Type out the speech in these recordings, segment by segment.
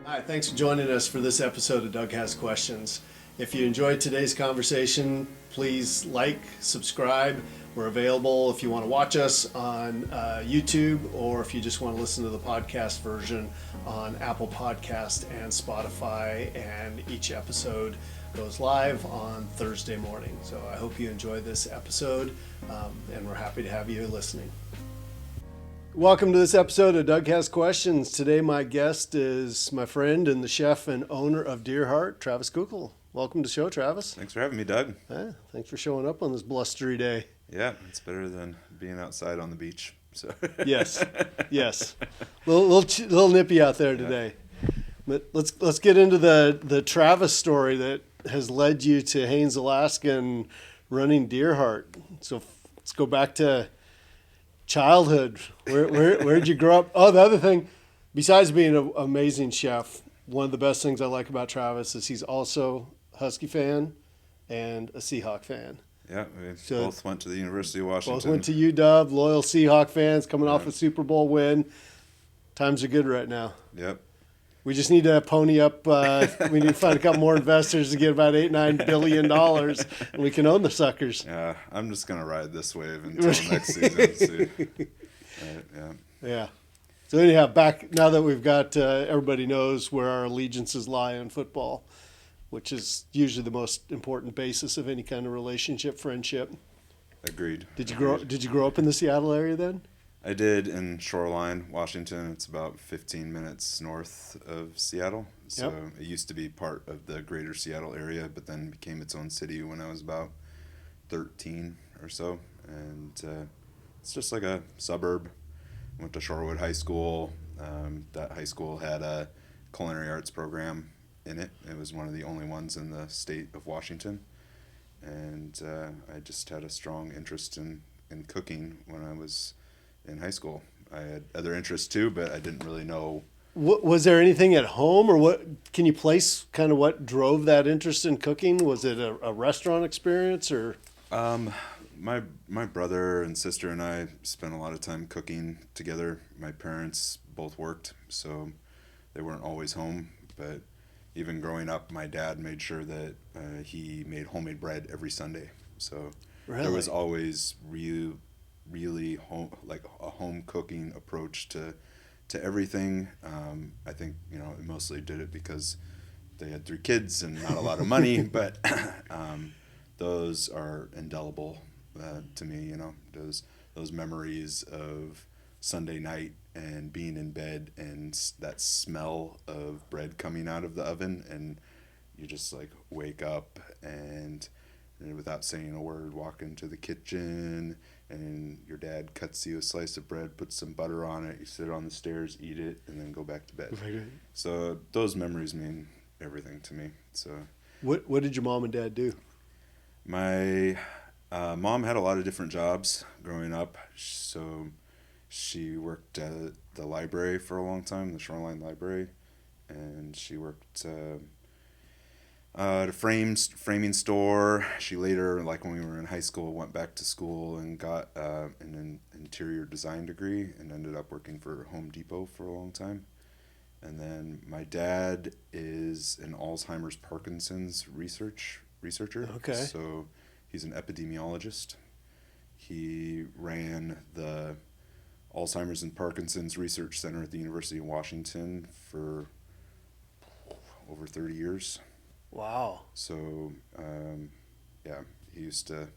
Hi, thanks for joining us for this episode of Doug Has Questions. If you enjoyed today's conversation, please like, subscribe. We're available if you want to watch us on YouTube, or if you just want to listen to the podcast version on Apple Podcast and Spotify. And each episode goes live on Thursday morning. So I hope you enjoy this episode, and we're happy to have you listening. Welcome to this episode of Doug Has Questions. Today my guest is my friend and the chef and owner of Deerheart, Travis Kukull. Welcome to the show, Travis. Thanks for having me, Doug. Yeah, thanks for showing up on this blustery day. Yeah, it's better than being outside on the beach. So Yes. Little nippy out there today. But let's get into the Travis story that has led you to Haines, Alaska, and running Deerheart. So let's go back to childhood. Where'd you grow up? Oh, the other thing, besides being an amazing chef, one of the best things I like about Travis is he's also a Husky fan and a Seahawk fan. Yeah, we both went to the University of Washington. Both went to UW, loyal Seahawk fans coming off a Super Bowl win. Times are good right now. Yep. We just need to pony up. We need to find a couple more investors to get about $8-9 billion, and we can own the suckers. Yeah, I'm just gonna ride this wave until next season. See. Yeah. So anyhow, back now that we've got everybody knows where our allegiances lie in football, which is usually the most important basis of any kind of relationship, friendship. Agreed. Did you grow up in the Seattle area then? I did in Shoreline, Washington. It's about 15 minutes north of Seattle. So It used to be part of the greater Seattle area, but then became its own city when I was about 13 or so. And it's just like a suburb. Went to Shorewood High School. That high school had a culinary arts program in it. It was one of the only ones in the state of Washington. And I just had a strong interest in cooking when I was in high school. I had other interests too, but I didn't really know. Was there anything at home, or what? Can you place kind of what drove that interest in cooking? Was it a restaurant experience, or? My brother and sister and I spent a lot of time cooking together. My parents both worked, so they weren't always home. But even growing up, my dad made sure that he made homemade bread every Sunday. So There was always really a home cooking approach to everything. I think mostly did it because they had 3 kids and not a lot of money, but those are indelible to me. Those memories of Sunday night and being in bed and that smell of bread coming out of the oven, and you just like wake up and without saying a word walk into the kitchen, and your dad cuts you a slice of bread, puts some butter on it, you sit on the stairs, eat it, and then go back to bed. Right. So those memories mean everything to me. So what did your mom and dad do? My mom had a lot of different jobs growing up. So she worked at the library for a long time, the Shoreline Library, and she worked at a framing store. She later, like when we were in high school, went back to school and got an interior design degree and ended up working for Home Depot for a long time. And then my dad is an Alzheimer's Parkinson's researcher. Okay. So he's an epidemiologist. He ran the Alzheimer's and Parkinson's Research Center at the University of Washington for over 30 years. Wow. So, he used to.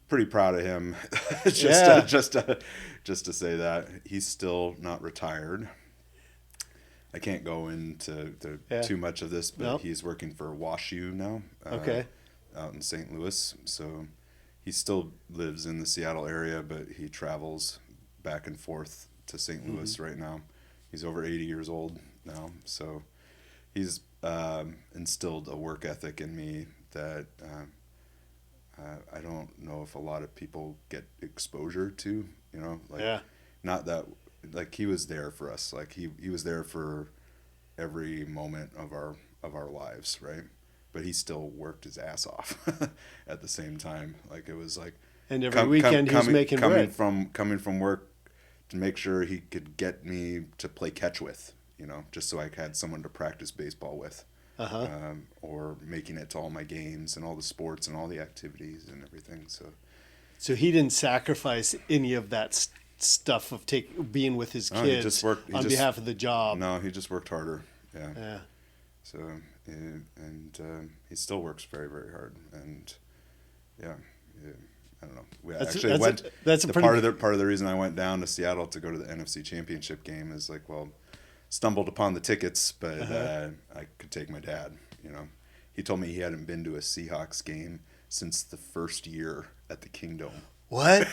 Pretty proud of him. just to say that he's still not retired. I can't go into too much of this, but He's working for WashU now. Out in St. Louis. So he still lives in the Seattle area, but he travels back and forth to St. Louis right now. He's over 80 years old now, so he's instilled a work ethic in me that I don't know if a lot of people get exposure to. Not that, like, he was there for us. Like he was there for every moment of our lives, right? But he still worked his ass off at the same time. Like, it was like, and every weekend he was making bread. Coming from work to make sure he could get me to play catch with, just so I had someone to practice baseball with. Or making it to all my games and all the sports and all the activities and everything. So he didn't sacrifice any of that stuff of being with his kids on behalf of the job. No, he just worked harder. Yeah. So, he still works very, very hard. And yeah, I don't know. We actually went. That's part of the reason I went down to Seattle to go to the NFC Championship game is like, well, stumbled upon the tickets, but I could take my dad. He told me he hadn't been to a Seahawks game since the first year at the Kingdome. What?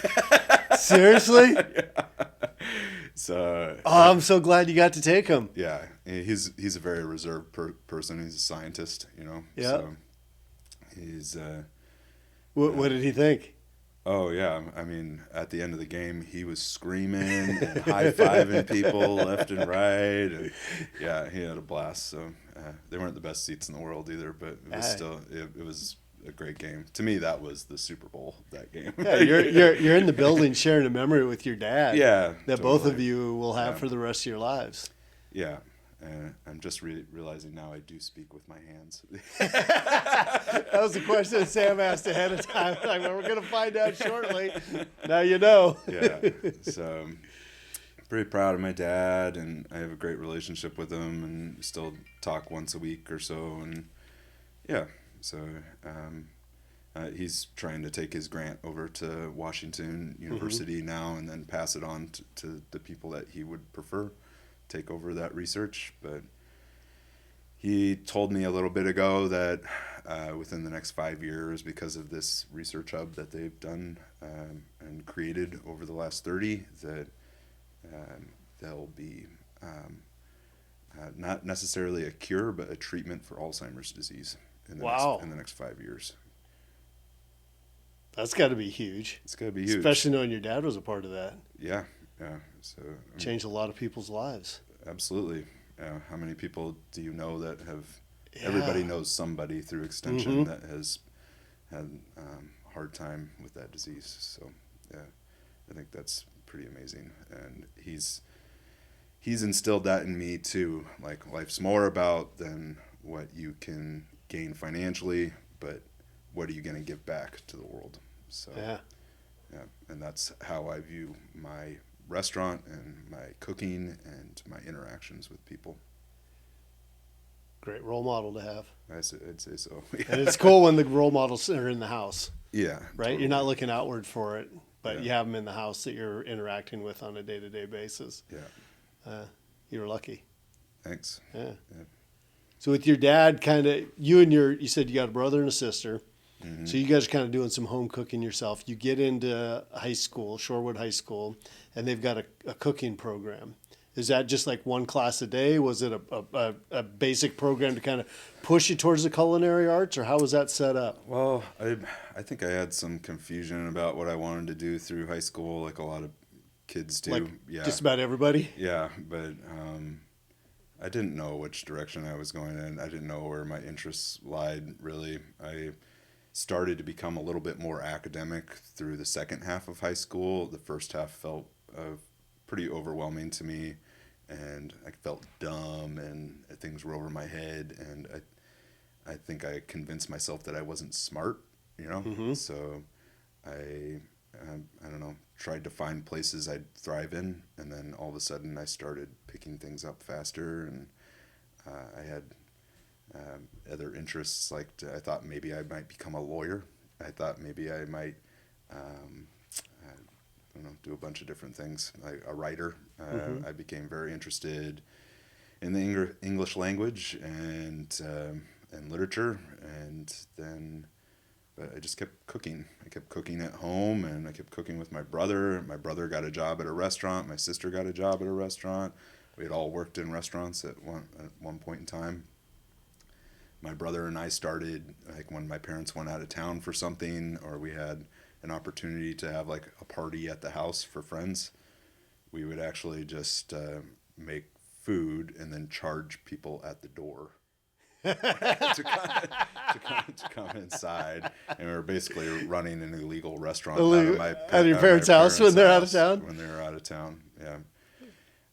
Seriously? Yeah. So. I'm so glad you got to take him. Yeah, he's a very reserved person. He's a scientist. Yeah. So he's. What did he think? Oh, yeah. I mean, at the end of the game, he was screaming and high-fiving people left and right. And, yeah, he had a blast. So they weren't the best seats in the world either, but it was still it was a great game. To me, that was the Super Bowl, that game. Yeah, you're in the building sharing a memory with your dad. Yeah. That totally. Both of you will have for the rest of your lives. Yeah. I'm just realizing now I do speak with my hands. That was the question that Sam asked ahead of time. Like, well, we're going to find out shortly. Now you know. Yeah. So I'm pretty proud of my dad, and I have a great relationship with him, and still talk once a week or so. And yeah, so he's trying to take his grant over to Washington University now, and then pass it on to the people that he would prefer take over that research. But he told me a little bit ago that within the next 5 years, because of this research hub that they've done and created over the last 30, that there'll be not necessarily a cure, but a treatment for Alzheimer's disease in the next 5 years. That's got to be huge. It's got to be huge. Especially knowing your dad was a part of that. Yeah. So changed a lot of people's lives. Absolutely. How many people do you know that have? Yeah. Everybody knows somebody through extension that has had a hard time with that disease. So yeah, I think that's pretty amazing. And he's instilled that in me too. Like, life's more about than what you can gain financially, but what are you going to give back to the world? So yeah, and that's how I view my restaurant and my cooking and my interactions with people. Great role model to have. I'd say so. And it's cool when the role models are in the house. Yeah. Right? Totally. You're not looking outward for it, but you have them in the house that you're interacting with on a day-to-day basis. Yeah. You're lucky. Thanks. Yeah. So with your dad, you said you got a brother and a sister. Mm-hmm. So you guys are kind of doing some home cooking yourself. You get into high school, Shorewood High School, and they've got a cooking program. Is that just like one class a day? Was it a basic program to kind of push you towards the culinary arts, or how was that set up? Well, I think I had some confusion about what I wanted to do through high school, like a lot of kids do. Like just about everybody? Yeah, but I didn't know which direction I was going in. I didn't know where my interests lied, really. I started to become a little bit more academic through the second half of high school. The first half felt pretty overwhelming to me, and I felt dumb and things were over my head, and I think I convinced myself that I wasn't smart, So I don't know, tried to find places I'd thrive in, and then all of a sudden I started picking things up faster, and I had other interests. Like, I thought maybe I might become a lawyer. I thought maybe I might do a bunch of different things. A writer. I became very interested in the English language and literature, and then I just kept cooking. I kept cooking at home, and I kept cooking with my brother. My brother got a job at a restaurant. My sister got a job at a restaurant. We had all worked in restaurants at one point in time. My brother and I started, like, when my parents went out of town for something, or we had an opportunity to have like a party at the house for friends, we would actually just make food and then charge people at the door to come inside, and we were basically running an illegal restaurant out of your parents' house when they're out of town. When they were out of town, yeah.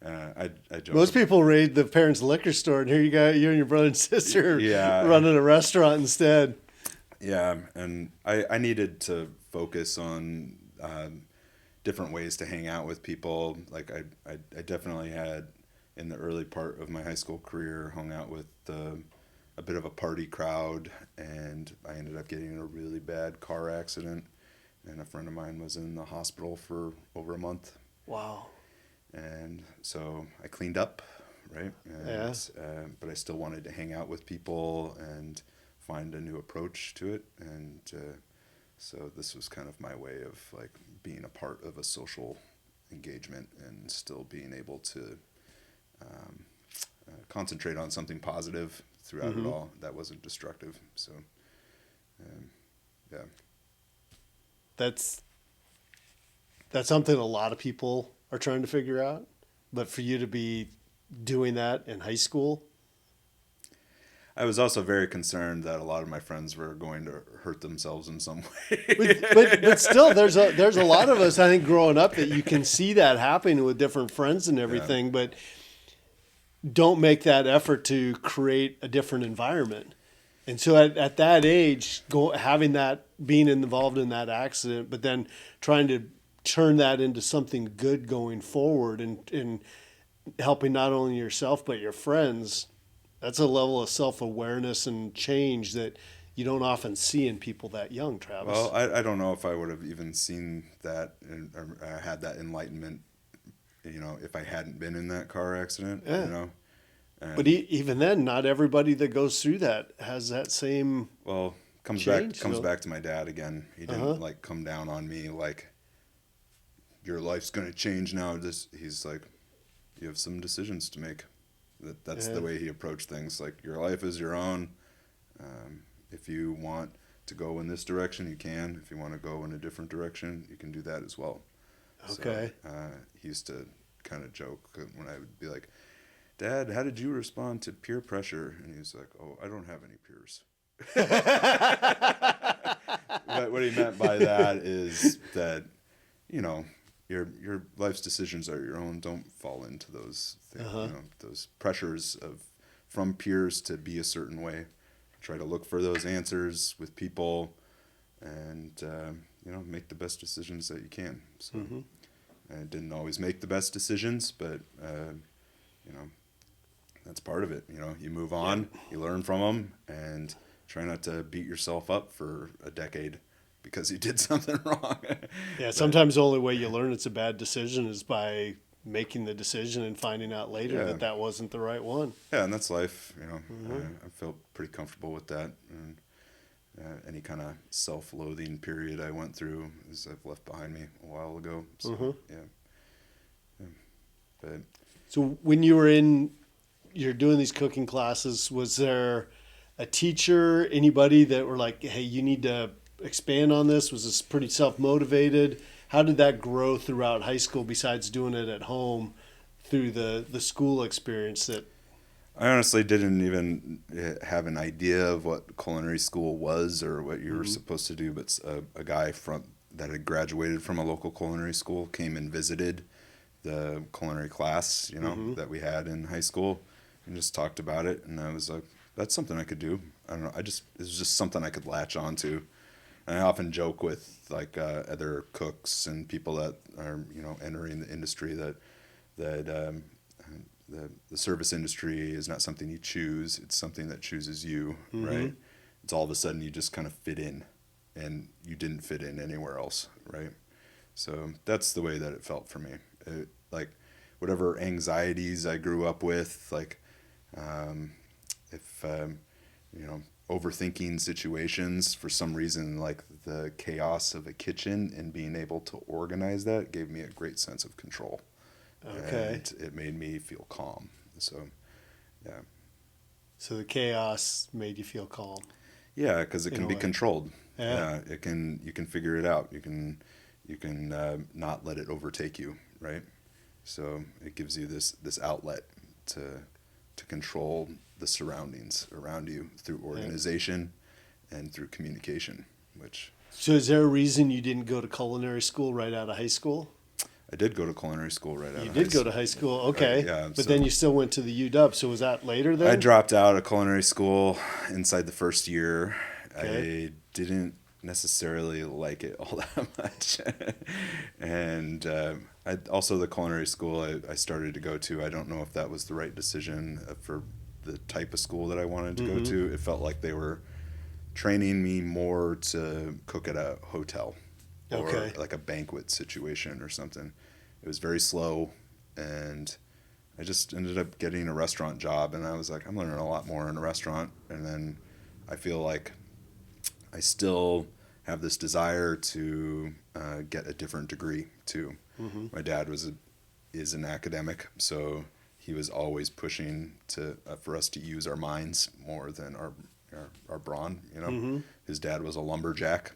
I joke. Most people raid the parents' liquor store, and here you got you and your brother and sister running a restaurant instead. Yeah, and I needed to focus on different ways to hang out with people. Like I definitely had, in the early part of my high school career, hung out with a bit of a party crowd, and I ended up getting in a really bad car accident, and a friend of mine was in the hospital for over a month. Wow. And so I cleaned up, right? And, but I still wanted to hang out with people and find a new approach to it. And so this was kind of my way of like being a part of a social engagement and still being able to concentrate on something positive throughout it all that wasn't destructive. So, yeah. That's something a lot of people are trying to figure out. But for you to be doing that in high school, I was also very concerned that a lot of my friends were going to hurt themselves in some way. but still, there's a lot of us, I think, growing up that you can see that happening with different friends and everything, but don't make that effort to create a different environment. And so at that age, being involved in that accident, but then trying to turn that into something good going forward and helping not only yourself but your friends, that's a level of self-awareness and change that you don't often see in people that young, Travis. Well, I don't know if I would have even seen that or had that enlightenment, if I hadn't been in that car accident, And, but even then, not everybody that goes through that has that same. Well, comes back to my dad again. He didn't come down on me like, your life's gonna change now. He's like, you have some decisions to make. That's the way he approached things. Like, your life is your own. If you want to go in this direction, you can. If you want to go in a different direction, you can do that as well. Okay. So, he used to kind of joke when I would be like, Dad, how did you respond to peer pressure? And he was like, oh, I don't have any peers. But what he meant by that is that, your life's decisions are your own. Don't fall into those things, those pressures from peers to be a certain way. Try to look for those answers with people, and make the best decisions that you can. So I didn't always make the best decisions, but that's part of it. You move on, you learn from them, and try not to beat yourself up for a decade because you did something wrong. Yeah, sometimes the only way you learn it's a bad decision is by making the decision and finding out later that wasn't the right one. Yeah, and that's life. I felt pretty comfortable with that. And any kind of self-loathing period I went through is I've left behind me a while ago. So, But so when you're doing these cooking classes, was there a teacher, anybody that were like, hey, you need to expand on this? Was this pretty self-motivated? How did that grow throughout high school besides doing it at home through the school experience? That I honestly didn't even have an idea of what culinary school was or what you were supposed to do, but a guy that had graduated from a local culinary school came and visited the culinary class, that we had in high school, and just talked about it. And I was like, that's something I could do. I don't know. It was just something I could latch onto. And I often joke with other cooks and people that are entering the industry that the service industry is not something you choose; it's something that chooses you, right? It's all of a sudden you just kind of fit in, and you didn't fit in anywhere else, right? So that's the way that it felt for me. Like whatever anxieties I grew up with, overthinking situations for some reason, like the chaos of a kitchen and being able to organize that gave me a great sense of control. Okay. And it made me feel calm. So, yeah. So the chaos made you feel calm. Yeah, because it can be controlled. Yeah. You can figure it out. You can not let it overtake you, right? So it gives you this outlet to control the surroundings around you through organization and through communication. So is there a reason you didn't go to culinary school right out of high school? I did go to culinary school right out You of did high go to high school, okay. Right, yeah, But so- then you still went to the UW, so was that later then? I dropped out of culinary school inside the first year. Okay. I didn't necessarily like it all that much. And I also the culinary school I started to go to, I don't know if that was the right decision for the type of school that I wanted to go to. It felt like they were training me more to cook at a hotel or Okay. like a banquet situation or something. It was very slow, and I just ended up getting a restaurant job, and I was like, I'm learning a lot more in a restaurant. And then I feel like I still have this desire to get a different degree too. My dad is an academic, so he was always pushing to for us to use our minds more than our brawn. You know, his dad was a lumberjack,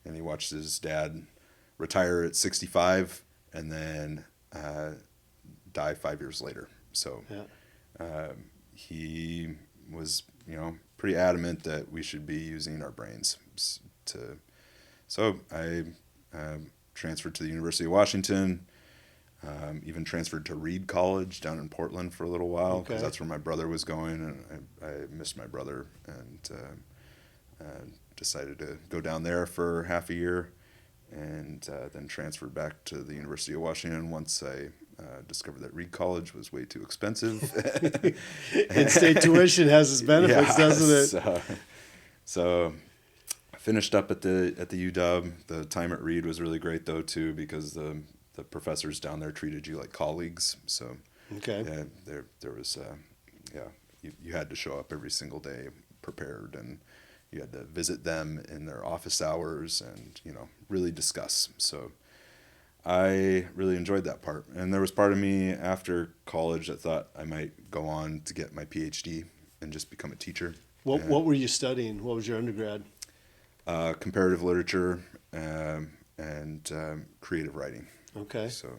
and he watched his dad retire at 65 and then die 5 years later. So he was, pretty adamant that we should be using our brains to. So I transferred to the University of Washington. Even transferred to Reed College down in Portland for a little while because that's where my brother was going, and I missed my brother, and decided to go down there for half a year, and then transferred back to the University of Washington once I discovered that Reed College was way too expensive. In-state tuition has its benefits, doesn't it? So I finished up at the UW. The time at Reed was really great though too, because the professors down there treated you like colleagues. So yeah, there was you had to show up every single day prepared, and you had to visit them in their office hours and really discuss. So I really enjoyed that part. And there was part of me after college that thought I might go on to get my PhD and just become a teacher. What were you studying? What was your undergrad? Comparative literature and creative writing. Okay. So,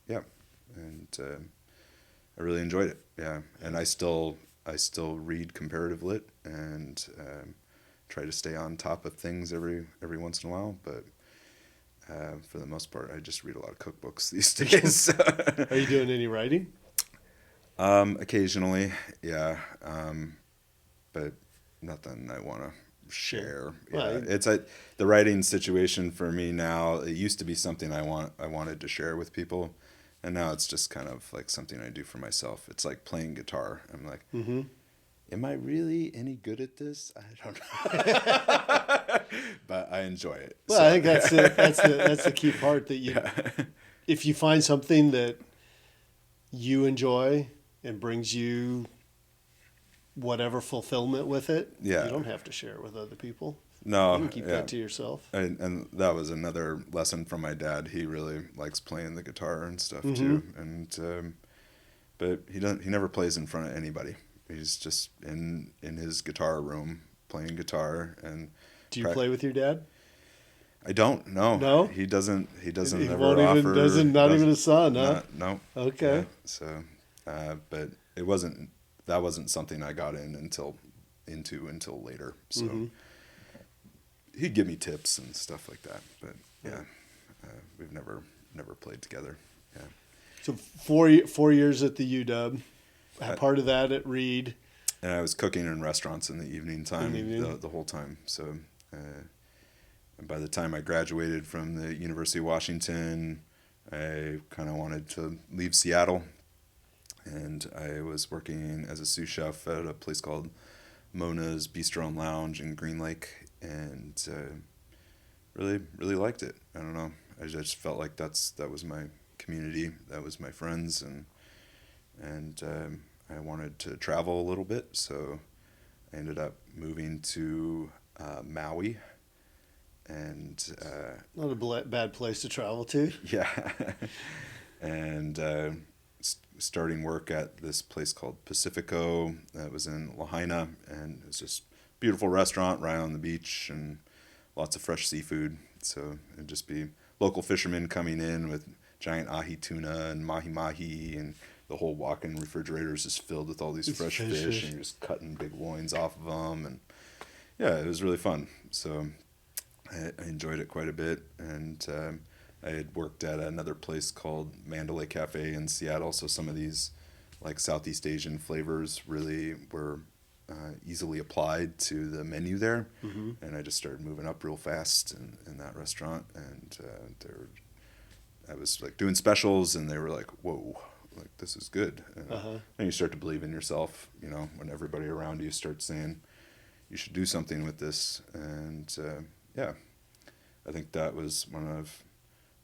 yeah, and I really enjoyed it. Yeah, and I still read comparative lit and try to stay on top of things every once in a while. But for the most part, I just read a lot of cookbooks these days. Are you doing any writing? Occasionally, yeah, but nothing I want to share. Well, It's the writing situation for me now. It used to be something I wanted to share with people, and now it's just kind of like something I do for myself. It's like playing guitar. I'm like, am I really any good at this? I don't know, but I enjoy it. Well, so. I think that's the key part that you, if you find something that you enjoy and brings you whatever fulfillment with it, you don't have to share it with other people. No, you can keep that to yourself. And that was another lesson from my dad. He really likes playing the guitar and stuff too. And but he never plays in front of anybody. He's just in his guitar room playing guitar. And do you play with your dad? I don't. No. He doesn't. He ever offer. Not even a son, huh? No. Okay. Yeah, so, but that wasn't something I got until later. So he'd give me tips and stuff like that. But yeah, we've never played together. Yeah. So 4 years at the UW, part of that at Reed. And I was cooking in restaurants in the evening time the whole time. So by the time I graduated from the University of Washington, I kind of wanted to leave Seattle. And I was working as a sous chef at a place called Mona's Bistro and Lounge in Green Lake, and really, really liked it. I don't know. I just felt like that was my community, that was my friends, and I wanted to travel a little bit, so I ended up moving to Maui, and not a bad place to travel to. Yeah, and starting work at this place called Pacifico that was in Lahaina, and it was just a beautiful restaurant right on the beach and lots of fresh seafood. So it'd just be local fishermen coming in with giant ahi tuna and mahi-mahi, and the whole walk-in refrigerator is just filled with all these fresh fish, and you're just cutting big loins off of them. And yeah, it was really fun. So I enjoyed it quite a bit, and I had worked at another place called Mandalay Cafe in Seattle, so some of these like Southeast Asian flavors really were easily applied to the menu there. Mm-hmm. And I just started moving up real fast in that restaurant, and I was like doing specials, and they were like, "Whoa, like this is good." And you start to believe in yourself, when everybody around you starts saying you should do something with this. And yeah, I think that was one of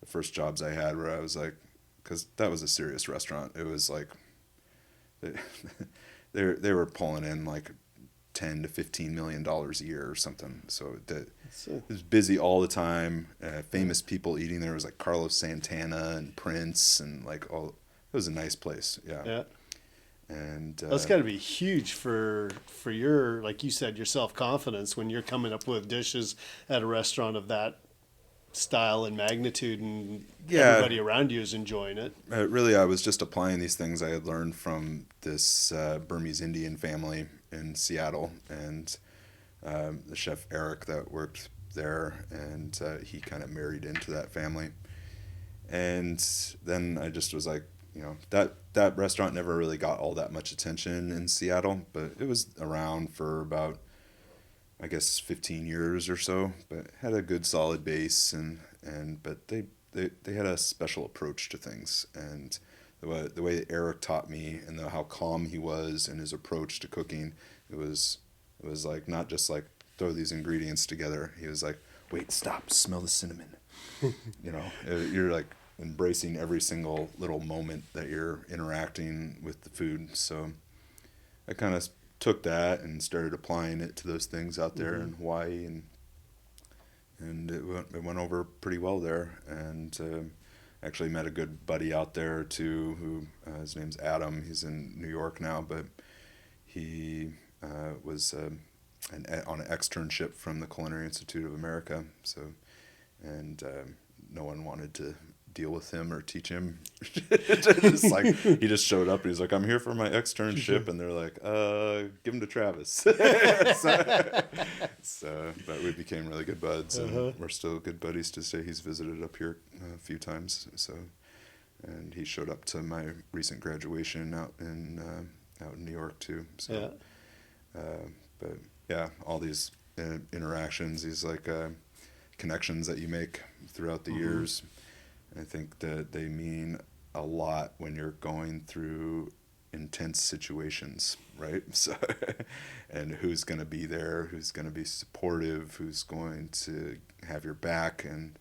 the first jobs I had where I was like, because that was a serious restaurant. It was like they were pulling in like $10 to $15 million a year or something. So it was busy all the time. Famous people eating there. It was like Carlos Santana and Prince and like all. It was a nice place. Yeah. And that's got to be huge for your, like you said, your self-confidence when you're coming up with dishes at a restaurant of that style and magnitude, and everybody around you is enjoying it. Really, I was just applying these things I had learned from this Burmese Indian family in Seattle, and the chef Eric that worked there, and he kind of married into that family. And then I just was like, that restaurant never really got all that much attention in Seattle, but it was around for about, I guess, 15 years or so, but had a good solid base, but they had a special approach to things, and the way that Eric taught me and how calm he was in his approach to cooking, it was like not just like throw these ingredients together. He was like, wait, stop, smell the cinnamon. You're like embracing every single little moment that you're interacting with the food. So I kind of took that and started applying it to those things out there in Hawaii, and it went over pretty well there. And actually met a good buddy out there too, who his name's Adam. He's in New York now, but he was on an externship from the Culinary Institute of America. So, and no one wanted to deal with him or teach him. Just like he just showed up and he's like, I'm here for my externship, and they're like, give him to Travis. But we became really good buds, and we're still good buddies to say. He's visited up here a few times, and he showed up to my recent graduation out in New York too. So but yeah, all these interactions, these like connections that you make throughout the years, I think that they mean a lot when you're going through intense situations, right? So, and who's going to be there, who's going to be supportive, who's going to have your back, and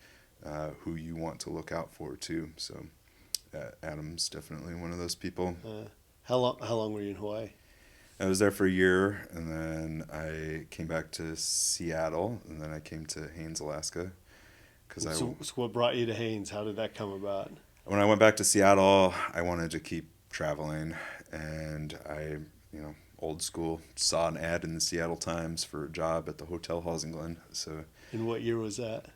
who you want to look out for too. So, Adam's definitely one of those people. How long were you in Hawaii? I was there for a year, and then I came back to Seattle, and then I came to Haines, Alaska. So what brought you to Haines? How did that come about? When I went back to Seattle, I wanted to keep traveling, and I, old school, saw an ad in the Seattle Times for a job at the Hotel Hausenglen. So, and what year was that?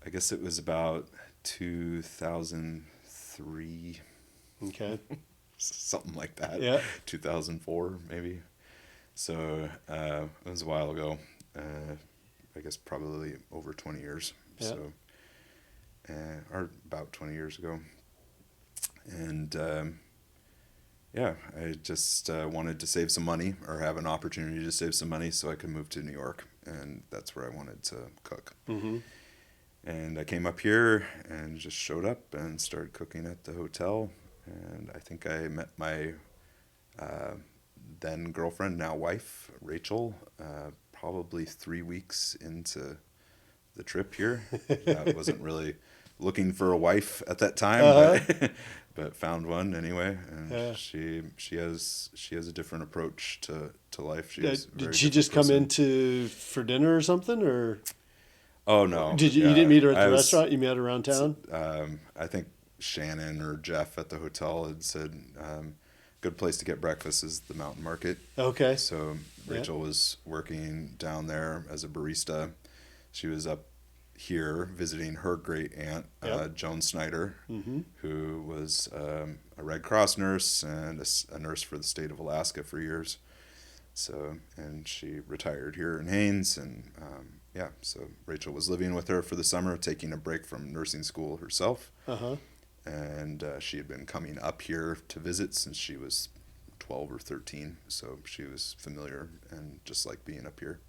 I guess it was about 2003. Okay. Something like that. Yeah. 2004 maybe. So it was a while ago. I guess probably over 20 years. Yeah. So, or about 20 years ago. And I just wanted to save some money, or have an opportunity to save some money so I could move to New York, and that's where I wanted to cook. And I came up here and just showed up and started cooking at the hotel. And I think I met my then girlfriend, now wife, Rachel, probably 3 weeks into the trip here. I wasn't really looking for a wife at that time, but found one anyway. And she has a different approach to life. Did she just come into for dinner or something, or? Oh no! You didn't meet her at the restaurant? You met her around town? I think Shannon or Jeff at the hotel had said, good place to get breakfast is the Mountain Market. Okay. So Rachel was working down there as a barista. She was up here visiting her great aunt, Joan Snyder, who was a Red Cross nurse and a nurse for the state of Alaska for years. So, and she retired here in Haines, and yeah, so Rachel was living with her for the summer, taking a break from nursing school herself. Uh-huh. And she had been coming up here to visit since she was 12 or 13, so she was familiar and just liked being up here.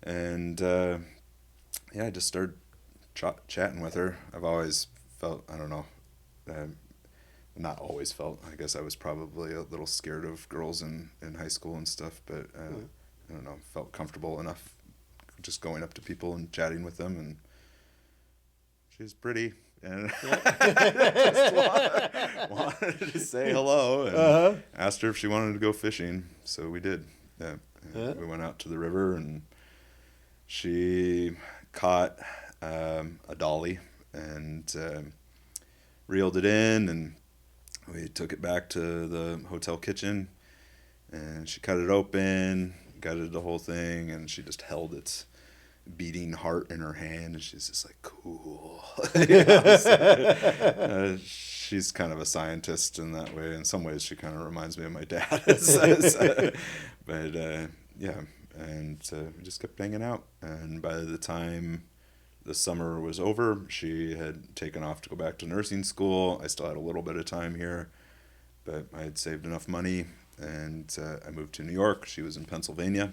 And yeah, I just started chatting with her. I've always felt, I don't know, not always felt, I guess I was probably a little scared of girls in high school and stuff, but I don't know, felt comfortable enough just going up to people and chatting with them, and she's pretty. And just wanted to say hello and asked her if she wanted to go fishing. So we did. Yeah. We went out to the river, and she caught a dolly and reeled it in, and we took it back to the hotel kitchen, and she cut it open, gutted the whole thing, and she just held its beating heart in her hand, and she's just like, cool. So, she's kind of a scientist in that way. In some ways she kind of reminds me of my dad. But yeah, and we just kept hanging out, and by the time the summer was over, she had taken off to go back to nursing school. I still had a little bit of time here, but I had saved enough money, and I moved to New York. She was in Pennsylvania,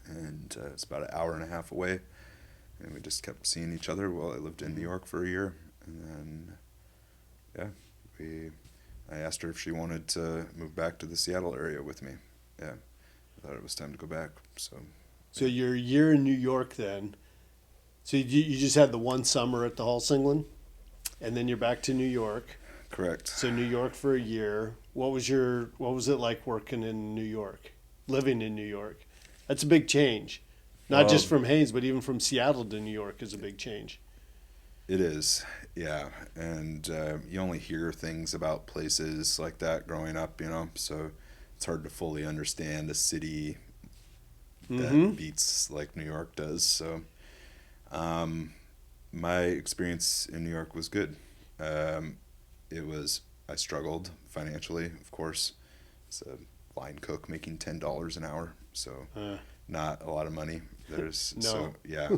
and it's about an hour and a half away, and we just kept seeing each other while I lived in New York for a year. And then I asked her if she wanted to move back to the Seattle area with me. Yeah, I thought it was time to go back. So your year in New York then, so you just had the one summer at the Halsingland, and then you're back to New York. Correct. So New York for a year. What was it like working in New York, living in New York? That's a big change. Not just from Haines, but even from Seattle to New York is a big change. It is, yeah. And you only hear things about places like that growing up, so it's hard to fully understand a city that beats like New York does. So my experience in New York was good. I struggled financially, of course. It's a line cook making $10 an hour, so not a lot of money. There's No. So yeah,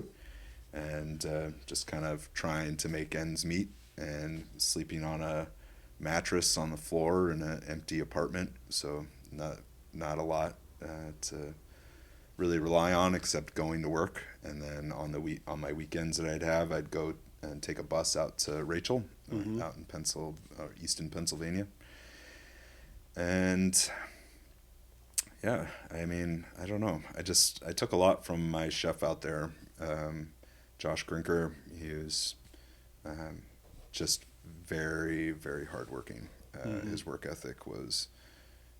and just kind of trying to make ends meet and sleeping on a mattress on the floor in an empty apartment. So not a lot to really rely on except going to work, and then on my weekends that I'd go and take a bus out to Rachel, out in Easton, Pennsylvania. And yeah, I mean, I don't know. I took a lot from my chef out there, Josh Grinker. He was just very, very hardworking. His work ethic was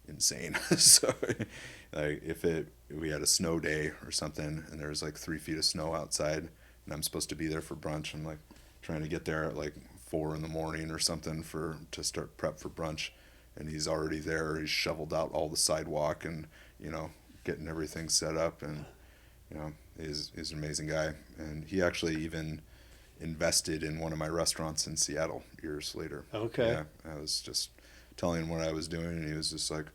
insane. So, like, we had a snow day or something, and there was like 3 feet of snow outside, and I'm supposed to be there for brunch. I'm like trying to get there at like 4 a.m. or something to start prep for brunch, and he's already there. He's shoveled out all the sidewalk and getting everything set up, and he's an amazing guy. And he actually even invested in one of my restaurants in Seattle years later. Okay. Yeah, I was just telling him what I was doing, and he was just like,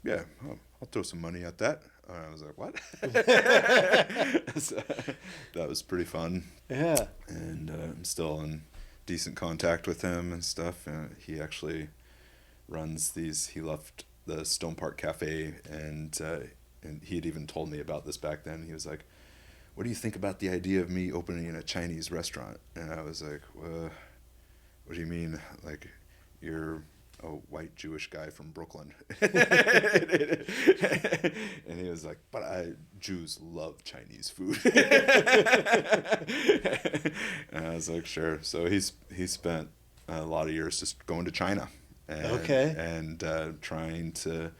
yeah, I'll throw some money at that. I was like, what? So, that was pretty fun. Yeah. And I'm still in decent contact with him and stuff. He actually runs he left the Stone Park Cafe, and he had even told me about this back then. He was like, what do you think about the idea of me opening a Chinese restaurant? And I was like, what do you mean? Like, you're a white Jewish guy from Brooklyn. And he was like, but Jews love Chinese food. And I was like, sure. So he spent a lot of years just going to China and trying to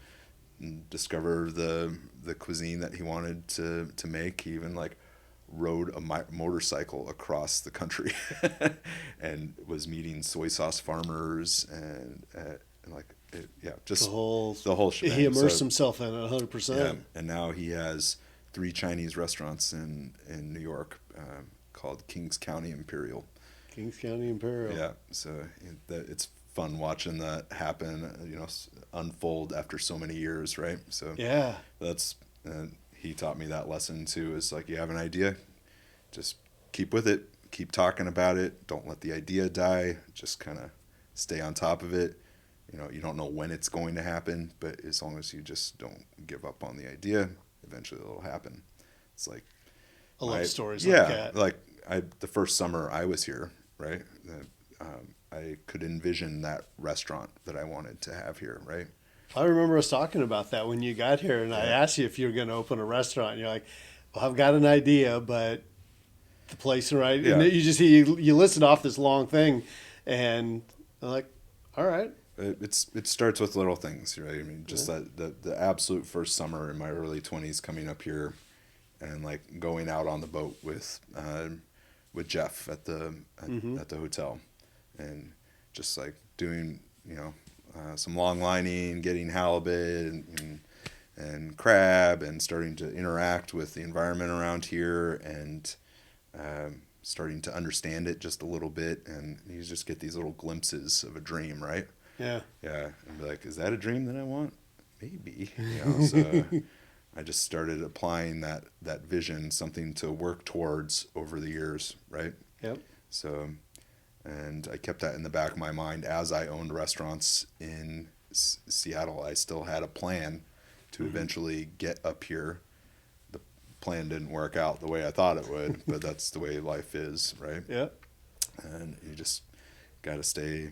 discover the cuisine that he wanted to make. He even like rode a motorcycle across the country and was meeting soy sauce farmers and just the whole shebang. He immersed himself in it 100%. Yeah, and now he has 3 Chinese restaurants in New York called Kings County Imperial. Kings County Imperial. Yeah, so it's fun watching that happen, unfold after so many years, right? So Yeah. that's he taught me that lesson too. Is like, you have an idea, just keep with it, keep talking about it, don't let the idea die, just kind of stay on top of it. You don't know when it's going to happen, but as long as you just don't give up on the idea, eventually it'll happen. It's like, I love stories like that. like the first summer I was here, right? I could envision that restaurant that I wanted to have here, right? I remember us talking about that when you got here, and I asked you if you were going to open a restaurant. And you're like, "Well, I've got an idea, but the place, right?" Yeah. And you listed off this long thing, and I'm like, "All right." It starts with little things, right? I mean, just that the absolute first summer in my early 20s coming up here, and like going out on the boat with Jeff at the hotel, and just like doing some long lining, getting halibut and crab, and starting to interact with the environment around here, and starting to understand it just a little bit, and you just get these little glimpses of a dream, right? Yeah. Yeah, and be like, is that a dream that I want? Maybe. So I just started applying that vision, something to work towards over the years, right? Yep. So, and I kept that in the back of my mind as I owned restaurants in Seattle. I still had a plan to eventually get up here. The plan didn't work out the way I thought it would, but that's the way life is, right? Yeah. And you just got to stay,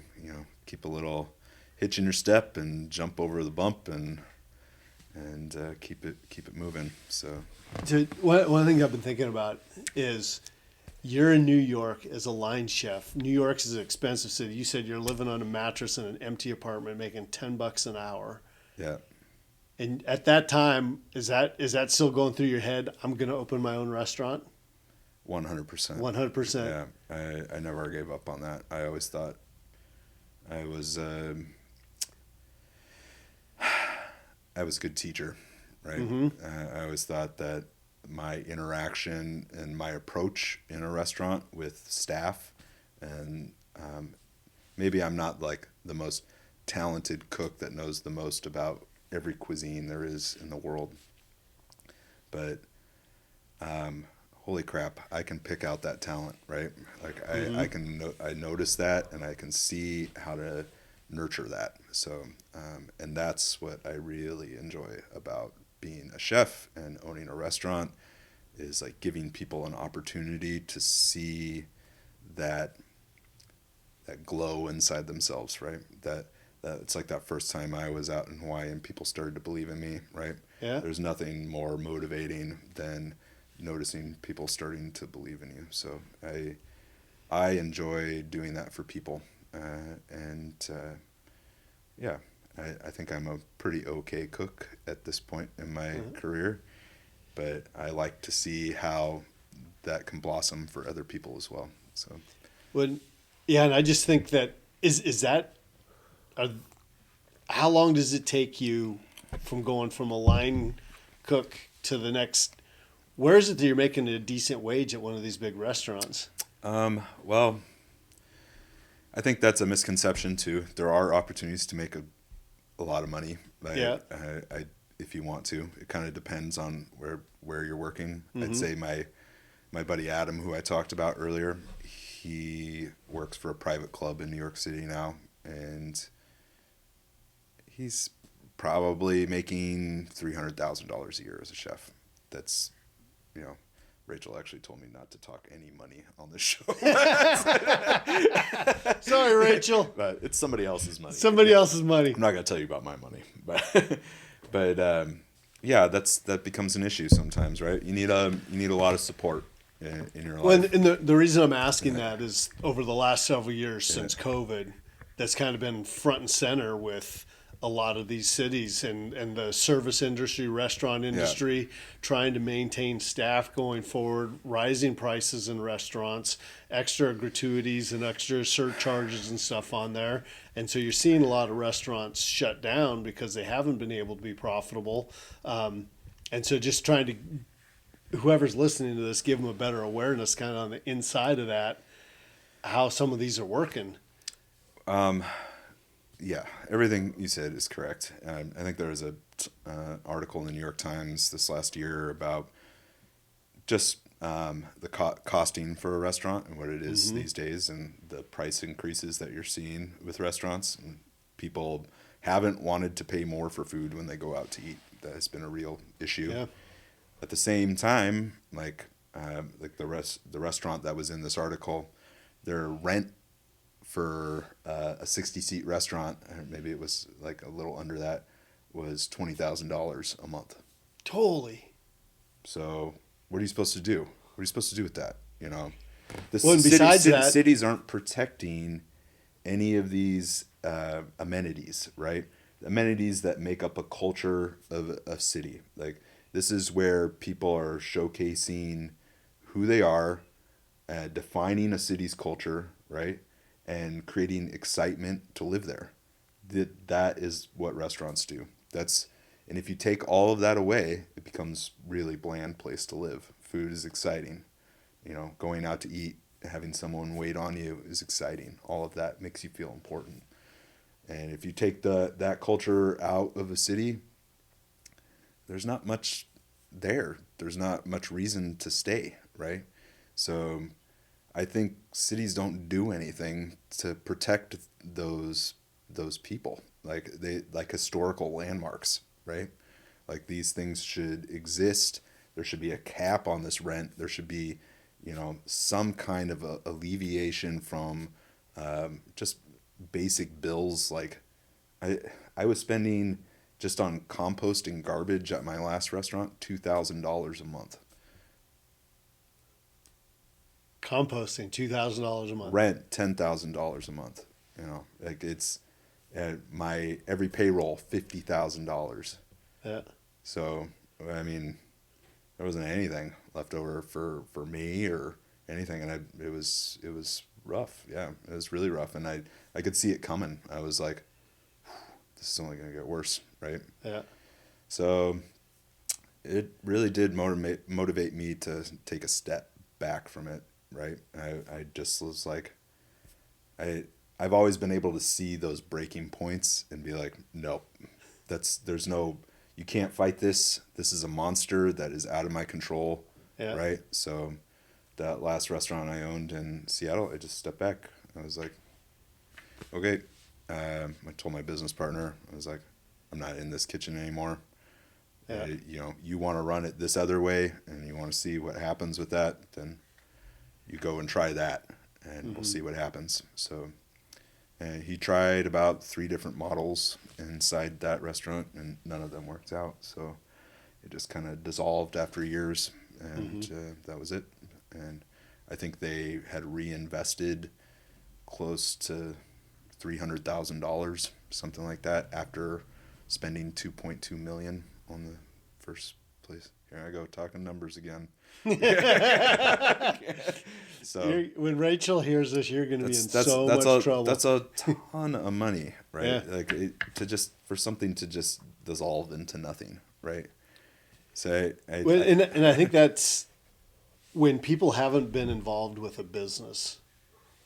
keep a little hitch in your step and jump over the bump and keep it moving. So One thing I've been thinking about is you're in New York as a line chef. New York's is an expensive city. You said you're living on a mattress in an empty apartment making $10 an hour. yeah. And at that time, is that still going through your head? I'm going to open my own restaurant? 100%. 100%. Yeah, I never gave up on that. I always thought I was a good teacher, right? Mm-hmm. I always thought that my interaction and my approach in a restaurant with staff, and maybe I'm not like the most talented cook that knows the most about every cuisine there is in the world, but holy crap, I can pick out that talent, right? Like I notice that, and I can see how to nurture that. So, and that's what I really enjoy about being a chef and owning a restaurant, is like giving people an opportunity to see that glow inside themselves, right? That it's like that first time I was out in Hawaii and people started to believe in me, right? Yeah. There's nothing more motivating than noticing people starting to believe in you. So I enjoy doing that for people, I think I'm a pretty okay cook at this point in my career, but I like to see how that can blossom for other people as well. So, and I just think that how long does it take you from going from a line cook to the next? Where is it that you're making a decent wage at one of these big restaurants? Well, I think that's a misconception too. There are opportunities to make a lot of money. If you want to. It kind of depends on where you're working. Mm-hmm. I'd say my buddy Adam, who I talked about earlier, he works for a private club in New York City now, and he's probably making $300,000 a year as a chef. That's, Rachel actually told me not to talk any money on this show. Sorry, Rachel. But it's somebody else's money. Else's money. I'm not going to tell you about my money, but that becomes an issue sometimes, right? You need a lot of support in your life. Well, and the reason I'm asking that is over the last several years since COVID, that's kind of been front and center with a lot of these cities and the service industry, restaurant industry, trying to maintain staff going forward, rising prices in restaurants, extra gratuities and extra surcharges and stuff on there. And so you're seeing a lot of restaurants shut down because they haven't been able to be profitable. And so just trying to, whoever's listening to this, give them a better awareness kind of on the inside of that, how some of these are working. Yeah, everything you said is correct. I think there was a article in the New York Times this last year about just the costing for a restaurant and what it is these days, and the price increases that you're seeing with restaurants. And people haven't wanted to pay more for food when they go out to eat. That has been a real issue. Yeah. At the same time, like the restaurant that was in this article, their rent for a 60-seat restaurant, maybe it was like a little under that, was $20,000 a month. Totally. So what are you supposed to do? What are you supposed to do with that? You know, Well, and besides that, cities aren't protecting any of these amenities, right? Amenities that make up a culture of a city. Like, this is where people are showcasing who they are, defining a city's culture, right? And creating excitement to live there. That is what restaurants do. And if you take all of that away, it becomes really bland place to live. Food is exciting. You know, going out to eat, having someone wait on you is exciting. All of that makes you feel important. And if you take that culture out of a city, there's not much there. There's not much reason to stay, right? So I think cities don't do anything to protect those people. Like historical landmarks, right? Like, these things should exist. There should be a cap on this rent. There should be, you know, some kind of alleviation from just basic bills. Like, I was spending just on composting garbage at my last restaurant $2,000 a month. Composting, $2,000 a month. Rent $10,000 a month. You know, like, it's my every payroll $50,000. Yeah. So I mean, there wasn't anything left over for me or anything, and it was rough. Yeah, it was really rough, and I could see it coming. I was like, this is only gonna get worse, right? Yeah. So it really did motivate me to take a step back from it, right? I just was like, I've always been able to see those breaking points and be like, nope, there's no, you can't fight this. This is a monster that is out of my control, Yeah. right? So that last restaurant I owned in Seattle, I just stepped back. I was like, okay. I told my business partner, I was like, I'm not in this kitchen anymore. Yeah. You know, you want to run it this other way and you want to see what happens with that, then you go and try that and we'll see what happens. So, and he tried about 3 different models inside that restaurant and none of them worked out. So it just kind of dissolved after years, and that was it. And I think they had reinvested close to $300,000, something like that, after spending $2.2 million on the first place. Here I go talking numbers again. So when Rachel hears this, you're going to be in so much trouble. That's a ton of money, right? Yeah. Like, for something to just dissolve into nothing, right? So and I think that's when people haven't been involved with a business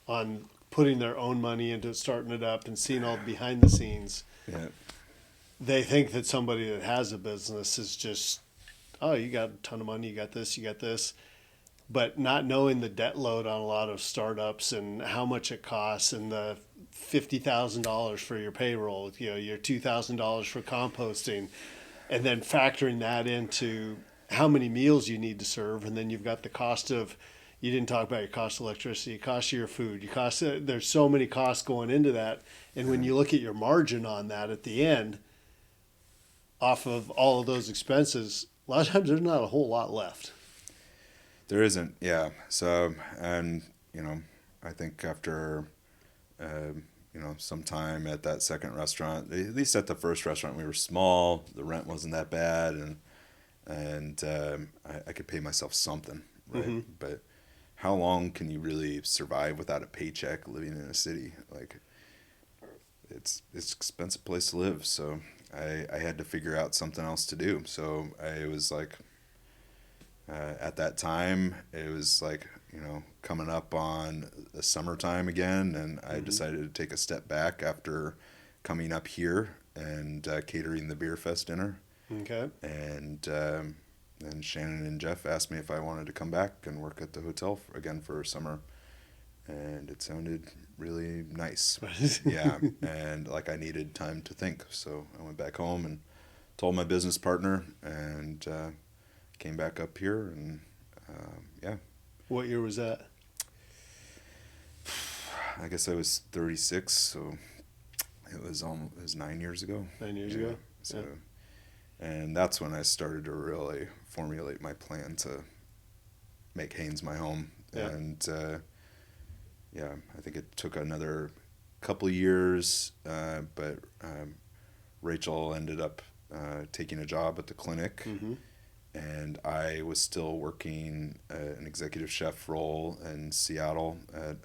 on putting their own money into starting it up and seeing all behind the scenes. Yeah. They think that somebody that has a business is just, oh, you got a ton of money, you got this. But not knowing the debt load on a lot of startups and how much it costs, and the $50,000 for your payroll, you know, your $2,000 for composting, and then factoring that into how many meals you need to serve, and then you've got the cost of, you didn't talk about your cost of electricity, cost of your food, there's so many costs going into that, and when you look at your margin on that at the end, off of all of those expenses, a lot of times there's not a whole lot left. There isn't, yeah. So, and, you know, I think after, you know, some time at that second restaurant, at least at the first restaurant, we were small, the rent wasn't that bad, and I could pay myself something, right? But how long can you really survive without a paycheck living in a city? Like, it's an expensive place to live, so I had to figure out something else to do. So I was like, at that time, it was like, you know, coming up on the summertime again, and I decided to take a step back after coming up here and catering the Beer Fest dinner. Okay. And Shannon and Jeff asked me if I wanted to come back and work at the hotel again for summer. And it sounded really nice. Yeah. And like I needed time to think. So I went back home and told my business partner and came back up here. And yeah. What year was that? I guess I was 36. So it was 9 years ago. 9 years ago. So, and that's when I started to really formulate my plan to make Haines my home. Yeah. And yeah, I think it took another couple years, but Rachel ended up taking a job at the clinic, Mm-hmm. and I was still working an executive chef role in Seattle at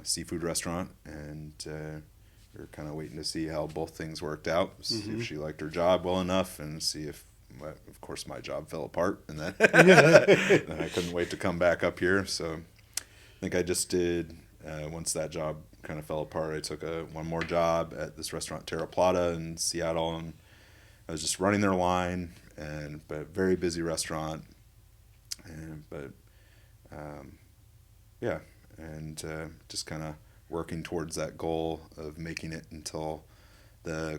a seafood restaurant, and we were kind of waiting to see how both things worked out, see Mm-hmm. if she liked her job well enough, and see if, of course, my job fell apart, and then, then I couldn't wait to come back up here, so I think I just did, once that job kind of fell apart, I took one more job at this restaurant, Terra Plata in Seattle, and I was just running their line, but very busy restaurant, yeah, and just kind of working towards that goal of making it until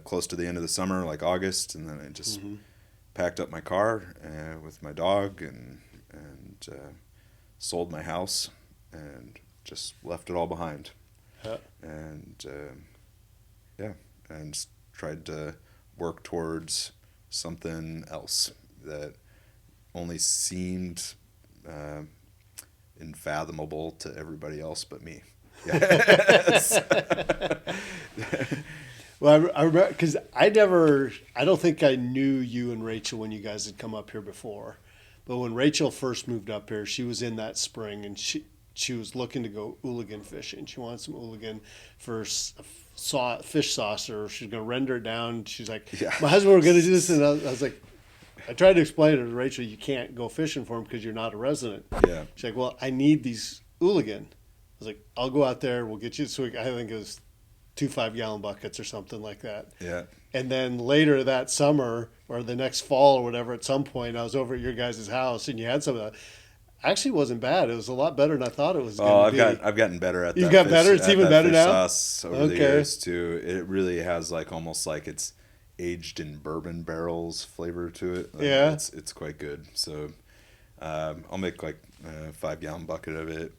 close to the end of the summer, like August, and then I just Mm-hmm. packed up my car with my dog and sold my house and just left it all behind. Yeah. And yeah, and tried to work towards something else that only seemed unfathomable to everybody else but me. Yes. Well, I remember, because I don't think I knew you and Rachel when you guys had come up here before. But when Rachel first moved up here, she was in that spring, and she was looking to go ooligan fishing. She wanted some ooligan for fish saucer. She's going to render it down. She's like, Yeah. my husband, we're going to do this. And I was like, I tried to explain to Rachel, you can't go fishing for them because you're not a resident. Yeah. She's like, well, I need these ooligan. I was like, I'll go out there. We'll get you. So I think it was 2 5-gallon buckets or something like that. Yeah. And then later that summer or the next fall or whatever, at some point, I was over at your guys' house and you had some of that. Actually, it wasn't bad. It was a lot better than I thought it was going to be. I've gotten better at that. You've got better? It's even better now? Sauce over the years too. It really has almost like it's aged in bourbon barrels flavor to it. Yeah. It's quite good. So I'll make a 5-gallon bucket of it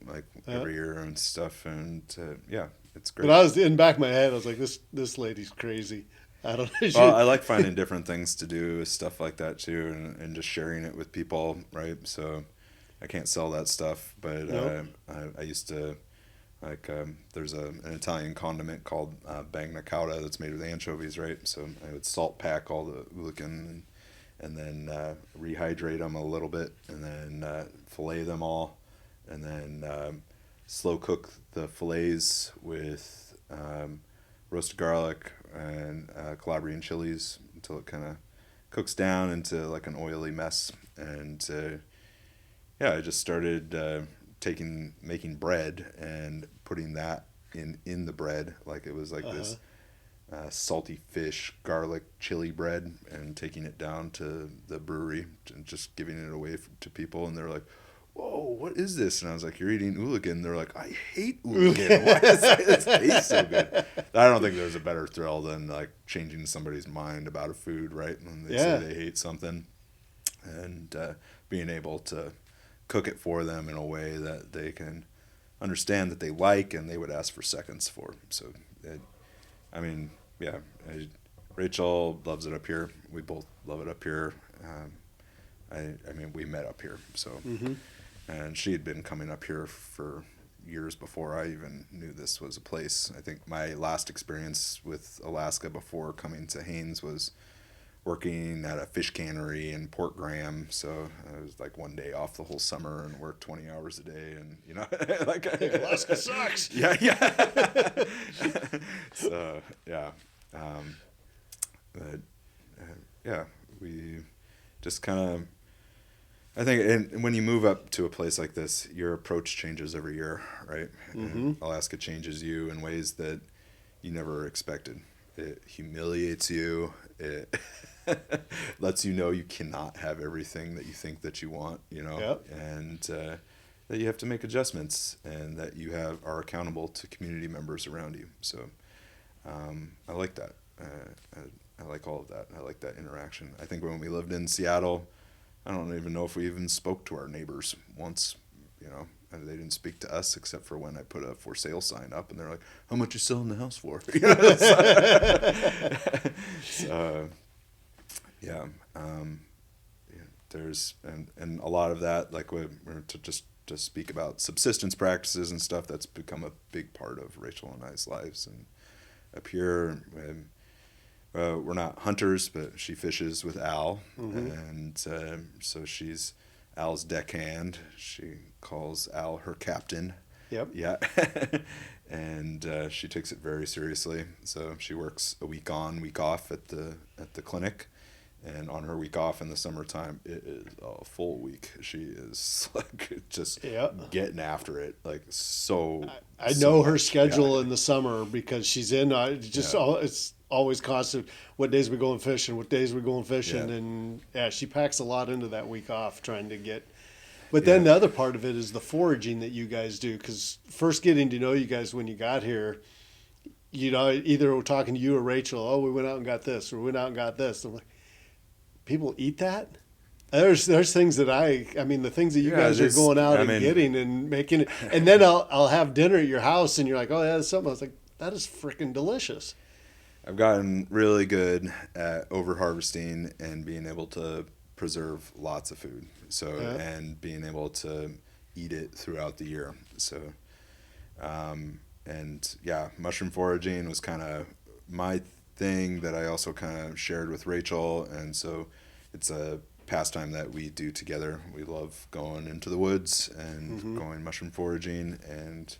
every year and stuff, and yeah, it's great. But I was in the back of my head, I was like, this lady's crazy. I don't know. Well, I like finding different things to do with stuff like that too, and just sharing it with people, right? So I can't sell that stuff, but Nope. I used to there's an Italian condiment called bagna cauda that's made with anchovies, right? So I would salt pack all the ooligan and then rehydrate them a little bit, and then fillet them all, and then slow cook the fillets with roasted garlic and Calabrian chilies until it kind of cooks down into like an oily mess. And yeah, I just started making bread and putting that in the bread, like it was like this salty fish garlic chili bread, and taking it down to the brewery and just giving it away to people, and they're like, whoa, what is this? And I was like, you're eating ooligan. They're like, I hate ooligan. Why does this taste so good? I don't think there's a better thrill than like changing somebody's mind about a food, right? When they say they hate something, and being able to cook it for them in a way that they can understand that they like and they would ask for seconds for. So, Rachel loves it up here. We both love it up here. We met up here, so. Mm-hmm. And she had been coming up here for years before I even knew this was a place. I think my last experience with Alaska before coming to Haines was working at a fish cannery in Port Graham. So I was like one day off the whole summer and worked 20 hours a day, and Alaska sucks. Yeah. So yeah, we just kind of. I think, and when you move up to a place like this, your approach changes every year, right? Mm-hmm. And Alaska changes you in ways that you never expected. It humiliates you. It lets you know you cannot have everything that you think that you want, Yep. and that you have to make adjustments, and that you are accountable to community members around you. So I like that. I like all of that. I like that interaction. I think when we lived in Seattle, I don't even know if we even spoke to our neighbors once, and they didn't speak to us except for when I put a for sale sign up, and they're like, "How much you selling the house for?" So, yeah, there's and a lot of that, like we're to speak about subsistence practices and stuff. That's become a big part of Rachel and I's lives, and up here. We're not hunters, but she fishes with Al, and so she's Al's deckhand. She calls Al her captain. Yep. Yeah, and she takes it very seriously. So she works a week on, week off at the clinic, and on her week off in the summertime, it is a full week. She is like just getting after it, like so. I know her schedule in the summer because she's in. It's always constant. What days we going fishing? What days we going fishing? And she packs a lot into that week off trying to get. But then the other part of it is the foraging that you guys do. Because first getting to know you guys when you got here, either we're talking to you or Rachel. Oh, we went out and got this, or we went out and got this. I'm like, people eat that? There's things that the things that you guys are going out and getting and making it, and then I'll have dinner at your house and you're like, oh yeah, that's something. I was like, that is freaking delicious. I've gotten really good at over harvesting and being able to preserve lots of food. So and being able to eat it throughout the year. So, mushroom foraging was kind of my thing that I also kind of shared with Rachel, and so it's a pastime that we do together. We love going into the woods and going mushroom foraging, and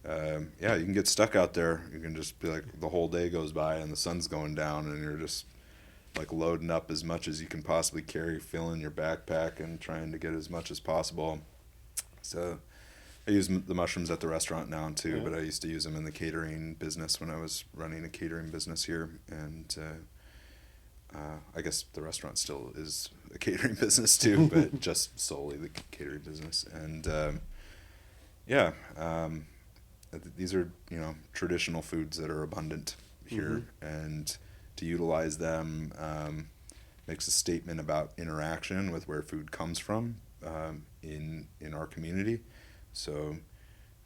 you can get stuck out there. You can just be like, the whole day goes by and the sun's going down and you're just like loading up as much as you can possibly carry, filling your backpack and trying to get as much as possible. So I use the mushrooms at the restaurant now too, but I used to use them in the catering business when I was running a catering business here, and I guess the restaurant still is a catering business too, but just solely the catering business. And these are traditional foods that are abundant here, and to utilize them makes a statement about interaction with where food comes from in our community. So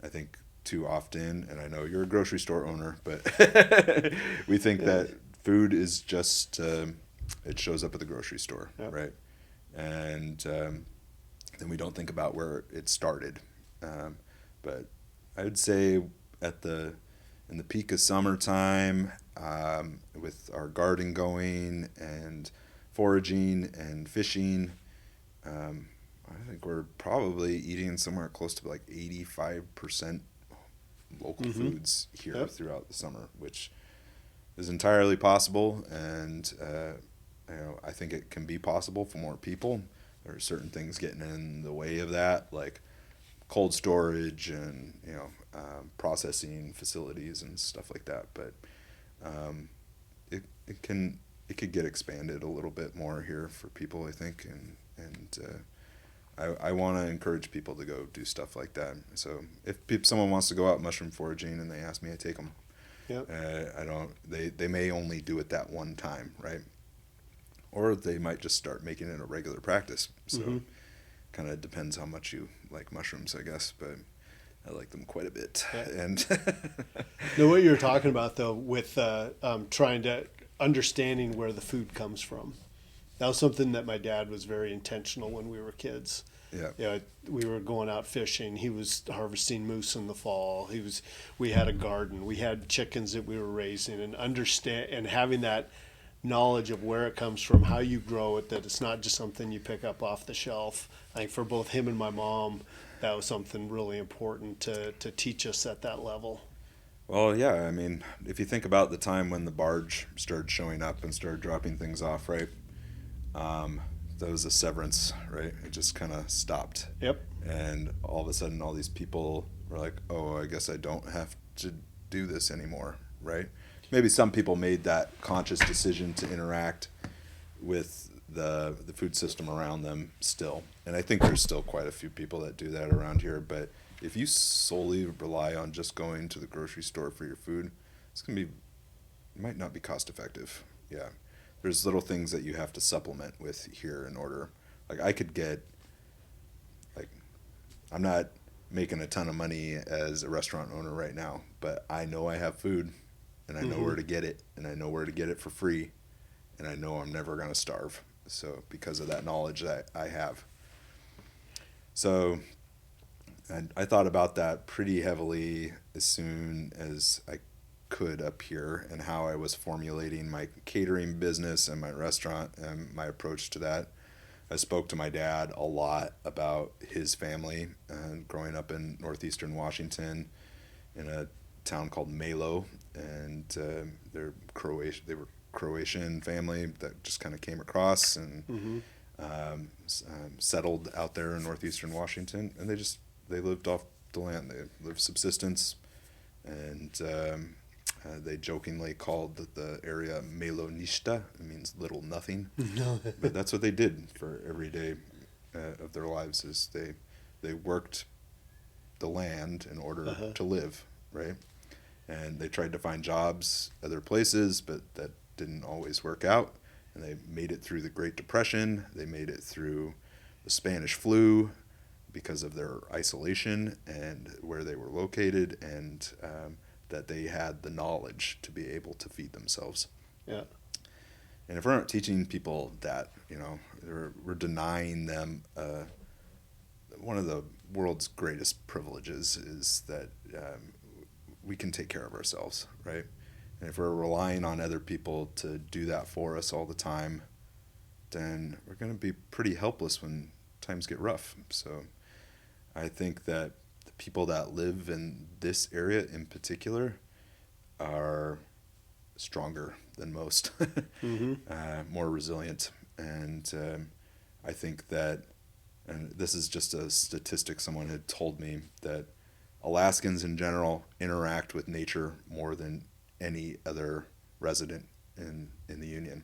I think too often, and I know you're a grocery store owner, but we think that food is just, it shows up at the grocery store, right? And then we don't think about where it started. But I would say in the peak of summertime, with our garden going and foraging and fishing, I think we're probably eating somewhere close to like 85% local foods here throughout the summer, which is entirely possible. And, I think it can be possible for more people. There are certain things getting in the way of that, like cold storage and, processing facilities and stuff like that. But it could get expanded a little bit more here for people, I think. And I want to encourage people to go do stuff like that. So if someone wants to go out mushroom foraging and they ask me, I take them. They may only do it that one time, right? Or they might just start making it a regular practice. So kind of depends how much you like mushrooms, I guess. But I like them quite a bit. And what you were talking about though, with trying to understanding where the food comes from. That was something that my dad was very intentional when we were kids. We were going out fishing. He was harvesting mousse in the fall. We had a garden. We had chickens that we were raising, and having that knowledge of where it comes from, how you grow it, that it's not just something you pick up off the shelf. I think for both him and my mom, that was something really important to teach us at that level. Well, yeah, I mean, if you think about the time when the barge started showing up and started dropping things off, right? That was a severance, right? It just kind of stopped. Yep. And all of a sudden, all these people were like, oh, I guess I don't have to do this anymore, right? Maybe some people made that conscious decision to interact with the food system around them still. And I think there's still quite a few people that do that around here. But if you solely rely on just going to the grocery store for your food, it's going to be, might not be cost effective. Yeah. There's little things that you have to supplement with here in order. Like I could get, like, I'm not making a ton of money as a restaurant owner right now, but I know I have food and I know where to get it, and I know where to get it for free, and I know I'm never going to starve. So because of that knowledge that I have. So and I thought about that pretty heavily as soon as I could up here, and how I was formulating my catering business and my restaurant and my approach to that. I spoke to my dad a lot about his family growing up in northeastern Washington in a town called Malo, and they're Croatian. They were Croatian family that just kind of came across and settled out there in northeastern Washington, and they lived off the land. They lived subsistence, and they jokingly called the area Melonista. It means little nothing. But that's what they did for every day of their lives. Is they worked the land in order to live, right? And they tried to find jobs other places, but that didn't always work out. And they made it through the Great Depression. They made it through the Spanish flu because of their isolation and where they were located, and that they had the knowledge to be able to feed themselves. Yeah. And if we're not teaching people that, we're denying them one of the world's greatest privileges is that we can take care of ourselves, right? And if we're relying on other people to do that for us all the time, then we're going to be pretty helpless when times get rough. So I think that the people that live in this area in particular are stronger than most, more resilient. And I think that, and this is just a statistic someone had told me, that Alaskans in general interact with nature more than any other resident in the Union.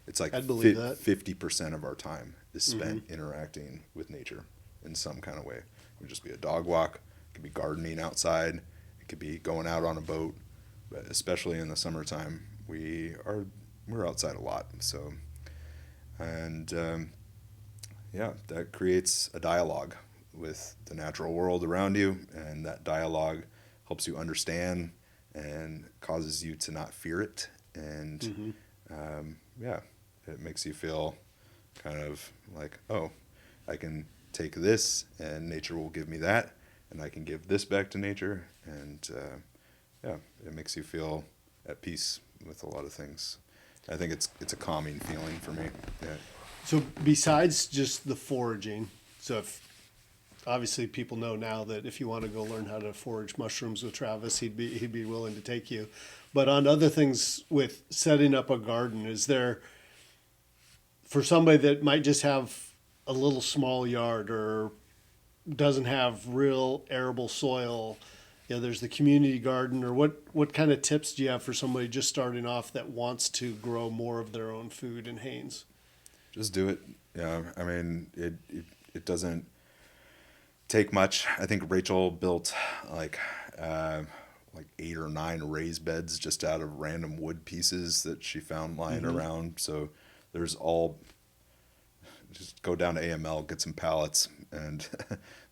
It's like 50% of our time is spent interacting with nature in some kind of way. It would just be a dog walk, it could be gardening outside, it could be going out on a boat, but especially in the summertime, we're outside a lot. So, and that creates a dialogue with the natural world around you, and that dialogue helps you understand and causes you to not fear it. And it makes you feel kind of like, oh, I can take this and nature will give me that, and I can give this back to nature. And it makes you feel at peace with a lot of things. I think it's a calming feeling for me. Yeah. So besides just the foraging, so if obviously people know now that if you want to go learn how to forage mushrooms with Travis, he'd be willing to take you. But on other things with setting up a garden, is there, for somebody that might just have a little small yard or doesn't have real arable soil, there's the community garden, or what kind of tips do you have for somebody just starting off that wants to grow more of their own food in Haines? Just do it. Yeah, I mean, it doesn't take much. I think Rachel built like 8 or 9 raised beds just out of random wood pieces that she found lying around. So there's just go down to AML, get some pallets, and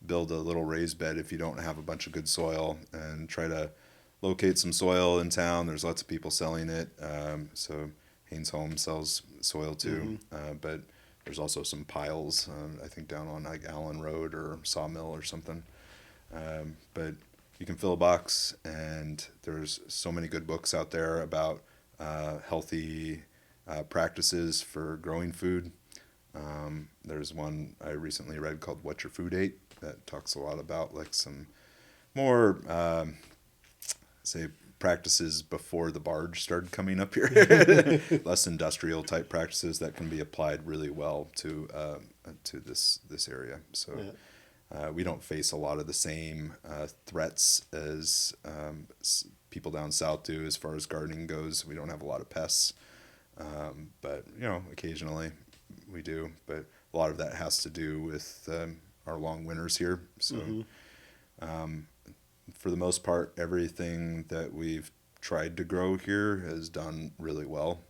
build a little raised bed if you don't have a bunch of good soil, and try to locate some soil in town. There's lots of people selling it. So Haines Home sells soil too, but there's also some piles, I think down on like Allen Road or Sawmill or something. But you can fill a box, and there's so many good books out there about healthy practices for growing food. There's one I recently read called What Your Food Ate that talks a lot about like some more, say, practices before the barge started coming up here, less industrial type practices that can be applied really well to this area. So We don't face a lot of the same threats as people down south do as far as gardening goes. We don't have a lot of pests, but occasionally we do. But a lot of that has to do with our long winters here. So for the most part, everything that we've tried to grow here has done really well.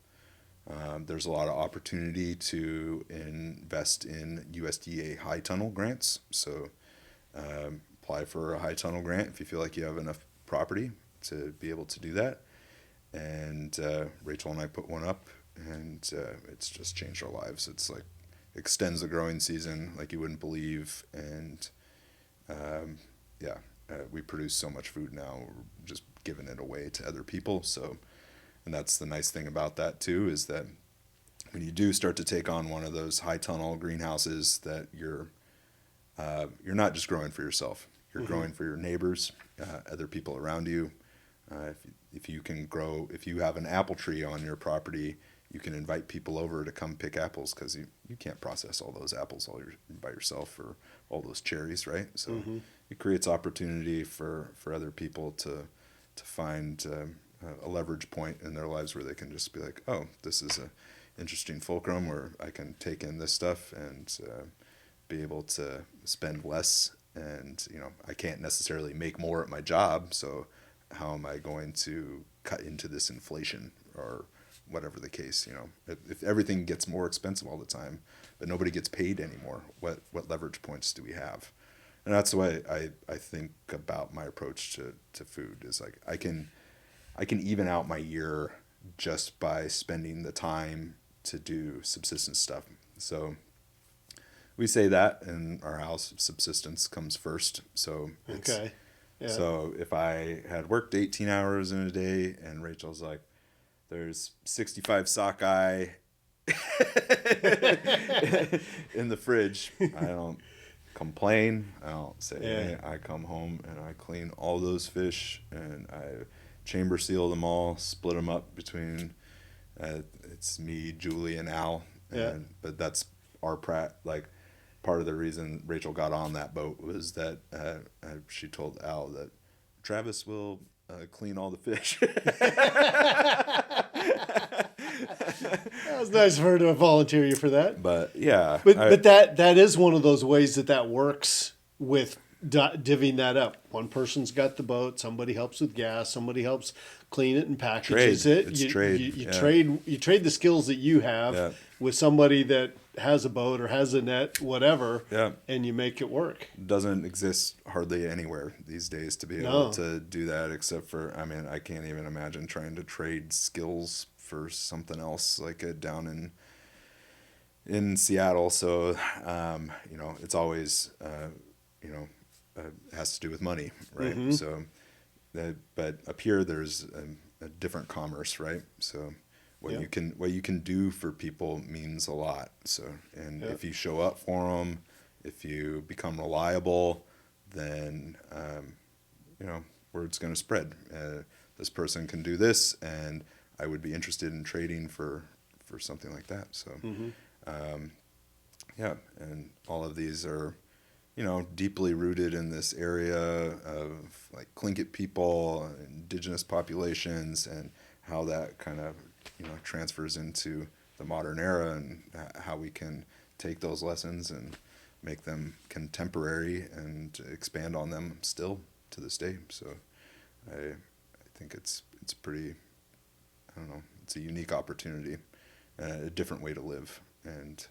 There's a lot of opportunity to invest in USDA high tunnel grants. So apply for a high tunnel grant if you feel like you have enough property to be able to do that. And Rachel and I put one up, and it's just changed our lives. It's like extends the growing season like you wouldn't believe. And we produce so much food now, we're just giving it away to other people. So, and that's the nice thing about that too, is that when you do start to take on one of those high tunnel greenhouses, that you're not just growing for yourself, you're growing for your neighbors, other people around you. If you can grow, if you have an apple tree on your property, you can invite people over to come pick apples, because you can't process all those apples by yourself, or all those cherries, right? So it creates opportunity for other people to find a leverage point in their lives where they can just be like, oh, this is a interesting fulcrum where I can take in this stuff and be able to spend less. And I can't necessarily make more at my job, so how am I going to cut into this inflation, or whatever the case? If everything gets more expensive all the time, but nobody gets paid anymore, what leverage points do we have? And that's the way I think about my approach to food, is like I can even out my year just by spending the time to do subsistence stuff. So we say that in our house, subsistence comes first. So Okay. Yeah. So if I had worked 18 hours in a day, and Rachel's like, there's 65 sockeye in the fridge, I don't complain. I don't say, hey, I come home and I clean all those fish, and I chamber seal them all, split them up between, it's me, Julie, and Al. But that's our part of the reason Rachel got on that boat was that she told Al that Travis will clean all the fish. That was nice of her to volunteer you for that. But yeah, but that is one of those ways that works with divvying that up. One person's got the boat, somebody helps with gas, somebody helps clean it and packages it. It's trade. You trade the skills that you have with somebody that has a boat or has a net, whatever, and you make it work. Doesn't exist hardly anywhere these days to be able to do that, except for, I can't even imagine trying to trade skills for something else like down in Seattle. So it's always has to do with money, right? So but up here there's a different commerce, right? So what you can do for people means a lot. So, and if you show up for them, if you become reliable, then word's going to spread. This person can do this, and I would be interested in trading for something like that. So, and all of these are, deeply rooted in this area of like Tlingit people, indigenous populations, and how that kind of transfers into the modern era, and how we can take those lessons and make them contemporary and expand on them still to this day. So I think it's pretty, it's a unique opportunity, a different way to live. And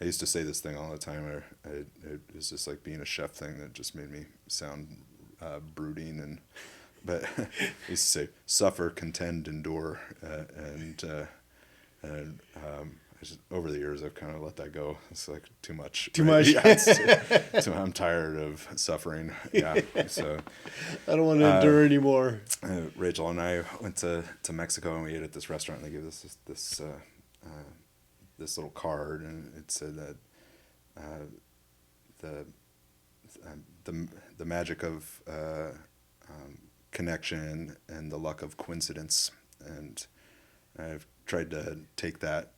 I used to say this thing all the time. It was just like being a chef thing that just made me sound brooding, but I used to say, suffer, contend, endure, over the years I've kind of let that go. It's like too much. Too much. So I'm tired of suffering. Yeah. So I don't want to endure anymore. Rachel and I went to Mexico, and we ate at this restaurant, and they gave us this little card, and it said that the magic of connection and the luck of coincidence. And I've tried to take that,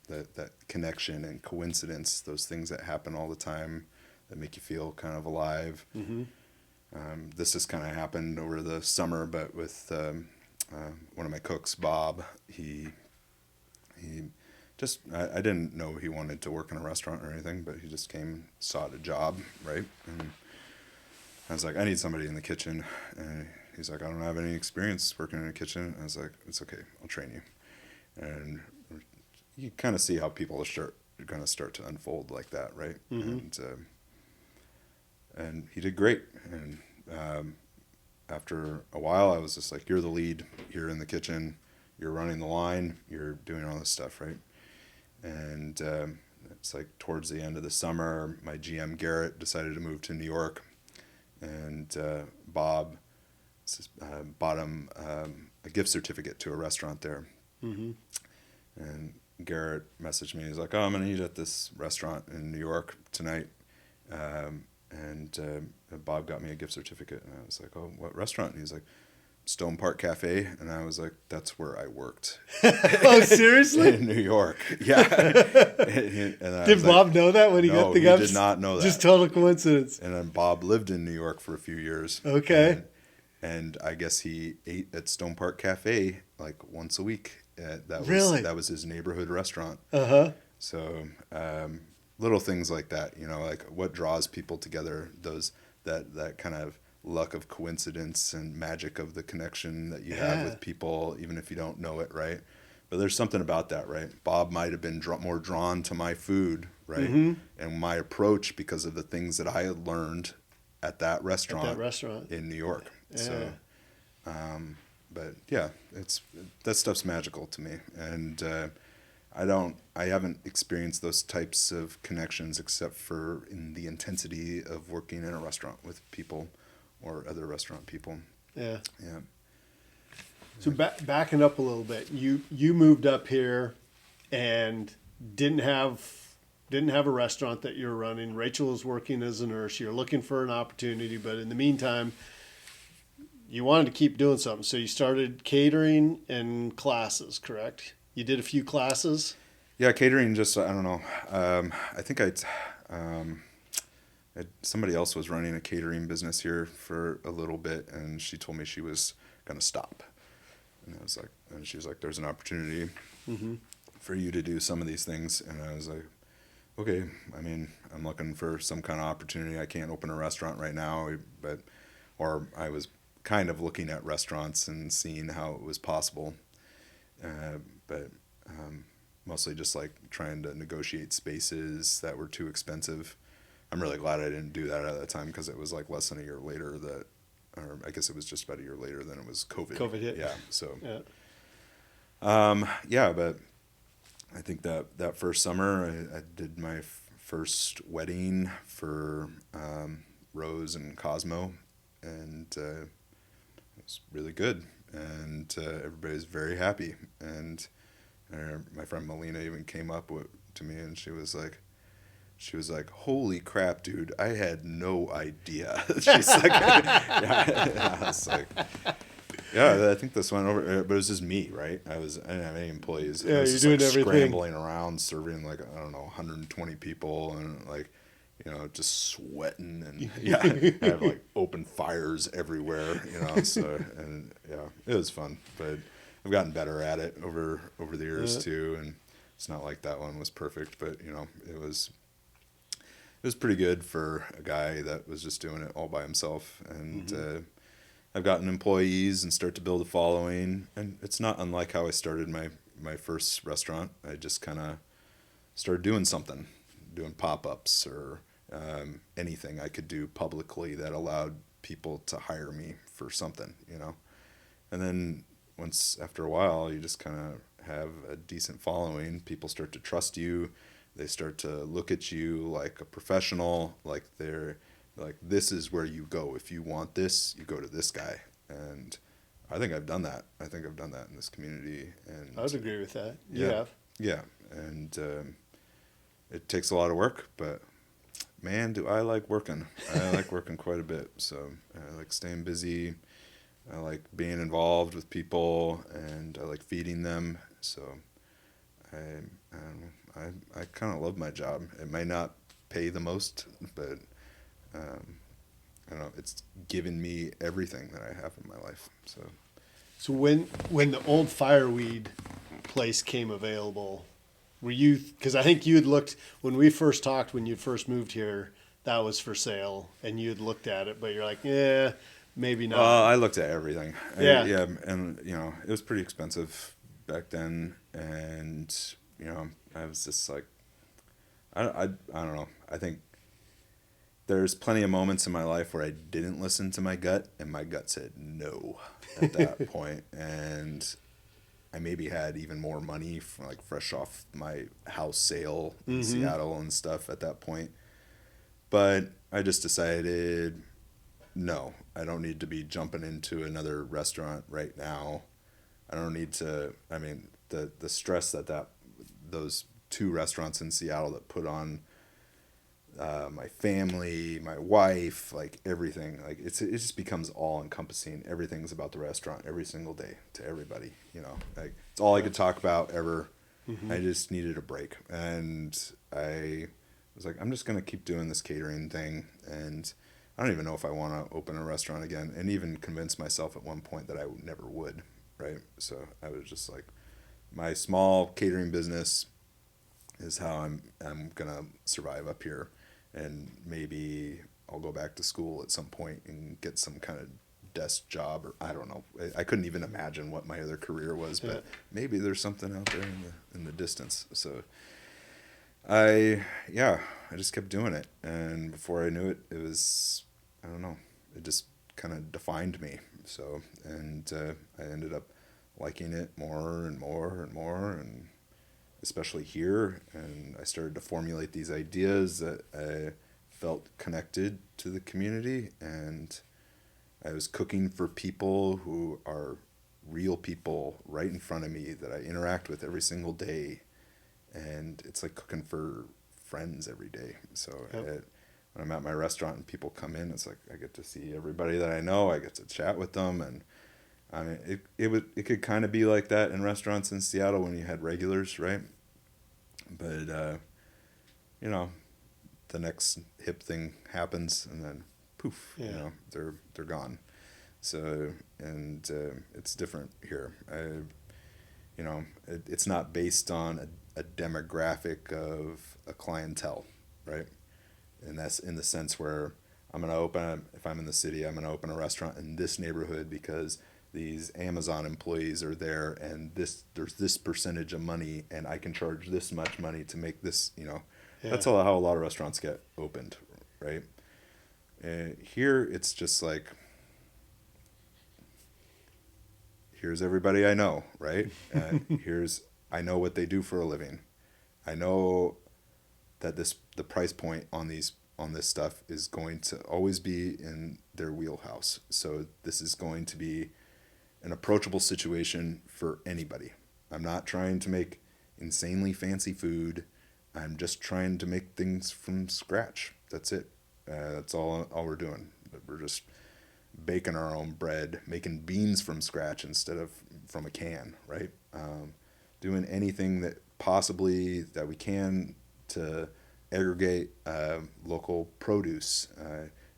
that connection and coincidence, those things that happen all the time that make you feel kind of alive. Mm-hmm. This has kind of happened over the summer, but with one of my cooks, Bob, he just, I didn't know he wanted to work in a restaurant or anything, but he just came, sought a job, right? And I was like, I need somebody in the kitchen. And he's like, I don't have any experience working in a kitchen. And I was like, it's okay, I'll train you. And you kind of see how people are going to start to unfold like that, right? Mm-hmm. And he did great. And after a while, I was just like, you're the lead. You're in the kitchen. You're running the line. You're doing all this stuff, right? And it's like towards the end of the summer, my GM, Garrett, decided to move to New York. And Bob bought him a gift certificate to a restaurant there. Mm-hmm. And Garrett messaged me. He's like, oh, I'm going to eat at this restaurant in New York tonight. And Bob got me a gift certificate. And I was like, oh, what restaurant? And he's like, Stone Park Cafe. And I was like, that's where I worked. Oh, seriously? In New York. Yeah. And did Bob know that when he got the gift? No, he did not know that. Just total coincidence. And then Bob lived in New York for a few years. Okay. And I guess he ate at Stone Park Cafe like once a week. That was his neighborhood restaurant. Uh-huh. So little things like that, like what draws people together, that kind of luck of coincidence and magic of the connection that you have with people, even if you don't know it, right? But there's something about that, right? Bob might have been more drawn to my food, right? Mm-hmm. And my approach because of the things that I had learned at that restaurant in New York. Yeah. So, but yeah, that stuff's magical to me. And I haven't experienced those types of connections except for in the intensity of working in a restaurant with people or other restaurant people. Yeah. Yeah. So backing up a little bit, you moved up here and didn't have a restaurant that you were running. Rachel was working as a nurse. You're looking for an opportunity, but in the meantime, you wanted to keep doing something. So you started catering and classes, correct? You did a few classes? Yeah, catering, just, I don't know. I think somebody else was running a catering business here for a little bit, and she told me she was going to stop. And she was like, there's an opportunity for you to do some of these things. And I was like, okay, I mean, I'm looking for some kind of opportunity. I can't open a restaurant right now, or I was kind of looking at restaurants and seeing how it was possible. But mostly just like trying to negotiate spaces that were too expensive. I'm really glad I didn't do that at that time because it was like less than a year later or I guess it was just about a year later than it was COVID. COVID hit. Yeah. So, yeah. But I think that first summer I did my first wedding for Rose and Cosmo, and it was really good, and everybody's very happy. And my friend Melina even came up to me, and she was like, holy crap, dude, I had no idea. She's like, yeah, I was like, yeah, I think this went over, but it was just me, right? I didn't have any employees. Yeah, I was you're just doing like everything. Scrambling around, serving like, I don't know, 120 people, and like, just sweating, and yeah, I have like open fires everywhere, so, and yeah, it was fun, but I've gotten better at it over the years too, and it's not like that one was perfect, but it was pretty good for a guy that was just doing it all by himself. And I've gotten employees and start to build a following, and it's not unlike how I started my first restaurant. I just kind of started doing something, doing pop-ups or anything I could do publicly that allowed people to hire me for something, And then after a while, you just kind of have a decent following. People start to trust you. They start to look at you like a professional, like they're like, this is where you go. If you want this, you go to this guy. And I think I've done that. I think I've done that in this community. And I would agree with that. Yeah. You have. Yeah. And it takes a lot of work, but man, do I like working. I like working quite a bit. So I like staying busy. I like being involved with people, and I like feeding them. So I kind of love my job. It might not pay the most, but I don't know. It's given me everything that I have in my life. So when the old fireweed place came available, were you? Because I think you had looked when we first talked when you first moved here. That was for sale, and you had looked at it, but you're like, yeah, maybe not. I looked at everything. Yeah. And it was pretty expensive back then, and I was just like, I don't know. I think there's plenty of moments in my life where I didn't listen to my gut, and my gut said no at that point, and I maybe had even more money from, like, fresh off my house sale in Seattle and stuff at that point. But I just decided, no, I don't need to be jumping into another restaurant right now. I don't need to. I mean, the stress that those two restaurants in Seattle that put on my family, my wife, like everything, like it just becomes all encompassing. Everything's about the restaurant every single day to everybody. Like it's all I could talk about ever. I just needed a break, and I was like, I'm just gonna keep doing this catering thing, and I don't even know if I want to open a restaurant again, and even convinced myself at one point that I never would, right? So I was just like, my small catering business is how I'm gonna survive up here, and maybe I'll go back to school at some point and get some kind of desk job, or I don't know. I couldn't even imagine what my other career was, but maybe there's something out there in the distance. So I just kept doing it, and before I knew it, it was, I don't know, it just kind of defined me. So, and I ended up liking it more and more and more, and especially here, and I started to formulate these ideas that I felt connected to the community, and I was cooking for people who are real people right in front of me that I interact with every single day. And it's like cooking for friends every day. So when I'm at my restaurant and people come in, it's like I get to see everybody that I know. I get to chat with them, and I mean, it could kind of be like that in restaurants in Seattle when you had regulars, right? But the next hip thing happens, and then poof, they're gone. So and it's different here. It's not based on a demographic of a clientele, right? And that's in the sense where if I'm in the city, I'm going to open a restaurant in this neighborhood because these Amazon employees are there, and there's this percentage of money, and I can charge this much money to make this, That's how a lot of restaurants get opened, right? Here, it's just like, here's everybody I know, right? I know what they do for a living. I know that the price point on this stuff is going to always be in their wheelhouse. So this is going to be an approachable situation for anybody. I'm not trying to make insanely fancy food. I'm just trying to make things from scratch. That's it. That's all we're doing. We're just baking our own bread, making beans from scratch instead of from a can, right? Doing anything that we can to aggregate local produce,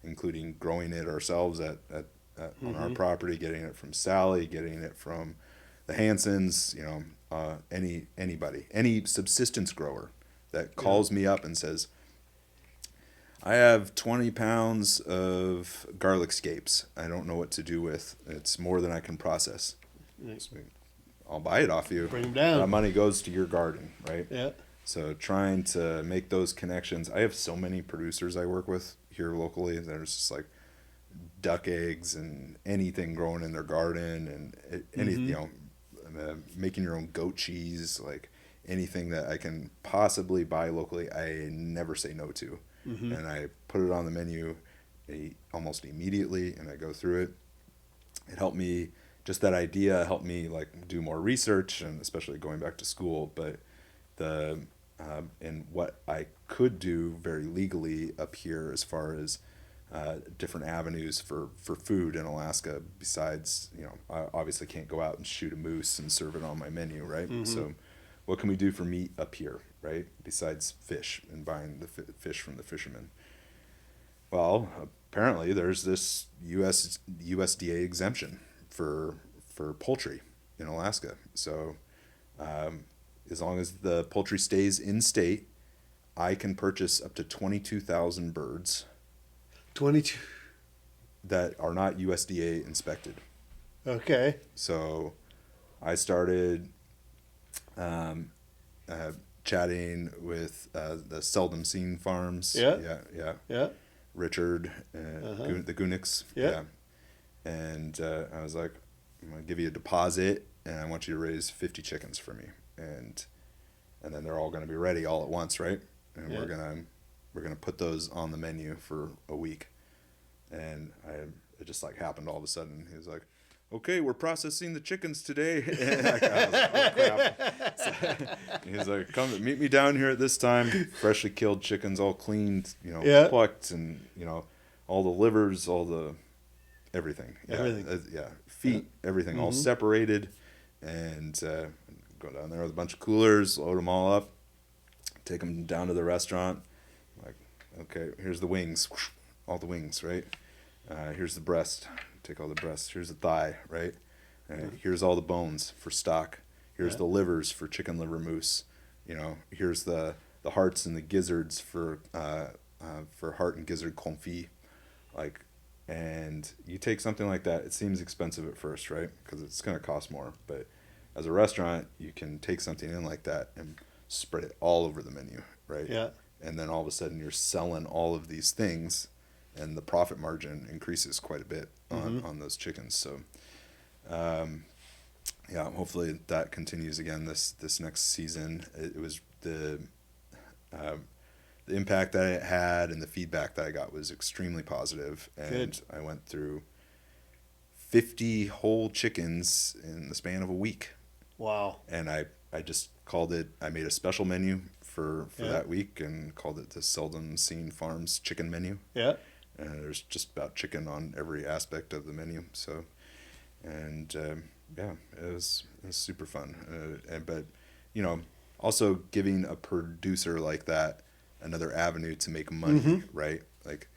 including growing it ourselves on our property, getting it from Sally, getting it from the Hansons, anybody, any subsistence grower that calls me up and says, I have 20 pounds of garlic scapes. I don't know what to do with. It's more than I can process. So I'll buy it off you. Bring them down. That money goes to your garden, right? Yeah. So trying to make those connections. I have so many producers I work with here locally. There's just like duck eggs and anything growing in their garden, and making your own goat cheese, like anything that I can possibly buy locally, I never say no to. And I put it on the menu almost immediately, and I go through it. It helped me, just that idea helped me like do more research, and especially going back to school. But and what I could do very legally up here as far as different avenues for food in Alaska, besides, I obviously can't go out and shoot a moose and serve it on my menu, right? So what can we do for meat up here, right? Besides fish and buying the fish from the fishermen. Well, apparently there's this USDA exemption for poultry in Alaska. So as long as the poultry stays in state, I can purchase up to 22,000 birds 22. that are not USDA inspected. Okay. So I started chatting with the Seldom Seen Farms. Yeah. Richard, the Gunicks. Yeah. And I was like, I'm going to give you a deposit, and I want you to raise 50 chickens for me. And then they're all going to be ready all at once, right? And we're gonna put those on the menu for a week. And it just like happened all of a sudden. He was like, okay, we're processing the chickens today. And I was like, oh, crap. So he's like, come meet me down here at this time. Freshly killed chickens, all cleaned, plucked, and all the livers, all the everything. Feet, everything, all separated. And go down there with a bunch of coolers, load them all up, take them down to the restaurant. Like, okay, here's the wings, all the wings, right? Here's the breast. Take all the breasts. Here's the thigh, right? Here's all the bones for stock. Here's the livers for chicken liver mousse. Here's the hearts and the gizzards for heart and gizzard confit. And you take something like that. It seems expensive at first, right? Because it's going to cost more. But as a restaurant, you can take something in like that and spread it all over the menu, right? Yeah. And then all of a sudden you're selling all of these things, and the profit margin increases quite a bit on those chickens. So, hopefully that continues again this next season. It was the impact that it had and the feedback that I got was extremely positive. And good. I went through 50 whole chickens in the span of a week. Wow. And I just called it, I made a special menu for that week and called it the Seldom Seen Farms chicken menu. Yeah. And there's just about chicken on every aspect of the menu. So, and it was super fun. But also giving a producer like that another avenue to make money, right? Like,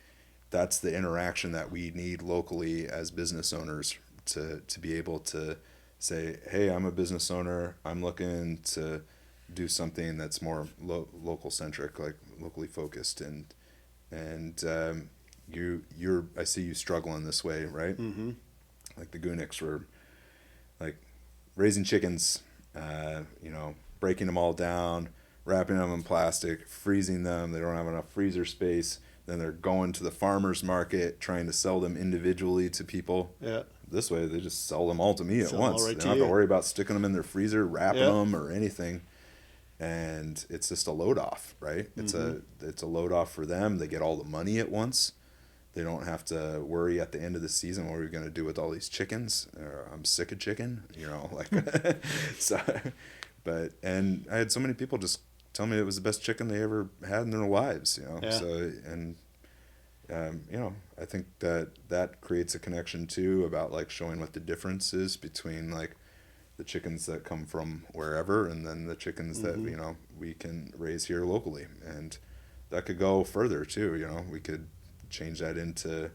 that's the interaction that we need locally as business owners to be able to say, hey, I'm a business owner. I'm looking to do something that's more local centric, like locally focused, and I see you struggling this way, right? Mm-hmm. Like the Gunicks were like raising chickens, breaking them all down, wrapping them in plastic, freezing them. They don't have enough freezer space. Then they're going to the farmer's market, trying to sell them individually to people. Yeah. This way, they just sell them all to me at once. They don't have to worry about sticking them in their freezer, wrapping them, or anything. And it's just a load off, right? It's a load off for them. They get all the money at once. They don't have to worry at the end of the season what are we going to do with all these chickens. I'm sick of chicken, So, and I had so many people just tell me it was the best chicken they ever had in their lives, Yeah. So, and I think that creates a connection too about like showing what the difference is between like the chickens that come from wherever and then the chickens that we can raise here locally, and that could go further too. We could change that into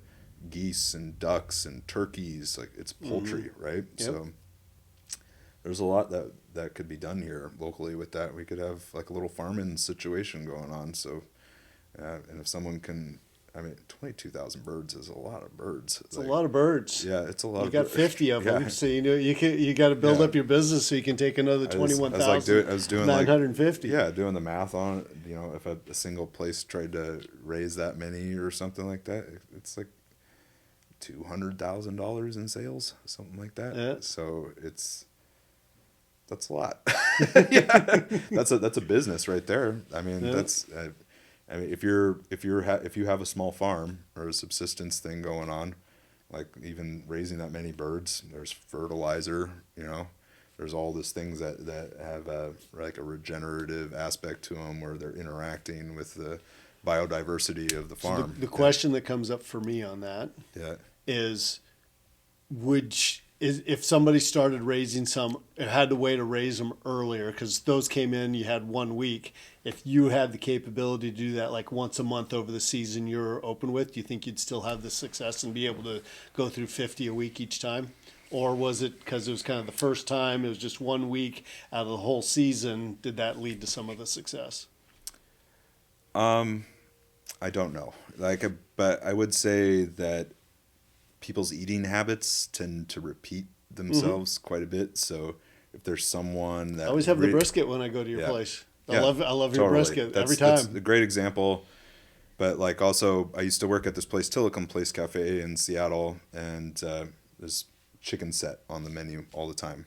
geese and ducks and turkeys. Like, it's poultry, right? Yep. So there's a lot that could be done here locally with that. We could have like a little farming situation going on. So and if someone can, 22,000 birds is a lot of birds. It's a lot of birds. Yeah, it's a lot. You got 50 of them, so you got to build up your business so you can take another 21,950. Doing the math on it. If a single place tried to raise that many or something like that, it's like $200,000 in sales, something like that. Yeah. So that's a lot. That's a business right there. That's. If you have a small farm or a subsistence thing going on, like even raising that many birds, there's fertilizer, there's all these things that have a regenerative aspect to them where they're interacting with the biodiversity of the farm. So the question that comes up for me on that is, if somebody started raising some, had to way to raise them earlier because those came in, you had 1 week. If you had the capability to do that like once a month over the season you're open with, do you think you'd still have the success and be able to go through 50 a week each time? Or was it because it was kind of the first time, it was just 1 week out of the whole season, did that lead to some of the success? I don't know. But I would say that people's eating habits tend to repeat themselves quite a bit. So if there's someone that I always have the brisket when I go to your place. I love your totally. brisket every time. That's a great example. But like also, I used to work at this place, Tillicum Place Cafe in Seattle, and there's chicken set on the menu all the time.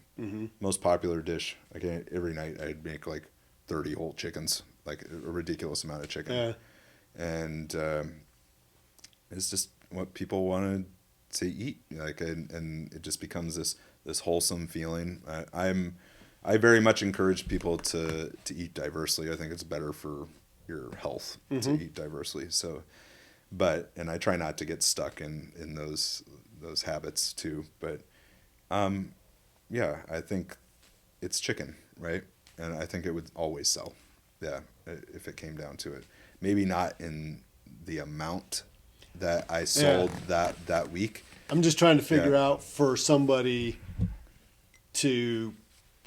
Most popular dish. Every night I'd make like 30 whole chickens, like a ridiculous amount of chicken. Yeah. And it's just what people wanted to eat, and it just becomes this wholesome feeling. I very much encourage people to eat diversely. I think it's better for your health to eat diversely. So, and I try not to get stuck in those habits too. But yeah, I think it's chicken, right? And I think it would always sell. Yeah, if it came down to it. Maybe not in the amount that I sold that week. I'm just trying to figure out for somebody to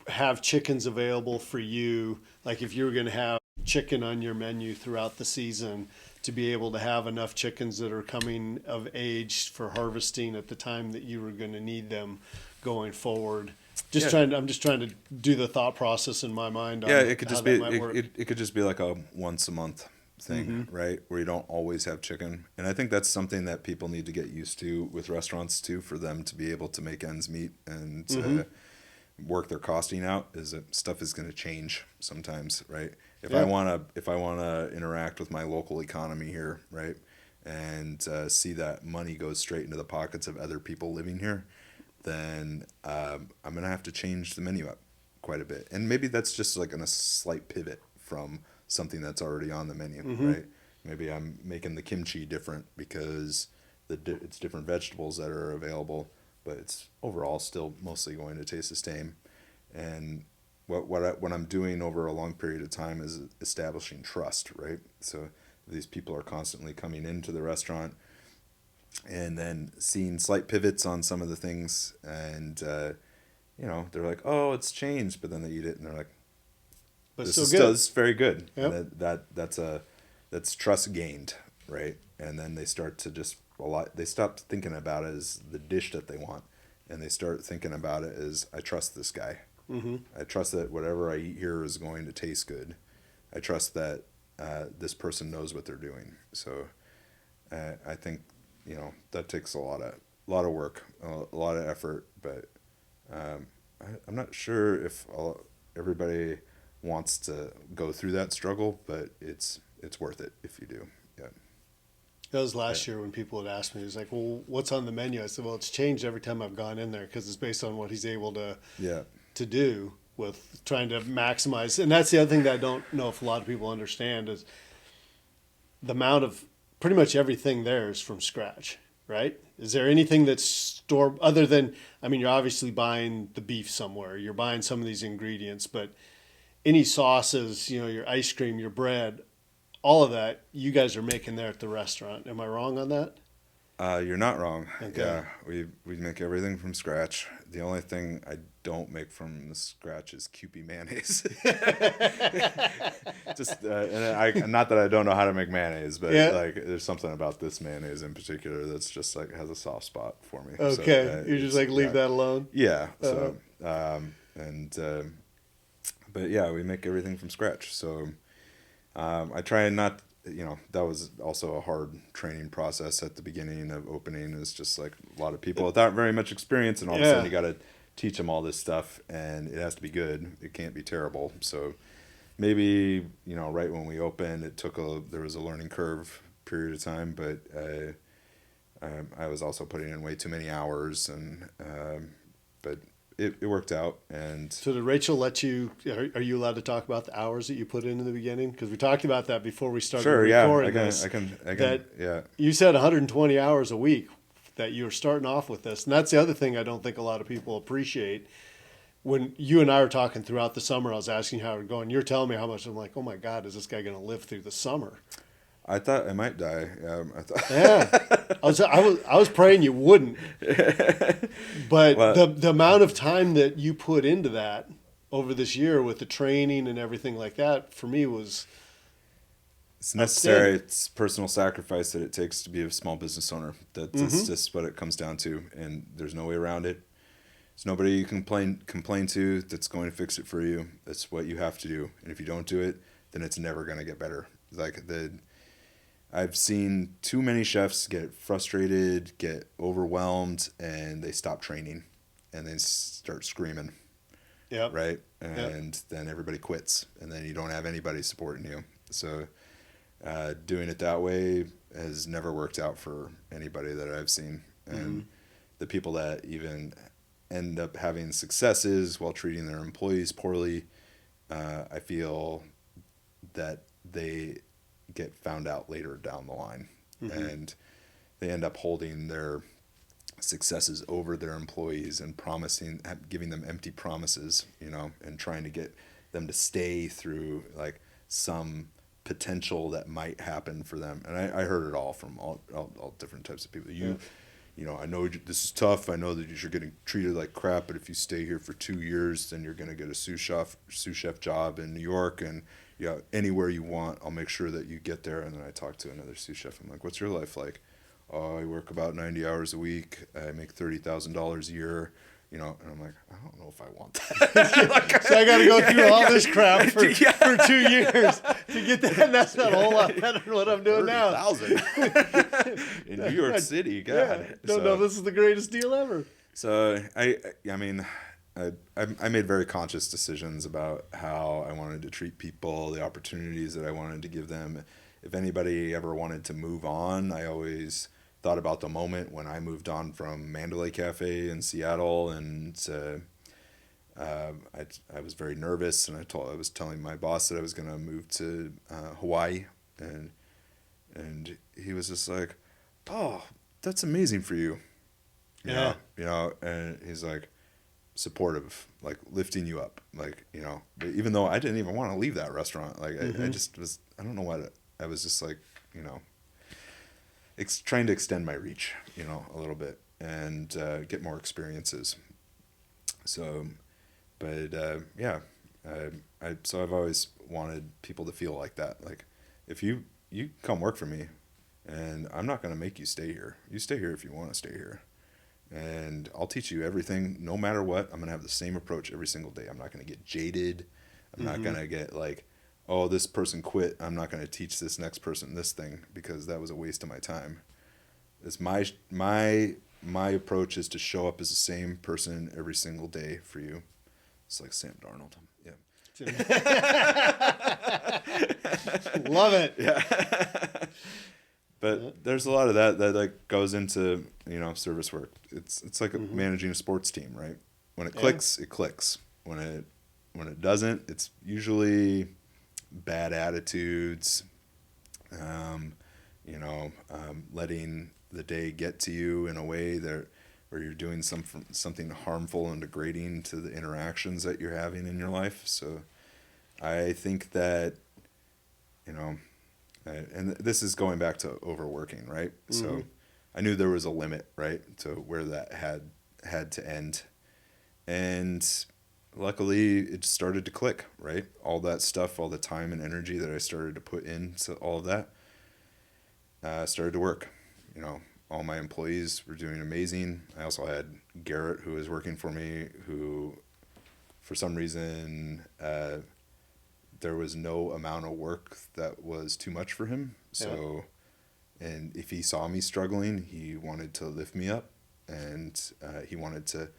have chickens available for you, like if you were going to have chicken on your menu throughout the season, to be able to have enough chickens that are coming of age for harvesting at the time that you were going to need them going forward. I'm just trying to do the thought process in my mind on it could just how be that might work. it could just be like a once a month thing, right? Where you don't always have chicken. And I think that's something that people need to get used to with restaurants too, for them to be able to make ends meet and work their costing out, is that stuff is going to change sometimes, right? If I want to interact with my local economy here, right? And see that money goes straight into the pockets of other people living here, then I'm going to have to change the menu up quite a bit. And maybe that's just like a slight pivot from something that's already on the menu, right? Maybe I'm making the kimchi different because it's different vegetables that are available, but it's overall still mostly going to taste the same. And what I'm doing over a long period of time is establishing trust, right? So these people are constantly coming into the restaurant and then seeing slight pivots on some of the things, and they're like, oh, it's changed, but then they eat it and they're like, But this still is good. still, this is very good. Yep. And that's trust gained, right? And then they start to they stop thinking about it as the dish that they want, and they start thinking about it as, I trust this guy. I trust that whatever I eat here is going to taste good. I trust that this person knows what they're doing. So I think that takes a lot of work, a lot of effort, but I'm not sure if everybody wants to go through that struggle, but it's worth it if you do. Yeah. That was last year when people would ask me, it was like, well, what's on the menu? I said, well, it's changed every time I've gone in there because it's based on what he's able to do with trying to maximize. And that's the other thing that I don't know if a lot of people understand is the amount of pretty much everything there is from scratch, right? Is there anything that's stored other than, you're obviously buying the beef somewhere, you're buying some of these ingredients, but any sauces, your ice cream, your bread, all of that, you guys are making there at the restaurant. Am I wrong on that? You're not wrong. Okay. Yeah, we make everything from scratch. The only thing I don't make from the scratch is Kewpie mayonnaise. Just and not that I don't know how to make mayonnaise, but there's something about this mayonnaise in particular that's just like has a soft spot for me. Okay, So, you're just like leave that alone. Yeah. So but yeah, we make everything from scratch. So I try not. That was also a hard training process at the beginning of opening. It's just like a lot of people without very much experience, and all of a sudden you got to teach them all this stuff, and it has to be good. It can't be terrible. So maybe, right when we opened, there was a learning curve period of time, but I was also putting in way too many hours, and but it worked out. And so did Rachel let you, are you allowed to talk about the hours that you put in the beginning? Because we talked about that before we started recording this. I can, yeah. You said 120 hours a week. that you were starting off with this. And that's the other thing I don't think a lot of people appreciate. When you and I were talking throughout the summer, I was asking how we're going. You're telling me how much. I'm like, oh my God, is this guy going to live through the summer? I thought I might die. I thought. Yeah, I was praying you wouldn't. But Well, the amount of time that you put into that over this year with the training and everything like that, for me was it's necessary. outstanding. It's personal sacrifice that it takes to be a small business owner. That's just what it comes down to, and there's no way around it. There's nobody you can complain to that's going to fix it for you. That's what you have to do, and if you don't do it, then it's never going to get better. I've seen too many chefs get frustrated, get overwhelmed, and they stop training, and they start screaming. Yep. Right, and then everybody quits, and then you don't have anybody supporting you. So doing it that way has never worked out for anybody that I've seen, and the people that even end up having successes while treating their employees poorly, I feel that they get found out later down the line, and they end up holding their successes over their employees and giving them empty promises, and trying to get them to stay through like some potential that might happen for them. And I heard it all from all different types of people. I know this is tough. I know that you're getting treated like crap, but if you stay here for 2 years, then you're going to get a sous chef job in New York, and anywhere you want, I'll make sure that you get there. And then I talked to another sous chef. I'm like, what's your life like? Oh, I work about 90 hours a week. I make $30,000 a year. And I'm like, I don't know if I want that. So I got to go through all this crap for 2 years to get that. And that's not a whole lot better than what I'm doing now. 30,000 in New York City. God. Yeah. No, this is the greatest deal ever. So I mean, I made very conscious decisions about how I wanted to treat people, the opportunities that I wanted to give them. If anybody ever wanted to move on, I always thought about the moment when I moved on from Mandalay Cafe in Seattle, and I was very nervous, and I was telling my boss that I was going to move to Hawaii, and he was just like, "Oh, that's amazing for you," and he's like supportive, like lifting you up, like But even though I didn't even want to leave that restaurant, like I just was, I don't know what I was just like, trying to extend my reach, a little bit, and get more experiences. So, but so I've always wanted people to feel like that. Like, if you come work for me, and I'm not going to make you stay here. You stay here if you want to stay here. And I'll teach you everything, no matter what. I'm going to have the same approach every single day. I'm not going to get jaded. I'm not going to get like, oh, this person quit, I'm not going to teach this next person this thing because that was a waste of my time. It's my approach is to show up as the same person every single day for you. It's like Sam Darnold. Yeah. Love it. Yeah. But there's a lot of that like goes into, service work. It's like managing a sports team, right? When it clicks, it clicks. When it doesn't, it's usually bad attitudes, letting the day get to you in a way where you're doing something harmful and degrading to the interactions that you're having in your life. So I think that, and this is going back to overworking, right? So I knew there was a limit, right, to where that had to end. And luckily, it started to click, right? All that stuff, all the time and energy that I started to put into all of that started to work. All my employees were doing amazing. I also had Garrett, who was working for me, who, for some reason, there was no amount of work that was too much for him. So, and if he saw me struggling, he wanted to lift me up, and he wanted to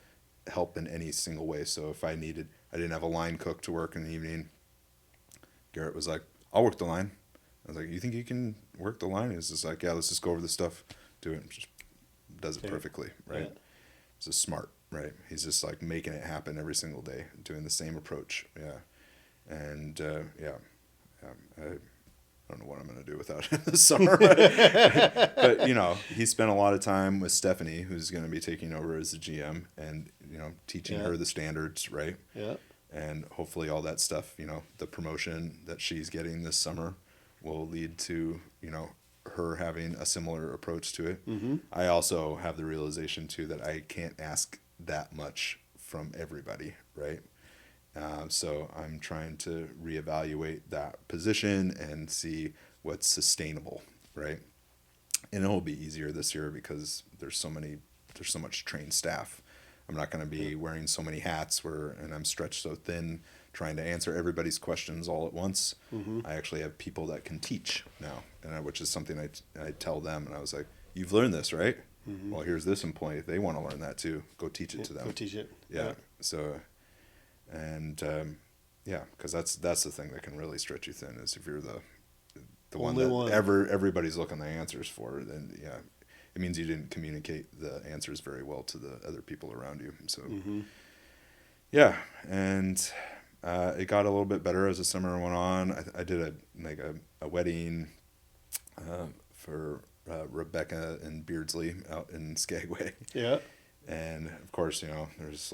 help in any single way. So if I didn't have a line cook to work in the evening, Garrett was like, I'll work the line. I was like, you think you can work the line? He was just like, yeah, let's just go over the stuff, do it. Just does it perfectly, right? Yeah. It's just smart, right? He's just like making it happen every single day, doing the same approach. Yeah. And I don't know what I'm going to do without him this summer. But, you know, he spent a lot of time with Stephanie, who's going to be taking over as the GM, and, you know, teaching her the standards, right? Yeah. And hopefully all that stuff, you know, the promotion that she's getting this summer will lead to, you know, her having a similar approach to it. Mm-hmm. I also have the realization, too, that I can't ask that much from everybody, right? So I'm trying to reevaluate that position and see what's sustainable, right? And it'll be easier this year because there's so much trained staff. I'm not going to be wearing so many hats and I'm stretched so thin trying to answer everybody's questions all at once. Mm-hmm. I actually have people that can teach now, which is something I tell them. And I was like, you've learned this, right? Mm-hmm. Well, here's this employee. If they want to learn that too, go teach it to them. Go teach it. Yeah. So, and because that's the thing that can really stretch you thin is if you're the one that everybody's looking the answers for, then it means you didn't communicate the answers very well to the other people around you. So, and it got a little bit better as the summer went on. I did a wedding for Rebecca and Beardsley out in Skagway. Yeah. And of course, there's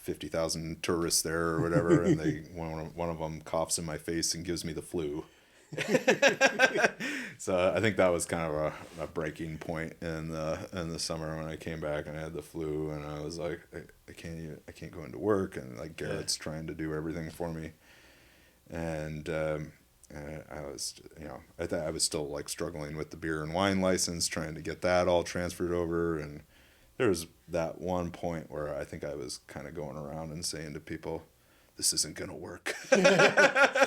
50,000 tourists there or whatever, and one of them coughs in my face and gives me the flu. So I think that was kind of a breaking point in the summer when I came back and I had the flu, and I was like, I can't go into work, and like Garrett's trying to do everything for me, and I was I thought I was still like struggling with the beer and wine license, trying to get that all transferred over, and there was that one point where I think I was kind of going around and saying to people, this isn't going to work. I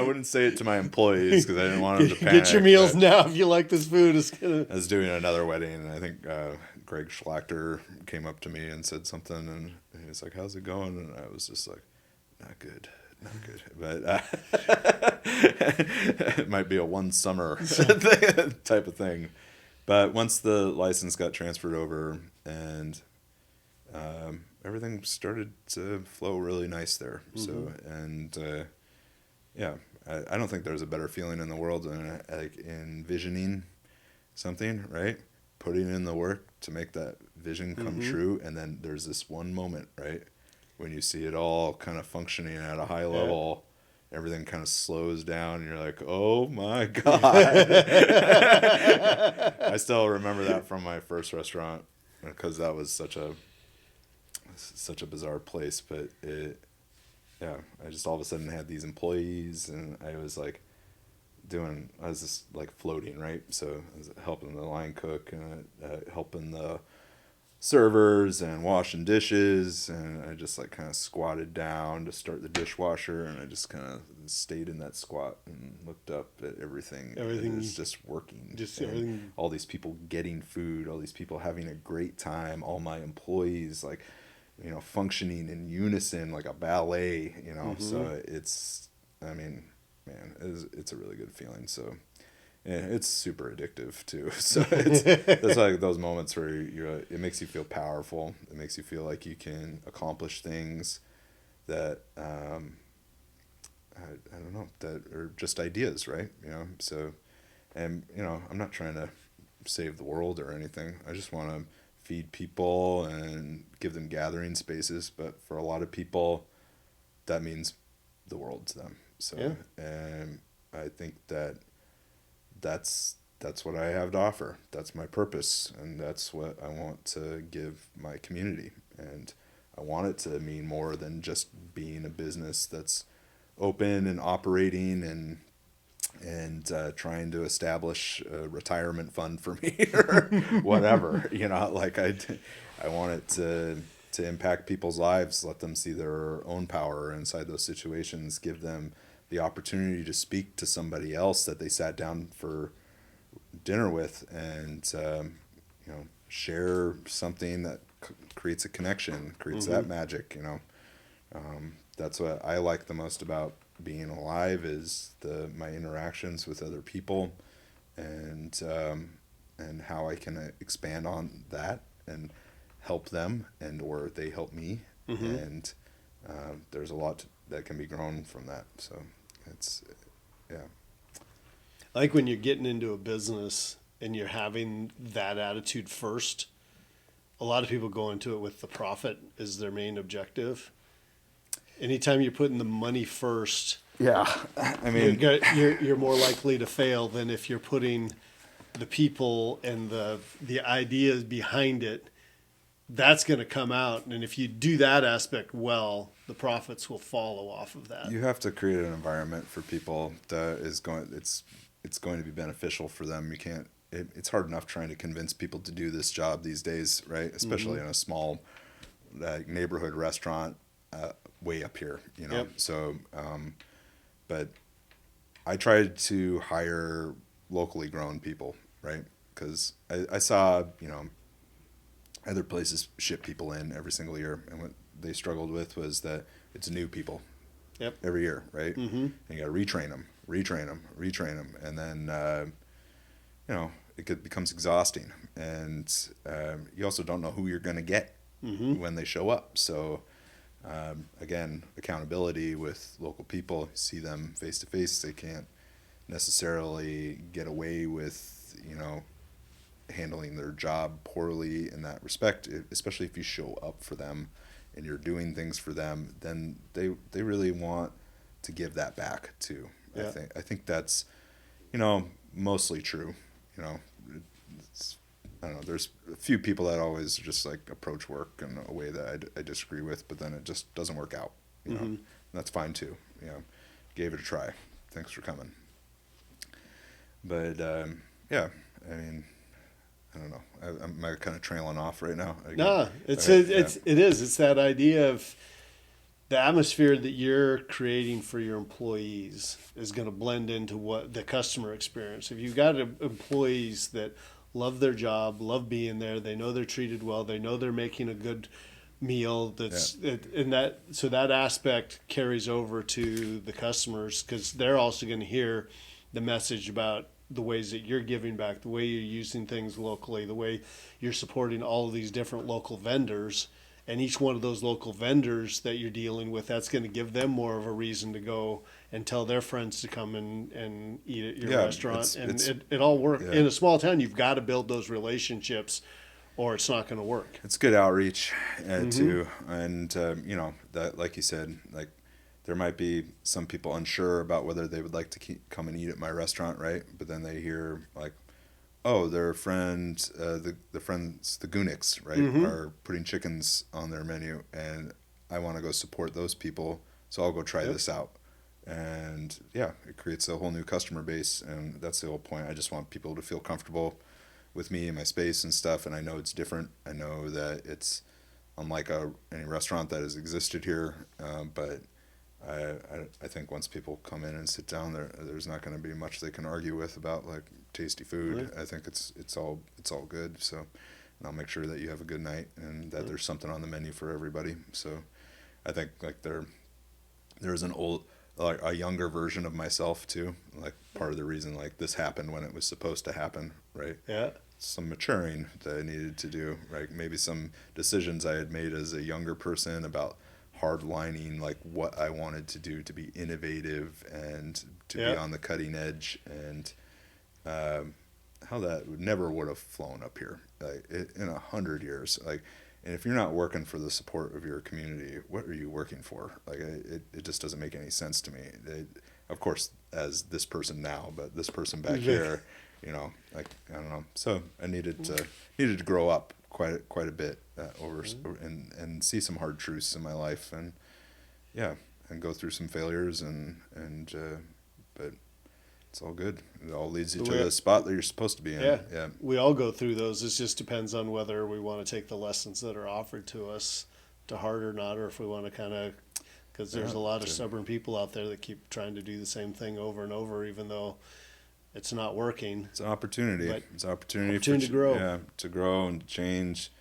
wouldn't say it to my employees because I didn't want them to panic. Get your meals now if you like this food. I was doing another wedding, and I think Greg Schlachter came up to me and said something, and he was like, how's it going? And I was just like, not good. But it might be a one summer type of thing. But once the license got transferred over and everything started to flow really nice there. Mm-hmm. So, and I don't think there's a better feeling in the world than like envisioning something, right? Putting in the work to make that vision come true. And then there's this one moment, right? When you see it all kind of functioning at a high level, everything kind of slows down and you're like, oh my God. I still remember that from my first restaurant because that was such a bizarre place, but I just all of a sudden had these employees, and I was just like floating, right? So I was helping the line cook and helping the servers and washing dishes, and I just like kind of squatted down to start the dishwasher, and I just kind of stayed in that squat and looked up at everything. Everything was just working. Just everything. All these people getting food, all these people having a great time, all my employees like, functioning in unison like a ballet, So it's, it's a really good feeling. So. And it's super addictive too. So it's like those moments where it makes you feel powerful. It makes you feel like you can accomplish things that I don't know, that are just ideas, right? So, and I'm not trying to save the world or anything. I just want to feed people and give them gathering spaces. But for a lot of people, that means the world to them. So, and I think that's what I have to offer. That's my purpose, and that's what I want to give my community. And I want it to mean more than just being a business that's open and operating and trying to establish a retirement fund for me or whatever. I want it to impact people's lives, let them see their own power inside those situations, give them the opportunity to speak to somebody else that they sat down for dinner with and share something that creates a connection, creates that magic. That's what I like the most about being alive is my interactions with other people and how I can expand on that and help them or they help me. And there's a lot that can be grown from that. So it's, yeah. I think when you're getting into a business and you're having that attitude first, a lot of people go into it with the profit as their main objective. Anytime you're putting the money first, Yeah. I mean, you're more likely to fail than if you're putting the people and the ideas behind it. That's going to come out, and if you do that aspect well, the profits will follow off of that. you have to create an environment for people that is going, it's going to be beneficial for them. You can't, it's hard enough trying to convince people to do this job these days, right? Especially in a small neighborhood restaurant way up here, you know? Yep. So, but I tried to hire locally grown people, right? Because I saw, you know, other places ship people in every single year, and what they struggled with was that it's new people. Yep. Every year, right? Mm-hmm. And you got to retrain them, and then you know, becomes exhausting, and you also don't know who you're going to get when they show up. So again, accountability with local people, see them face to face. They can't necessarily get away with, you know, handling their job poorly in that respect, especially if you show up for them and you're doing things for them, then they really want to give that back too. Yeah. I think that's, you know, mostly true. You know, I don't know, there's a few people that always just like approach work in a way that I disagree with, but then it just doesn't work out, you know. And that's fine too. You know, gave it a try. Thanks for coming. But yeah, I mean, I don't know. I'm kind of trailing off right now. No, it is. It's that idea of the atmosphere that you're creating for your employees is going to blend into what the customer experience. If you've got employees that love their job, love being there, they know they're treated well, they know they're making a good meal. So that aspect carries over to the customers, because they're also going to hear the message about the ways that you're giving back, the way you're using things locally, the way you're supporting all of these different local vendors. And each one of those local vendors that you're dealing with, that's going to give them more of a reason to go and tell their friends to come and eat at your restaurant. It all works. In a small town, you've got to build those relationships or it's not going to work. It's good outreach too. And, you know, that, like you said, like, there might be some people unsure about whether they would like to come and eat at my restaurant, right? But then they hear like, oh, their friend, the friends, the Guniks, right, are putting chickens on their menu, and I want to go support those people, so I'll go try this out. And yeah, it creates a whole new customer base, and that's the whole point. I just want people to feel comfortable with me and my space and stuff, and I know it's different. I know that it's unlike any restaurant that has existed here, but I think once people come in and sit down, there's not going to be much they can argue with about like tasty food. Right. I think it's all good. So, and I'll make sure that you have a good night and that there's something on the menu for everybody. So, I think like there's a younger version of myself too. Like part of the reason like this happened when it was supposed to happen, right? Yeah. Some maturing that I needed to do, right? Maybe some decisions I had made as a younger person about hardlining like what I wanted to do to be innovative and to be on the cutting edge, and how that never would have flown up here like in 100 years. Like, and if you're not working for the support of your community, what are you working for? Like, it just doesn't make any sense to me. Of course, as this person now, but this person back here, you know, like, I don't know. So I needed to grow up quite a bit and see some hard truths in my life, and go through some failures, but it's all good. It all leads you to the spot that you're supposed to be in. Yeah. We all go through those. It just depends on whether we want to take the lessons that are offered to us to heart or not, or if we want to kind of, because there's a lot of stubborn people out there that keep trying to do the same thing over and over, even though it's not working. It's an opportunity. It's an opportunity to grow. Yeah, to grow and change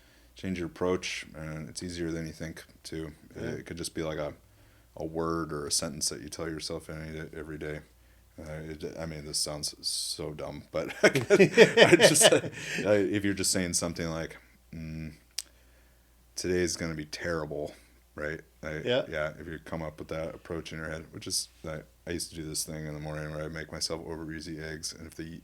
your approach, and it's easier than you think too. Yeah. It could just be like a word or a sentence that you tell yourself every day. I mean, this sounds so dumb, but if you're just saying something like, "Today's going to be terrible," right? If you come up with that approach in your head, which is, I used to do this thing in the morning where I make myself over easy eggs, and if the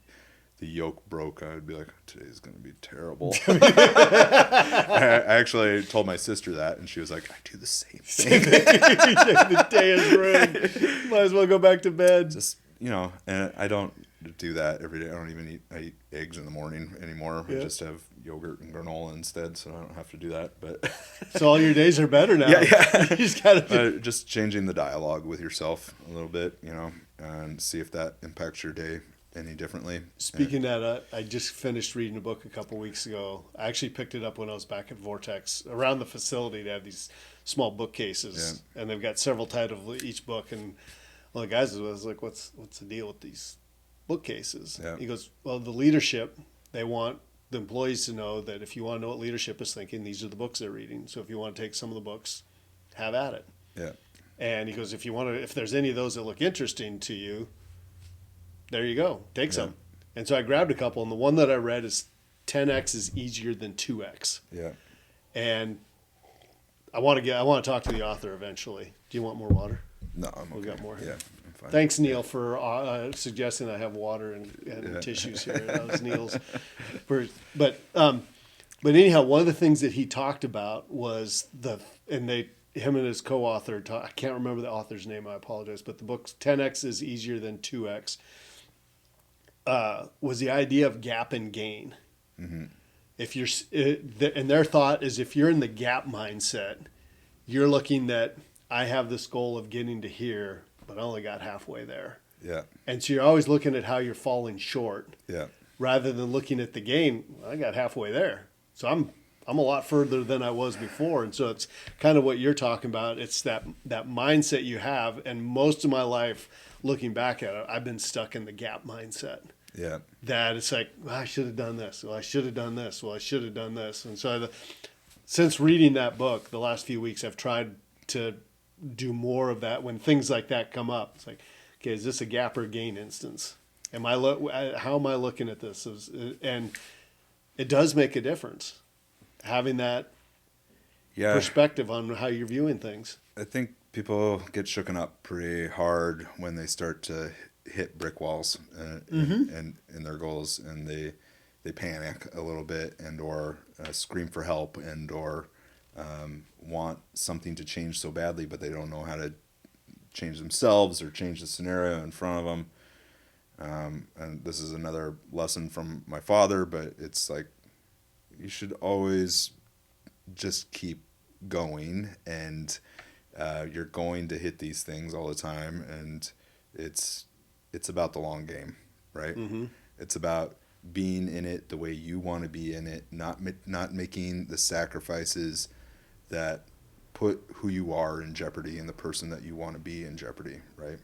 yolk broke, I would be like, today's going to be terrible. I actually told my sister that, and she was like, I do the same thing. The day is ruined. Might as well go back to bed. Just, and I don't do that every day. I eat eggs in the morning anymore. Yeah. I just have yogurt and granola instead, so I don't have to do that. But so all your days are better now. Yeah. You just gotta just changing the dialogue with yourself a little bit, and see if that impacts your day any differently. Speaking of that, I just finished reading a book a couple weeks ago. I actually picked it up when I was back at Vortex. Around the facility, they have these small bookcases, and they've got several titles each book. And one of the guys was like, "What's the deal with these bookcases?" Yeah. He goes, "Well, the leadership, they want the employees to know that if you want to know what leadership is thinking, these are the books they're reading. So if you want to take some of the books, have at it." Yeah. And he goes, if there's any of those that look interesting to you, there you go. Take some. And so I grabbed a couple, and the one that I read is 10x is easier than 2x. Yeah. And I want to talk to the author eventually. Do you want more water? No, I'm okay. We've got more. Yeah, I'm fine. Thanks, Neil, for suggesting I have water and tissues here. That was Neil's. But anyhow, one of the things that he talked about was him and his co-author, I can't remember the author's name, I apologize, but the book's 10x is easier than 2x, was the idea of gap and gain. Mm-hmm. If you're, and their thought is if you're in the gap mindset, you're looking that I have this goal of getting to here, but I only got halfway there. Yeah. And so you're always looking at how you're falling short. Yeah. Rather than looking at the gain, I got halfway there. So I'm a lot further than I was before. And so it's kind of what you're talking about. It's that mindset you have. And most of my life, looking back at it, I've been stuck in the gap mindset. Yeah. That it's like, well, I should have done this. Well, I should have done this. Well, I should have done this. And so since reading that book, the last few weeks, I've tried to do more of that when things like that come up. It's like, okay, is this a gap or gain instance? How am I looking at this? And it does make a difference, having that perspective on how you're viewing things. I think people get shooken up pretty hard when they start to hit brick walls in their goals, and they panic a little bit and or scream for help and or want something to change so badly, but they don't know how to change themselves or change the scenario in front of them. And this is another lesson from my father, but it's like you should always just keep going, and you're going to hit these things all the time, and it's about the long game, right? Mm-hmm. It's about being in it the way you want to be in it, not making the sacrifices that put who you are in jeopardy and the person that you want to be in jeopardy, right?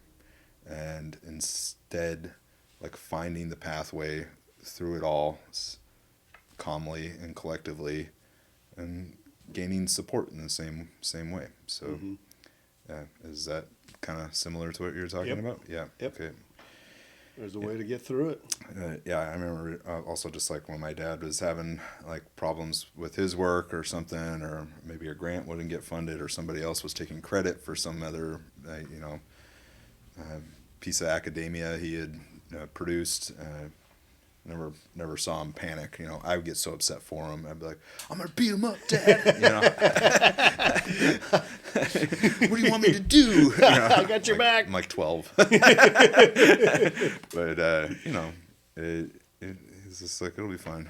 And instead, like, finding the pathway through it all calmly and collectively, and gaining support in the same way. So, is that kind of similar to what you're talking about? Yeah. Yep. Okay. There's a way to get through it. I remember also just like when my dad was having like problems with his work or something, or maybe a grant wouldn't get funded, or somebody else was taking credit for some other, piece of academia he had produced. Never saw him panic. I would get so upset for him. I'd be like, "I'm gonna beat him up, Dad." What do you want me to do? I got your back. I'm like 12. But it's just like, it'll be fine.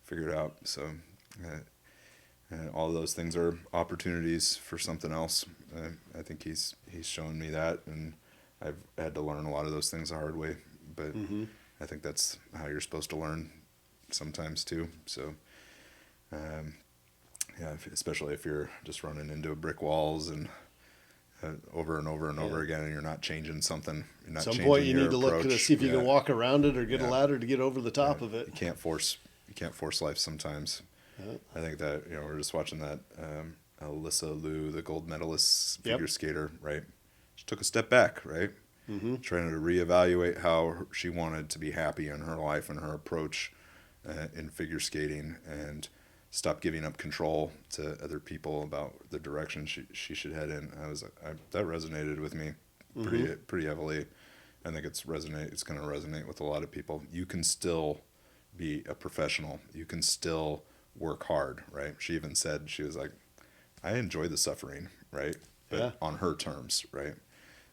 Figure it out. So, and all of those things are opportunities for something else. I think he's shown me that, and I've had to learn a lot of those things the hard way. But I think that's how you're supposed to learn sometimes too. So, especially if you're just running into brick walls and over and over and over again, and you're not changing something. You're not At some point, you need to look to see if you Yeah. can walk around it or get a ladder to get over the top of it. You can't force life sometimes. I think that we're just watching that Alyssa Liu, the gold medalist figure skater, right? She took a step back, right? Trying to reevaluate how she wanted to be happy in her life and her approach in figure skating, and stop giving up control to other people about the direction she should head in. That resonated with me pretty heavily. I think it's going to resonate with a lot of people. You can still be a professional. You can still work hard, right? She even said, she was like, I enjoy the suffering, right? But on her terms, right?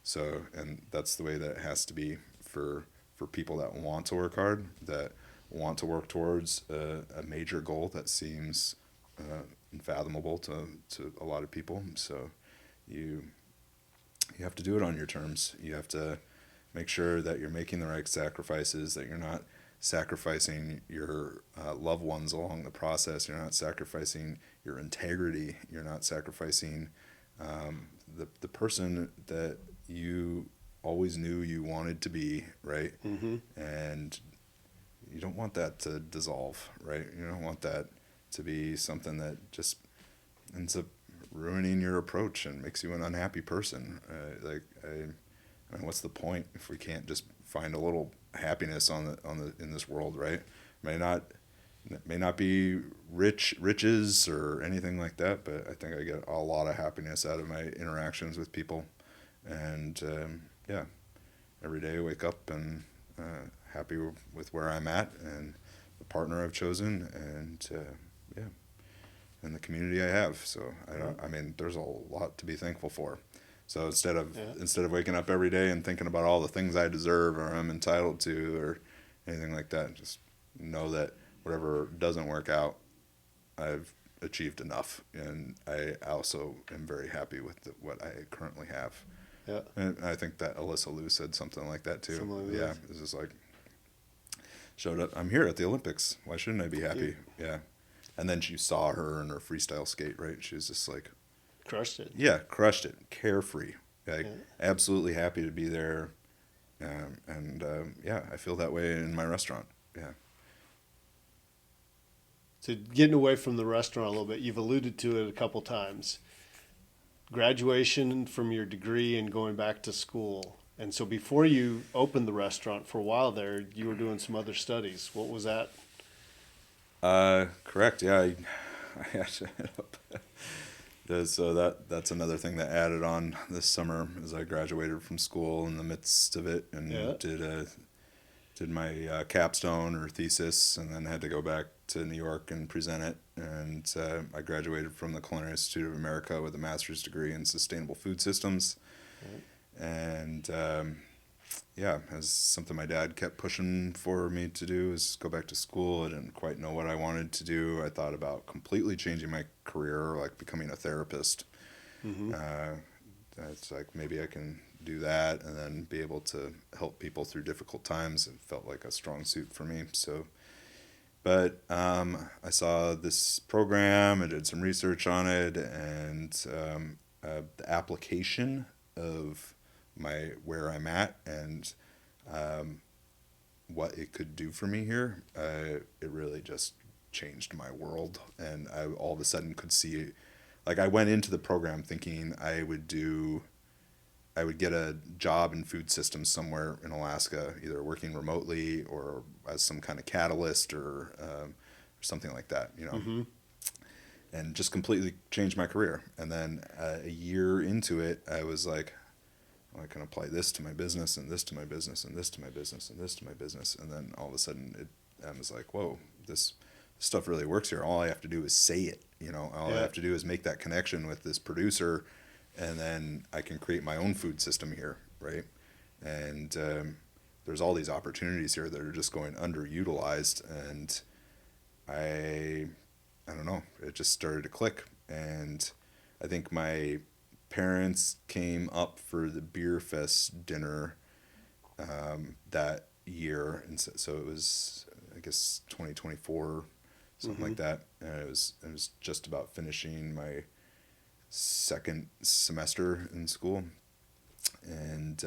So, and that's the way that it has to be for people that want to work hard, that want to work towards a major goal that seems unfathomable to a lot of people. So you have to do it on your terms. You have to make sure that you're making the right sacrifices, that you're not sacrificing your loved ones along the process. You're not sacrificing your integrity. You're not sacrificing the person that you always knew you wanted to be, right? And you don't want that to dissolve, right? You don't want that to be something that just ends up ruining your approach and makes you an unhappy person. I mean, what's the point if we can't just find a little happiness in this world, right? May not be riches or anything like that, but I think I get a lot of happiness out of my interactions with people, and every day I wake up and happy with where I'm at and the partner I've chosen, and and the community I have. So I mean, there's a lot to be thankful for. So instead of waking up every day and thinking about all the things I deserve or I'm entitled to or anything like that, just know that whatever doesn't work out, I've achieved enough, and I also am very happy with what I currently have. Yeah, and I think that Alyssa Liu said something like that too. Yeah, it's just like, showed up. I'm here at the Olympics. Why shouldn't I be happy? Yeah, and then you saw her in her freestyle skate, right? She was just like, crushed it. Yeah, crushed it. Carefree. Absolutely happy to be there. I feel that way in my restaurant. Yeah. So getting away from the restaurant a little bit, you've alluded to it a couple times. Graduation from your degree and going back to school. And so before you opened the restaurant for a while there, you were doing some other studies. What was that? Correct. Yeah. I actually ended up. So that's another thing that added on this summer, as I graduated from school in the midst of it and did my capstone or thesis, and then had to go back to New York and present it. And I graduated from the Culinary Institute of America with a master's degree in sustainable food systems. And as something my dad kept pushing for me to do is go back to school. I didn't quite know what I wanted to do. I thought about completely changing my career, like becoming a therapist. It's like, maybe I can do that and then be able to help people through difficult times. It felt like a strong suit for me. So, but I saw this program, I did some research on it, and the application of where I'm at and what it could do for me here, it really just changed my world. And I all of a sudden could see, like, I went into the program thinking I would get a job in food systems somewhere in Alaska, either working remotely or as some kind of catalyst or something like that, and just completely changed my career. And then a year into it, I was like, I can apply this to my business and this to my business and this to my business and this to my business. And then all of a sudden I was like, whoa, this stuff really works here. All I have to do is say it, all I have to do is make that connection with this producer, and then I can create my own food system here. Right. And there's all these opportunities here that are just going underutilized. And I don't know, it just started to click. And I think my parents came up for the Beer Fest dinner that year, and so it was, I guess, 2024, something like that. And it was just about finishing my second semester in school, and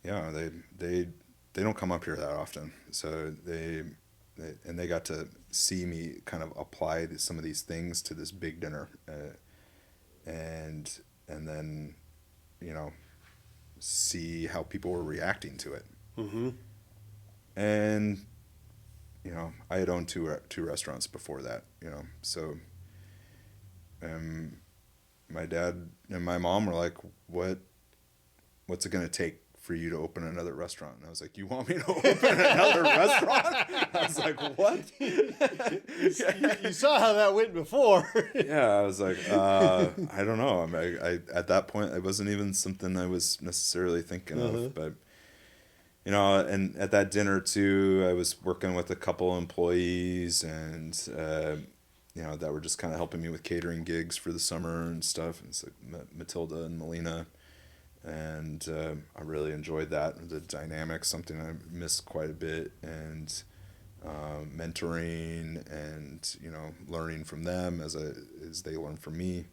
they don't come up here that often, so they got to see me kind of apply some of these things to this big dinner. And then, see how people were reacting to it. And I had owned two restaurants before that, so my dad and my mom were like, what's it going to take for you to open another restaurant? And I was like, you want me to open another restaurant? I was like, what? You saw how that went before. Yeah, I was like, I don't know. I at that point, it wasn't even something I was necessarily thinking of, but and at that dinner too, I was working with a couple employees and that were just kind of helping me with catering gigs for the summer and stuff. And it's like Matilda and Melina. And I really enjoyed that. The dynamic, something I miss quite a bit, and mentoring and learning from them as they learn from me.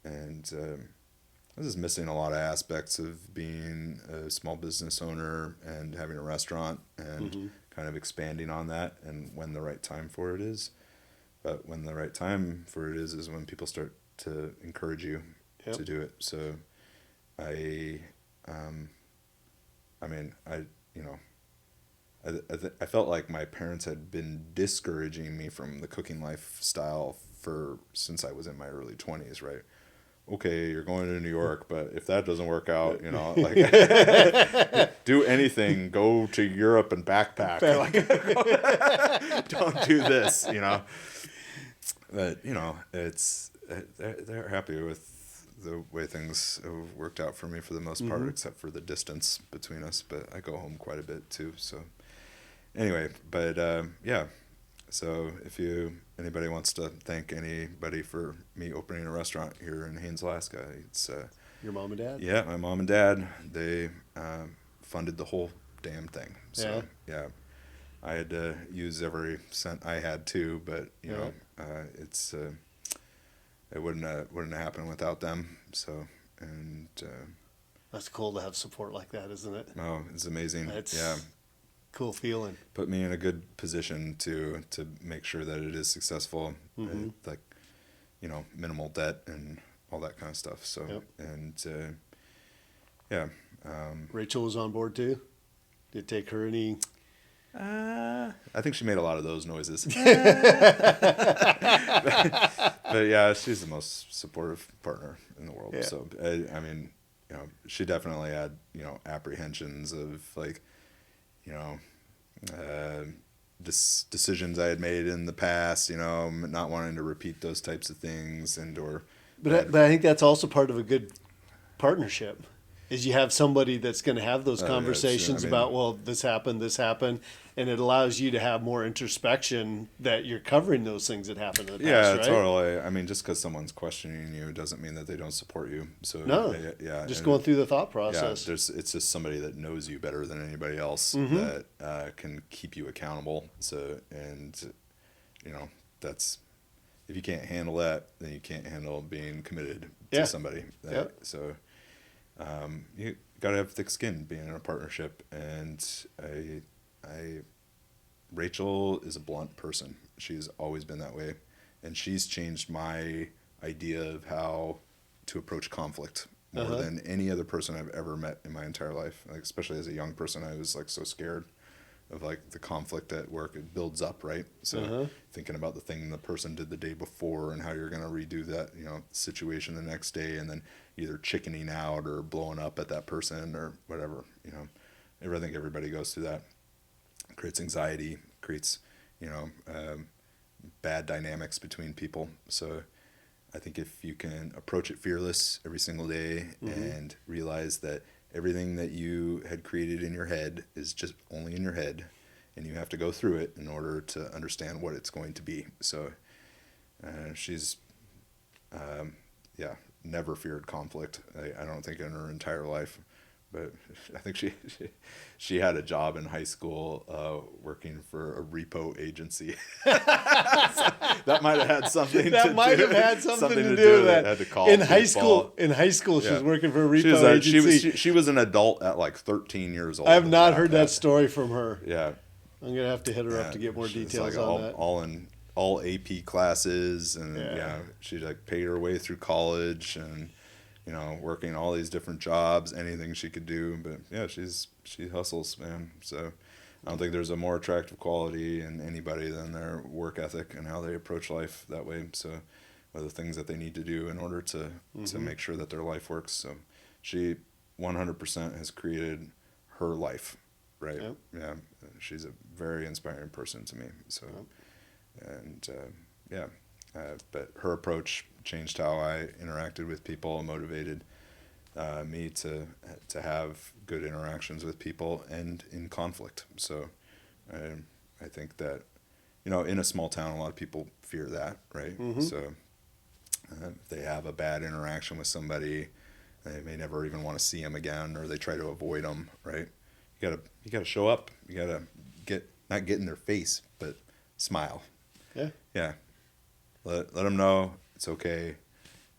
And I was just missing a lot of aspects of being a small business owner and having a restaurant and kind of expanding on that, and when the right time for it is. But when the right time for it is when people start to encourage you to do it. So I felt like my parents had been discouraging me from the cooking lifestyle since I was in my early 20s, right? Okay, you're going to New York, but if that doesn't work out, do anything, go to Europe and backpack. Don't do this, But, they're happy with the way things have worked out for me for the most part, except for the distance between us. But I go home quite a bit too. So anyway, but so if anybody wants to thank anybody for me opening a restaurant here in Haines, Alaska, it's your mom and dad. Yeah, my mom and dad. They funded the whole damn thing. So yeah, I had to use every cent I had too. But it's. It wouldn't have happened without them. So, and that's cool to have support like that, isn't it? Oh, it's amazing. It's cool feeling. Put me in a good position to make sure that it is successful, and minimal debt and all that kind of stuff. So, and Rachel was on board too. Did it take her any? I think she made a lot of those noises. But yeah, she's the most supportive partner in the world. Yeah. So she definitely had apprehensions of decisions I had made in the past. Not wanting to repeat those types of things But I think that's also part of a good partnership. Is you have somebody that's going to have those conversations about, well, this happened, and it allows you to have more introspection that you're covering those things that happened in the past, right? Totally. Just because someone's questioning you doesn't mean that they don't support you. So no, just going through the thought process. Yeah, it's just somebody that knows you better than anybody else that can keep you accountable. So, and that's, if you can't handle that, then you can't handle being committed to somebody. So. You gotta have thick skin being in a partnership, and Rachel is a blunt person. She's always been that way, and she's changed my idea of how to approach conflict more than any other person I've ever met in my entire life. Like, especially as a young person, I was so scared of the conflict at work. It builds up, right? So thinking about the thing the person did the day before and how you're going to redo that, situation the next day, and then either chickening out or blowing up at that person or whatever, I think everybody goes through that. It creates anxiety, creates, bad dynamics between people. So I think if you can approach it fearless every single day and realize that everything that you had created in your head is just only in your head, and you have to go through it in order to understand what it's going to be. So she's, never feared conflict. I don't think in her entire life, but I think she had a job in high school working for a repo agency. So that might have had something. That might have had something to do with that. Had to call in high school, she was working for a repo agency. She was an adult at 13 years old. I have not heard that story from her. Yeah, I'm gonna have to hit her up to get more details on that. All AP classes, and she paid her way through college, and working all these different jobs, anything she could do. But she hustles, man. So I don't think there's a more attractive quality in anybody than their work ethic and how they approach life that way. So, or the things that they need to do in order to make sure that their life works. So, she 100% has created her life, right? Yep. Yeah, she's a very inspiring person to me. So, and but her approach changed how I interacted with people and motivated me to have good interactions with people and in conflict. So I think that, in a small town, a lot of people fear that, right? So if they have a bad interaction with somebody, they may never even want to see them again, or they try to avoid them, right? You gotta show up. You gotta not get in their face, but smile. Yeah. Yeah. Let them know it's okay. It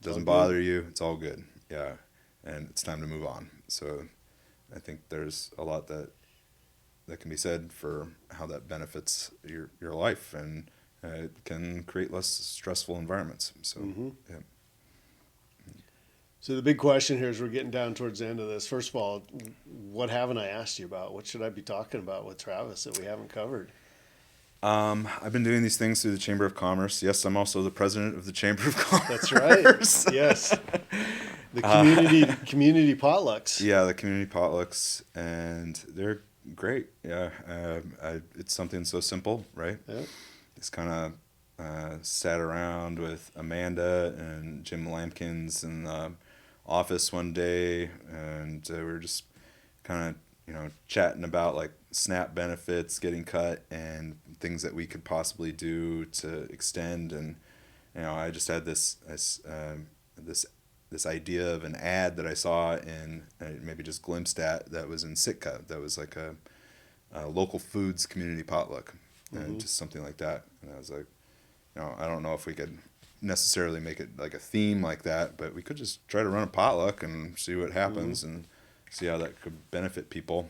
doesn't all bother you. It's all good. Yeah. And it's time to move on. So I think there's a lot that can be said for how that benefits your life, and it can create less stressful environments. So, yeah. So the big question here, as we're getting down towards the end of this, first of all, what haven't I asked you about? What should I be talking about with Travis that we haven't covered? I've been doing these things through the Chamber of Commerce. Yes, I'm also the president of the Chamber of Commerce. That's right. Yes. The community potlucks. Yeah, the community potlucks, and they're great. Yeah, it's something so simple, right? Yeah. Just kind of sat around with Amanda and Jim Lampkins in the office one day, and we were just kind of chatting about like SNAP benefits getting cut and things that we could possibly do to extend. And I just had this idea of an ad that I saw in maybe just glimpsed at, that was in Sitka, that was like a local foods community potluck, and just something like that. And I was like, I don't know if we could necessarily make it like a theme like that, but we could just try to run a potluck and see what happens and see how that could benefit people.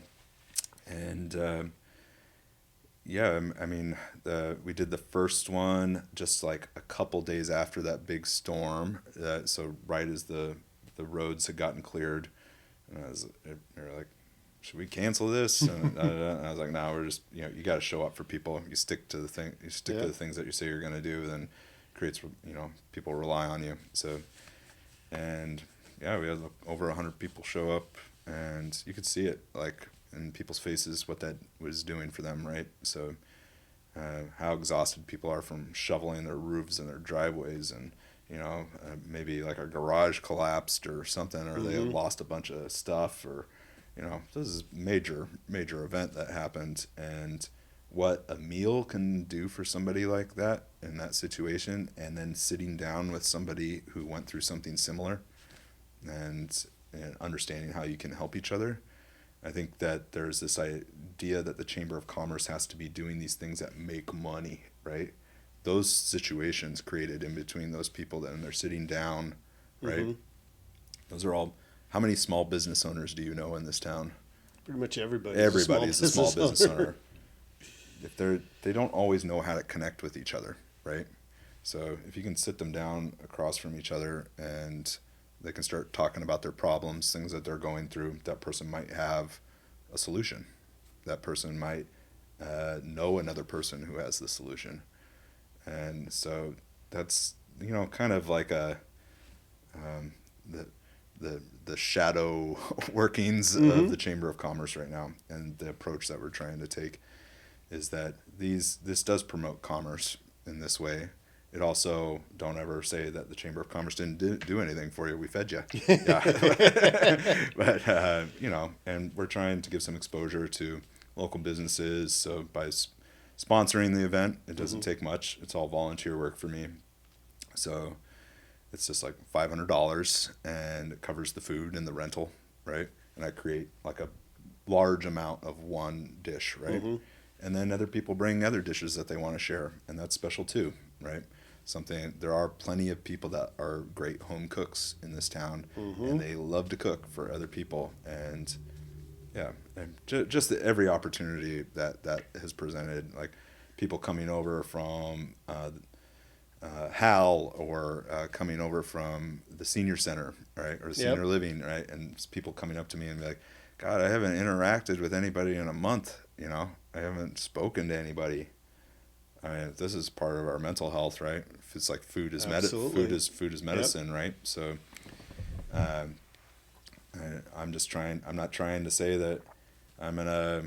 And I mean, we did the first one just like a couple days after that big storm. So right as the roads had gotten cleared, and they were like, "Should we cancel this?" And I was like, "No, we're just you got to show up for people. You stick to the thing. You stick to the things that you say you're gonna do. Then creates people rely on you." So, and yeah, we had over 100 people show up, and you could see it like in people's faces what that was doing for them, right? So how exhausted people are from shoveling their roofs and their driveways, and maybe like a garage collapsed or something, or they lost a bunch of stuff, or this is major event that happened. And what a meal can do for somebody like that in that situation, and then sitting down with somebody who went through something similar and understanding how you can help each other. I think that there's this idea that the Chamber of Commerce has to be doing these things that make money, right? Those situations created in between those people that, and they're sitting down, right? Those are all. How many small business owners do you know in this town? Pretty much everybody. Everybody's a small business owner. If they don't always know how to connect with each other, right? So if you can sit them down across from each other and they can start talking about their problems, things that they're going through, that person might have a solution. That person might know another person who has the solution. And so that's, kind of like the shadow workings of the Chamber of Commerce right now. And the approach that we're trying to take is that this does promote commerce in this way. It also, don't ever say that the Chamber of Commerce didn't do anything for you. We fed you. Yeah. But, and we're trying to give some exposure to local businesses. So by sponsoring the event, it doesn't take much. It's all volunteer work for me. So it's just like $500, and it covers the food and the rental, right? And I create like a large amount of one dish, right? And then other people bring other dishes that they want to share, and that's special too, right? There are plenty of people that are great home cooks in this town, and they love to cook for other people. And yeah, and just every opportunity that has presented, like people coming over from HAL, or coming over from the senior center, right, or senior living, right, and people coming up to me and be like, "God, I haven't interacted with anybody in a month, you know, I haven't spoken to anybody. I mean, this is part of our mental health, right? If it's like food is medicine, right? So, I'm not trying to say that I'm gonna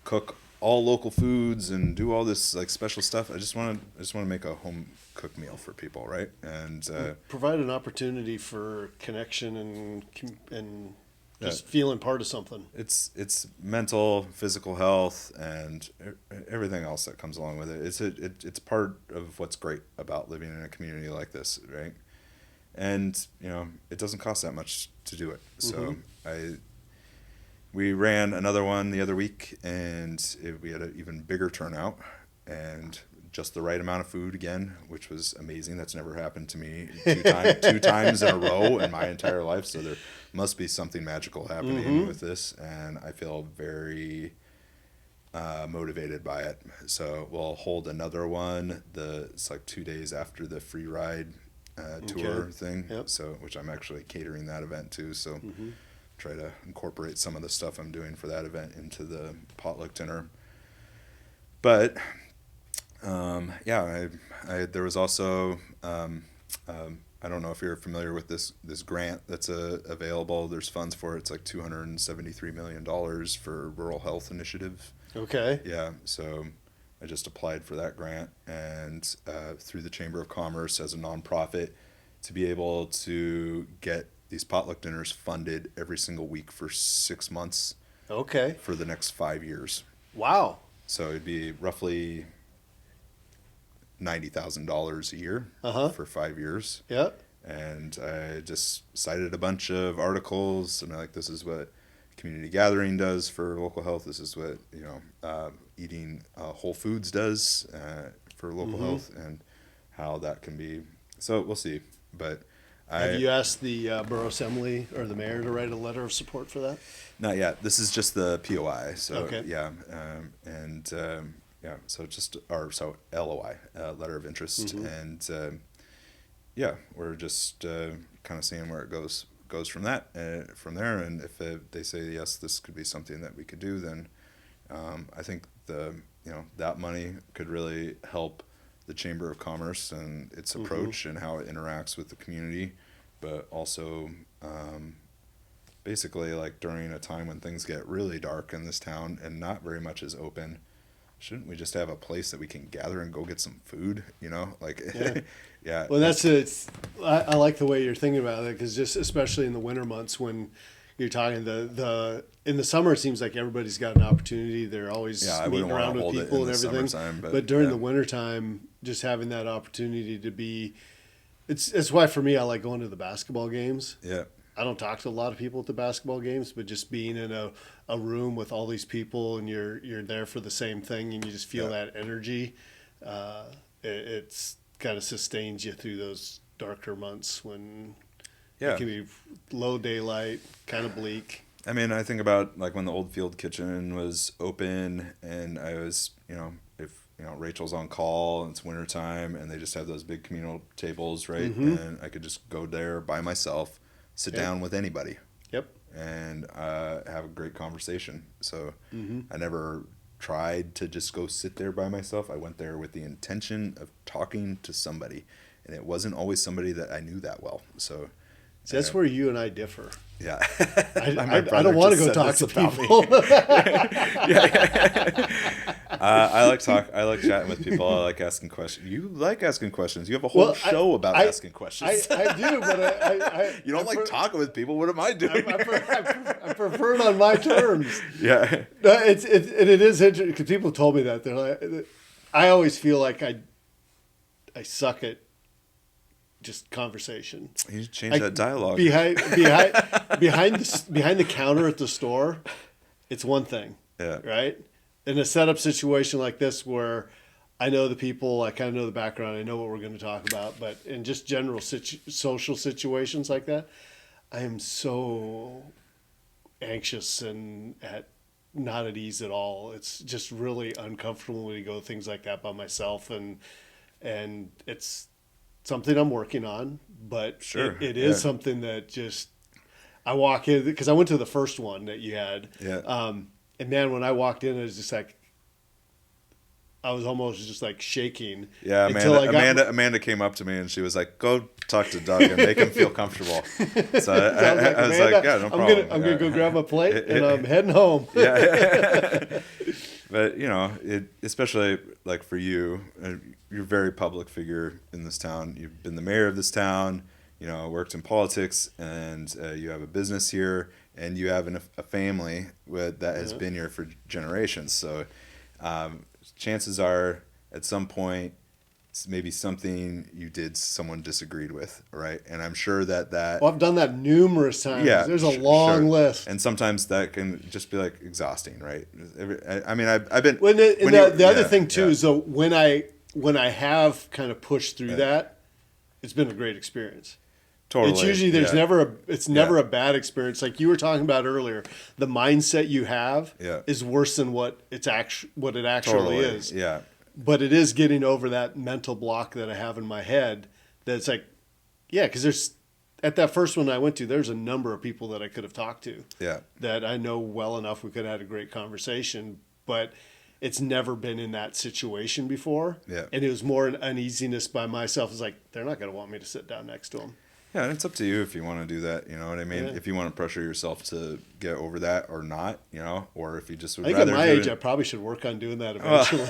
cook all local foods and do all this like special stuff. I just want to make a home cooked meal for people, right? And provide an opportunity for connection and just feeling part of something. It's mental, physical health, and everything else that comes along with it. It's part of what's great about living in a community like this, right? And you know, it doesn't cost that much to do it. So we ran another one the other week, and we had an even bigger turnout, and just the right amount of food again, which was amazing. That's never happened to me two times in a row in my entire life. So there must be something magical happening with this, and I feel very motivated by it. So we'll hold another one. It's like 2 days after the free ride tour thing. Yep. So which I'm actually catering that event too. So try to incorporate some of the stuff I'm doing for that event into the potluck dinner. But there was also I don't know if you're familiar with this grant that's available. There's funds for it. It's like $273 million for rural health initiative. Okay. Yeah, so I just applied for that grant, and through the Chamber of Commerce as a nonprofit, to be able to get these potluck dinners funded every single week for 6 months. Okay. For the next 5 years. Wow. So it'd be roughly $90,000 a year for 5 years. Yep. And I just cited a bunch of articles, and like, this is what community gathering does for local health. This is what, you know, eating whole foods does for local health, and how that can be. So we'll see. But have you asked the borough assembly or the mayor to write a letter of support for that? Not yet. This is just the POI. So okay. Yeah, so just LOI, letter of interest, and we're just kind of seeing where it goes from from there. And if they say yes, this could be something that we could do, then I think that money could really help the Chamber of Commerce and its approach and how it interacts with the community, but also basically, like, during a time when things get really dark in this town and not very much is open, shouldn't we just have a place that we can gather and go get some food, like yeah. Well, I like the way you're thinking about it, because just especially in the winter months when you're talking in the summer, it seems like everybody's got an opportunity. They're always meeting around with people and everything. But during the wintertime, just having that opportunity to be, it's why for me, I like going to the basketball games. Yeah. I don't talk to a lot of people at the basketball games, but just being in a room with all these people, and you're there for the same thing, and you just feel that energy, it's kind of sustains you through those darker months when it can be low daylight, kind of bleak. I mean, I think about like when the old field kitchen was open, and I was, if Rachel's on call and it's wintertime and they just have those big communal tables, right? And I could just go there by myself, sit down with anybody. Yep. And have a great conversation. So I never tried to just go sit there by myself. I went there with the intention of talking to somebody, and it wasn't always somebody that I knew that well. So that's where you and I differ. Yeah. I don't want to go talk to people. I like chatting with people. I like asking questions. You like asking questions. You have a whole show about asking questions. I do, but I you don't like talking with people. What am I doing? I prefer it on my terms. Yeah. No, it is interesting, because people told me that. They're like, I always feel like I suck at just conversation. You change that dialogue. Behind the counter at the store, it's one thing. Yeah. Right? In a setup situation like this, where I know the people, I kind of know the background, I know what we're going to talk about, but in just general social situations like that, I am so anxious and not at ease at all. It's just really uncomfortable when you go things like that by myself, and it's something I'm working on, but it is something that just, I walk in, because I went to the first one that you had. Yeah. And man, when I walked in, it was just like, I was almost just like shaking. Yeah, until Amanda came up to me and she was like, "Go talk to Doug and make him feel comfortable." So I was like, "Yeah, no problem." I'm gonna go grab a plate and I'm heading home. Yeah. But especially like for you, you're a very public figure in this town. You've been the mayor of this town. Worked in politics, and you have a business here, and you have a family that has been here for generations. So. Chances are at some point it's maybe something you did someone disagreed with, right? And I'm sure that I've done that numerous times. Yeah, there's a long list, and sometimes that can just be like exhausting, right? I mean, I've been the other thing too is though when I have kind of pushed through that, it's been a great experience. Totally. It's usually never a bad experience. Like you were talking about earlier, the mindset you have is worse than what it actually is. Yeah. But it is getting over that mental block that I have in my head. That's like, because there's at that first one I went to, there's a number of people that I could have talked to. Yeah. That I know well enough. We could have had a great conversation, but it's never been in that situation before. Yeah. And it was more an uneasiness by myself. It's like they're not going to want me to sit down next to them. Yeah, and it's up to you if you want to do that, you know what I mean? Yeah. If you want to pressure yourself to get over that or not, or if you just would rather at my age, I probably should work on doing that eventually.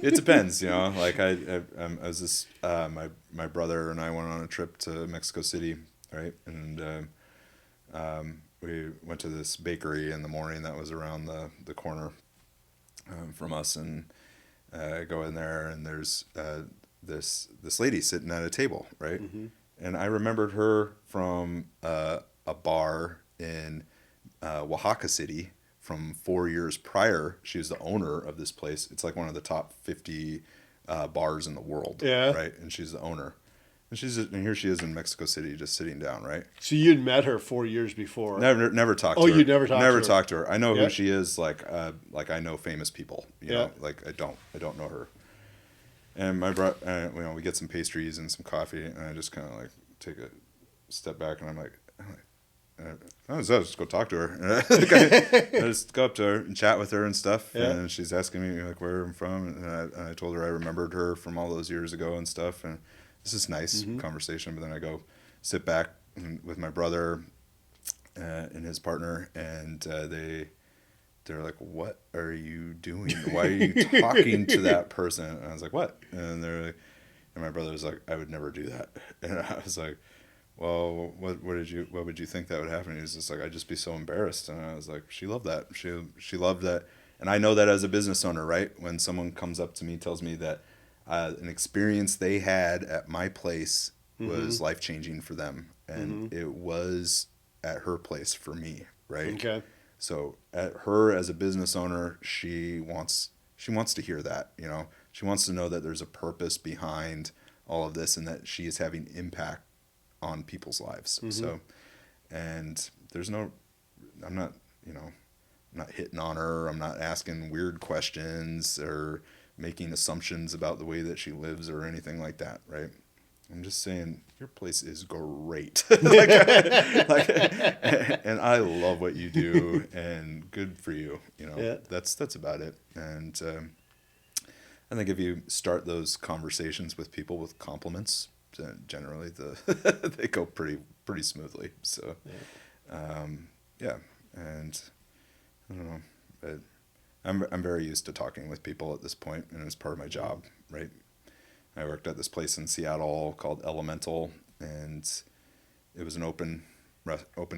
It depends, like I was this, my brother and I went on a trip to Mexico City, right? And we went to this bakery in the morning that was around the corner from us, and I go in there and there's this lady sitting at a table, right? Mm-hmm. And I remembered her from a bar in Oaxaca City from 4 years prior. She was the owner of this place. It's like one of the top 50 bars in the world, right? And she's the owner. And here she is in Mexico City, just sitting down, right? So you'd met her 4 years before? Never talked to her. Oh, you'd never talked to her. I know who she is. Like I know famous people. You know, like I don't know her. And my we get some pastries and some coffee, and I just kind of like take a step back, and I'm like, I'll just go talk to her. And I just go up to her and chat with her and stuff. Yeah. And she's asking me like where I'm from, and I told her I remembered her from all those years ago and stuff. And this is nice conversation. But then I go sit back with my brother and his partner, and they're like, "What are you doing? Why are you talking to that person?" And I was like, "What?" And and my brother was like, "I would never do that." And I was like, "Well, what would you think that would happen?" He was just like, "I'd just be so embarrassed." And I was like, "She loved that. She loved that." And I know that as a business owner, right? When someone comes up to me, tells me that an experience they had at my place was life-changing for them, and it was at her place for me, right? Okay. So at her as a business owner, she wants to hear that, she wants to know that there's a purpose behind all of this and that she is having impact on people's lives. So, and I'm not hitting on her. I'm not asking weird questions or making assumptions about the way that she lives or anything like that. Right. I'm just saying your place is great. and I love what you do and good for you. That's about it. And I think if you start those conversations with people with compliments, generally they go pretty smoothly. So, and I don't know, but I'm very used to talking with people at this point, and it's part of my job, right? I worked at this place in Seattle called Elemental, and it was an open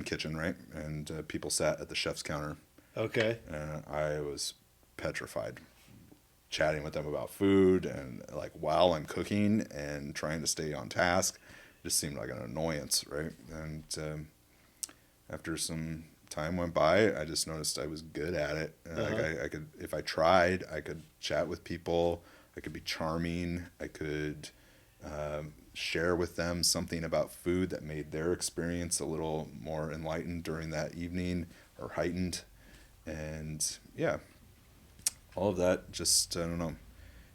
kitchen, right? And people sat at the chef's counter. Okay. And I was petrified, chatting with them about food and like while I'm cooking and trying to stay on task. It just seemed like an annoyance, right? And after some time went by, I just noticed I was good at it. Like I could, if I tried, I could chat with people. I could be charming. I could share with them something about food that made their experience a little more enlightened during that evening or heightened. And all of that just, I don't know,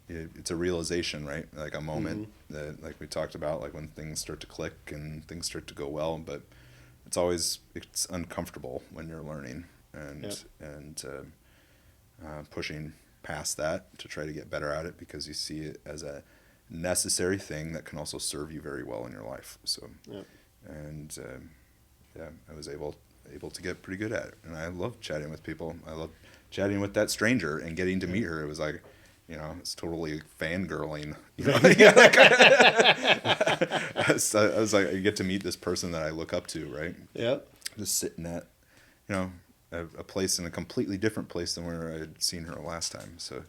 it's a realization, right? Like a moment that, like we talked about, like when things start to click and things start to go well. But it's uncomfortable when you're learning and pushing past that to try to get better at it, because you see it as a necessary thing that can also serve you very well in your life. So, and I was able to get pretty good at it, and I love chatting with people. I love chatting with that stranger and getting to meet her. It was like, it's totally fangirling. I was like, I get to meet this person that I look up to, right? Yeah. Just sitting at, a place in a completely different place than where I had seen her last time. So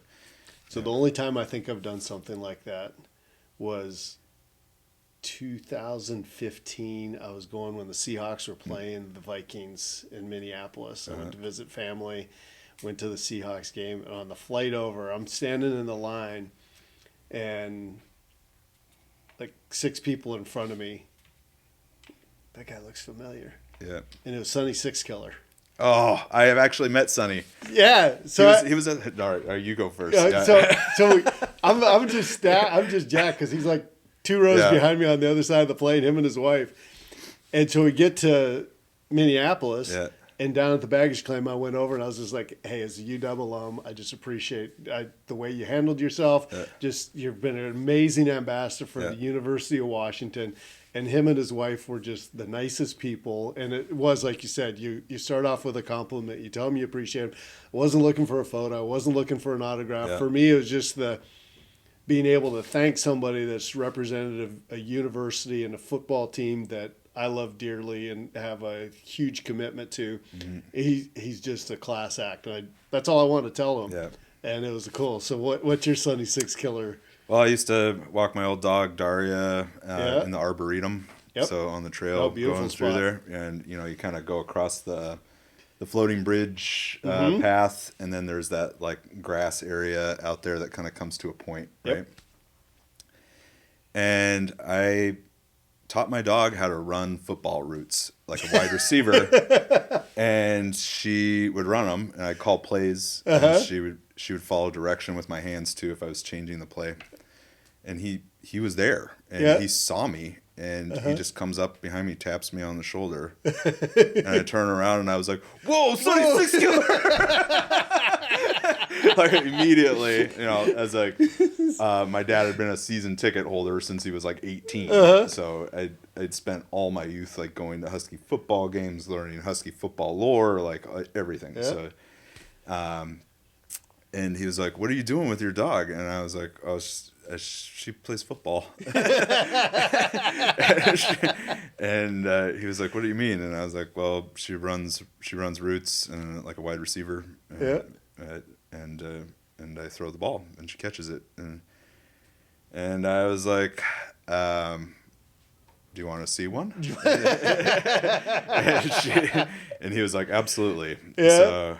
the only time I think I've done something like that was 2015. I was going when the Seahawks were playing the Vikings in Minneapolis. I went to visit family, went to the Seahawks game, and on the flight over, I'm standing in the line, and like 6 people in front of me. That guy looks familiar. Yeah. And it was Sonny Six Killer. Oh, I have actually met Sonny. Yeah. So he was at. All right, you go first. So I'm just jacked because he's like 2 rows behind me on the other side of the plane, him and his wife. And so we get to Minneapolis, and down at the baggage claim, I went over and I was just like, "Hey, as a UW alum, I just appreciate the way you handled yourself. Just you've been an amazing ambassador for the University of Washington." And him and his wife were just the nicest people. And it was, like you said, you start off with a compliment. You tell them you appreciate them. I wasn't looking for a photo. I wasn't looking for an autograph. Yeah. For me, it was just being able to thank somebody that's representative of a university and a football team that I love dearly and have a huge commitment to. Mm-hmm. He's just a class act. And that's all I wanted to tell him. Yeah. And it was cool. So what's your Sonny Six Killer? Well, I used to walk my old dog, Daria, in the Arboretum. Yep. So on the trail going through there. And, you kind of go across the floating bridge path. And then there's that, like, grass area out there that kind of comes to a point, right? And I taught my dog how to run football routes like a wide receiver. And she would run them, and I'd call plays. And she would follow direction with my hands, too, if I was changing the play. And he was there, and he saw me, and he just comes up behind me, taps me on the shoulder, and I turn around, and I was like, "Whoa, Sonny Six Killer!" Like immediately, as like my dad had been a season ticket holder since he was like 18, so I'd spent all my youth like going to Husky football games, learning Husky football lore, like everything. So, and he was like, "What are you doing with your dog?" And I was like, "Oh, she plays football." And he was like, "What do you mean?" And I was like, "Well, she runs routes and like a wide receiver, and I throw the ball and she catches it." And I was like, "Do you want to see one?" and he was like, "Absolutely." Yeah. So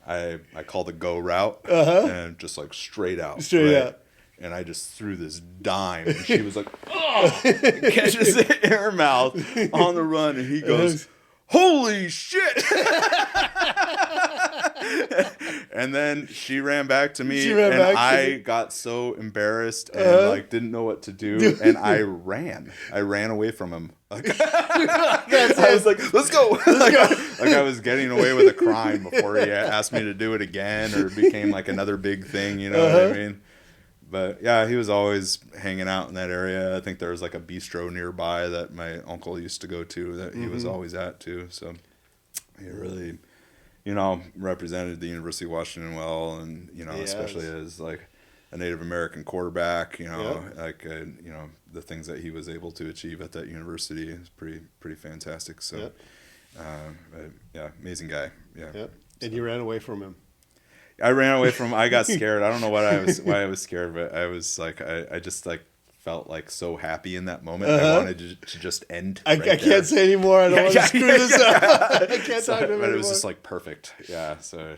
I called the go route and just like straight out. And I just threw this dime, and she was like, "Oh!" and catches it in her mouth on the run, and he goes, "Holy shit!" And then she ran back to me, and I got so embarrassed and like didn't know what to do, and I ran away from him. Like, I was like, "Let's go!" like I was getting away with a crime before he asked me to do it again, or it became like another big thing. You know what I mean? But yeah, he was always hanging out in that area. I think there was like a bistro nearby that my uncle used to go to that he was always at too. So he really, represented the University of Washington well, and especially as like a Native American quarterback. The things that he was able to achieve at that university is pretty fantastic. So, amazing guy. Yeah. Yep. And you ran away from him. I ran away from him. I got scared. I don't know why I was scared, but I was like, I just like felt like so happy in that moment. I wanted to just end. I can't say anymore. I don't want to screw this up. I can't talk to him anymore. But it was just like perfect. Yeah. So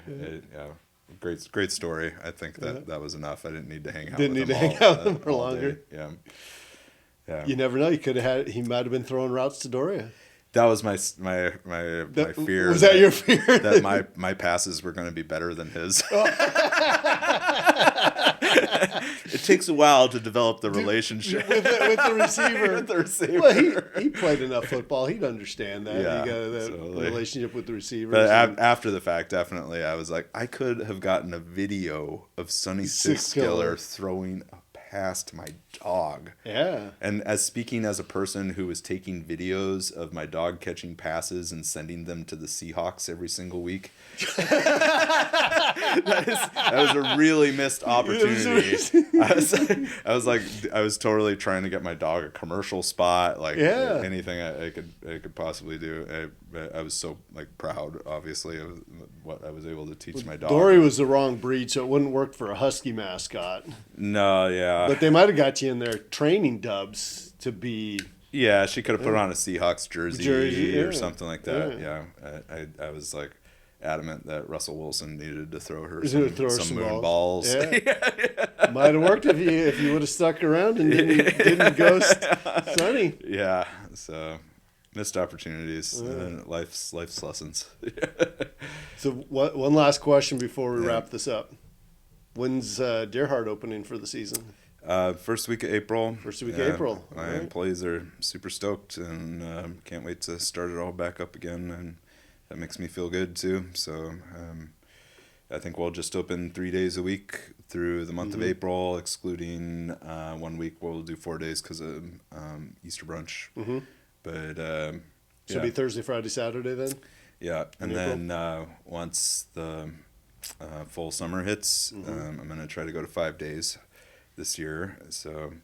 great story. I think that was enough. I didn't need to hang out. Didn't with need him to hang out with him for longer. Day. Yeah. Yeah. You never know. He might have been throwing routes to Doria. That was my fear. Was that your fear? That my passes were going to be better than his. It takes a while to develop the relationship with the receiver. With the receiver. Well, he played enough football. He'd understand that. Yeah, You got that totally. relationship with the receivers. But after the fact, definitely, I was like, I could have gotten a video of Sonny Sixskiller throwing a pass to my dog. Yeah. And speaking as a person who was taking videos of my dog catching passes and sending them to the Seahawks every single week, that was a really missed opportunity. I was totally trying to get my dog a commercial spot, like anything I could possibly do. I was so proud, obviously, of what I was able to teach my dog. Dory was the wrong breed, so it wouldn't work for a husky mascot. No, yeah. But they might have got you in there training dubs to be. Yeah, she could have put on a Seahawks jersey or something like that. Yeah. I was adamant that Russell Wilson needed to throw her some moon balls. Yeah. Might have worked if you would have stuck around and didn't ghost Sonny. Yeah, so missed opportunities, life's lessons. So one last question before we wrap this up. When's Deerheart opening for the season? First week of April. First week of April. My employees are super stoked and can't wait to start it all back up again, and that makes me feel good too. So I think we'll just open 3 days a week through the month of April, excluding 1 week we'll do 4 days because of Easter brunch. Mm-hmm. But so it'll be Thursday, Friday, Saturday then? Yeah, and then once the full summer hits, I'm going to try to go to 5 days this year. So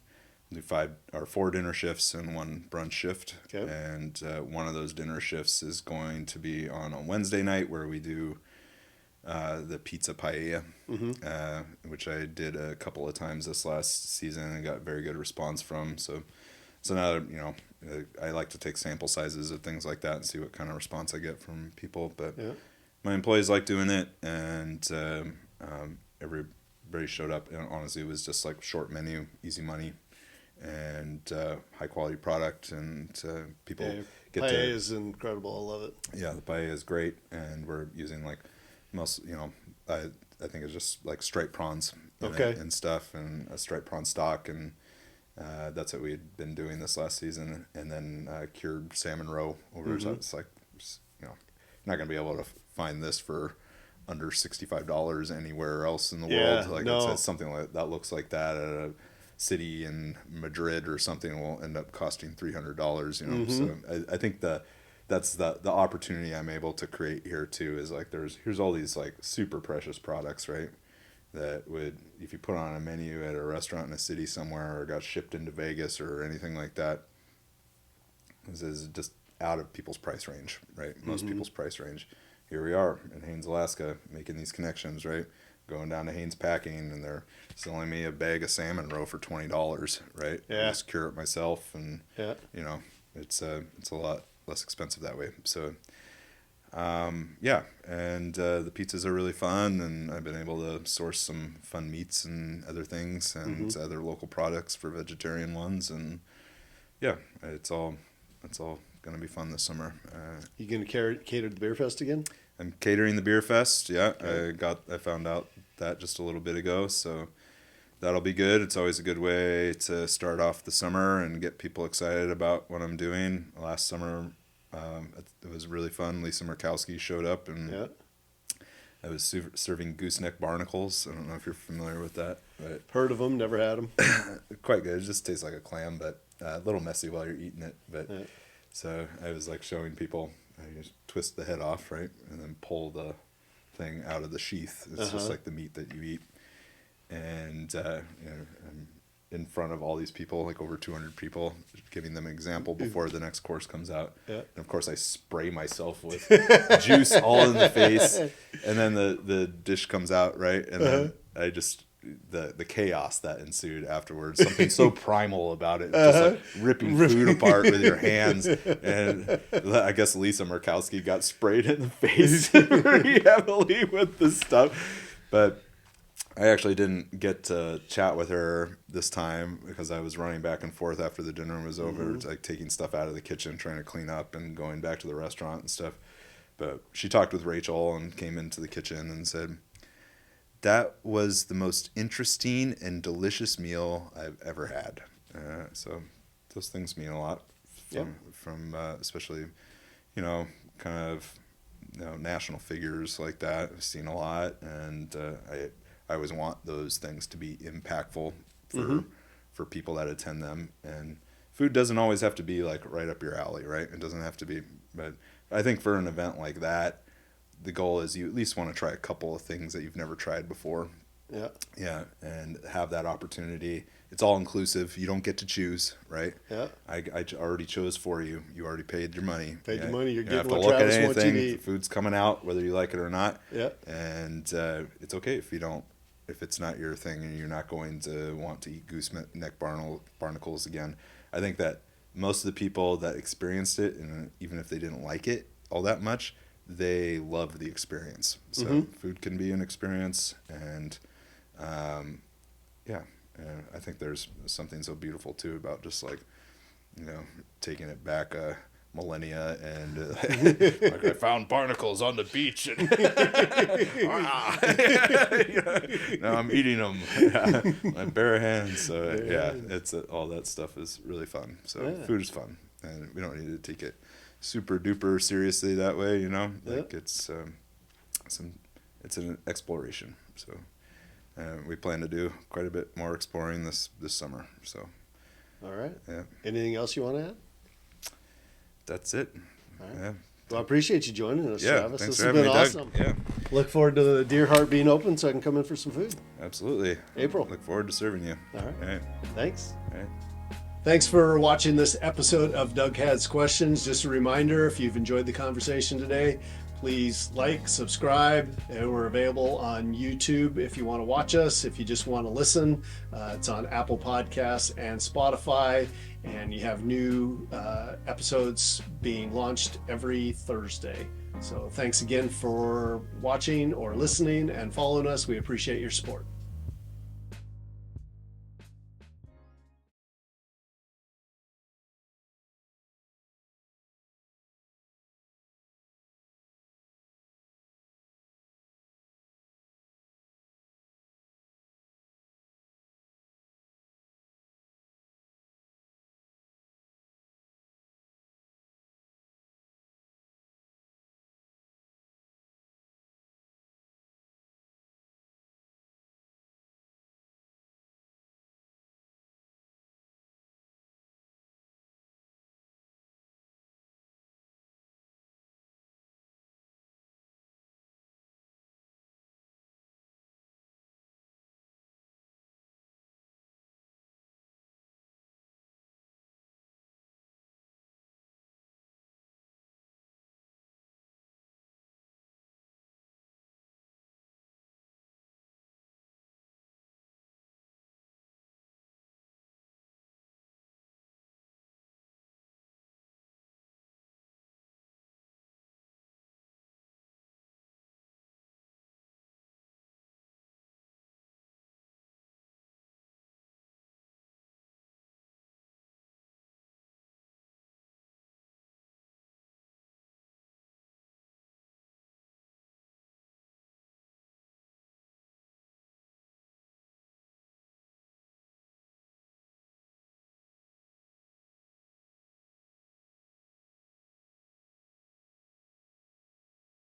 do 4 dinner shifts and 1 brunch shift. Okay. And one of those dinner shifts is going to be on a Wednesday night where we do the pizza paella, which I did a couple of times this last season and got very good response from. So now, I like to take sample sizes of things like that and see what kind of response I get from people. But my employees like doing it, and everybody showed up. And honestly, it was just short menu, easy money, and high quality product, and people get to. Paella is incredible. I love it. Yeah, the paella is great, and we're using most. I think it's just striped prawns and stuff, and a striped prawn-stock, and that's what we had been doing this last season, and then cured salmon roe over. So it's not gonna be able to find this for under $65 anywhere else in the world. It's something that looks like that at a city in Madrid or something will end up costing $300. So I think that's the opportunity I'm able to create here too. Is here's all these super precious products, right? That would, if you put on a menu at a restaurant in a city somewhere or got shipped into Vegas or anything like that, this is just out of people's price range, right? Most people's price range. Here we are in Haines, Alaska, making these connections, right? Going down to Haines Packing, and they're selling me a bag of salmon roe for $20, right? Yeah. I just cure it myself, and it's a lot less expensive that way. So, and the pizzas are really fun, and I've been able to source some fun meats and other things, and other local products for vegetarian ones, and it's all going to be fun this summer. You going to cater the beer fest again? I'm catering the beer fest. Yeah, okay. I found out that just a little bit ago, so that'll be good. It's always a good way to start off the summer and get people excited about what I'm doing. Last summer, it was really fun. Lisa Murkowski showed up, and I was serving gooseneck barnacles. I don't know if you're familiar with that, but heard of them, never had them. Quite good. It just tastes like a clam, but a little messy while you're eating it. But so I was showing people. You just twist the head off, right, and then pull the thing out of the sheath. It's just like the meat that you eat. And I'm in front of all these people, over 200 people, giving them an example before the next course comes out. Yeah. And of course, I spray myself with juice all in the face, and then the dish comes out, right, and then I just. The chaos that ensued afterwards, something so primal about it, just ripping food apart with your hands. And I guess Lisa Murkowski got sprayed in the face pretty heavily with this stuff. But I actually didn't get to chat with her this time because I was running back and forth after the dinner was over, taking stuff out of the kitchen, trying to clean up and going back to the restaurant and stuff. But she talked with Rachel and came into the kitchen and said, that was the most interesting and delicious meal I've ever had. So those things mean a lot from especially, kind of, national figures like that. I've seen a lot, and I always want those things to be impactful for people that attend them. And food doesn't always have to be like right up your alley, right? It doesn't have to be, but I think for an event like that, the goal is you at least want to try a couple of things that you've never tried before. Yeah. Yeah, and have that opportunity. It's all inclusive. You don't get to choose, right? Yeah. I already chose for you. You already paid your money. Your money. You're you getting have to what look Travis at wants you to anything. eat. Food's coming out, whether you like it or not. Yeah. And it's okay if you don't. If it's not your thing and you're not going to want to eat gooseneck barnacles again. I think that most of the people that experienced it, and even if they didn't like it all that much, they loved the experience. So food can be an experience, and I think there's something so beautiful too about just like, taking it back a millennia and like I found barnacles on the beach and now I'm eating them my bare hands. So it's all that stuff is really fun. So food is fun, and we don't need to take it super duper seriously that way. Like it's an exploration. So we plan to do quite a bit more exploring this summer. So all right. Yeah. Anything else you want to add? That's it. All right. Yeah. Well, I appreciate you joining us, Travis. Thanks This for has having been me, awesome. Doug. Yeah, Look forward to the Deerheart being open so I can come in for some food. absolutely. April. Look forward to serving you. All right. All right. Thanks. All right. Thanks for watching this episode of Doug Has Questions. Just a reminder, if you've enjoyed the conversation today, please like, subscribe, and we're available on YouTube if you want to watch us. If you just want to listen, it's on Apple Podcasts and Spotify, and you have new episodes being launched every Thursday. So thanks again for watching or listening and following us. We appreciate your support.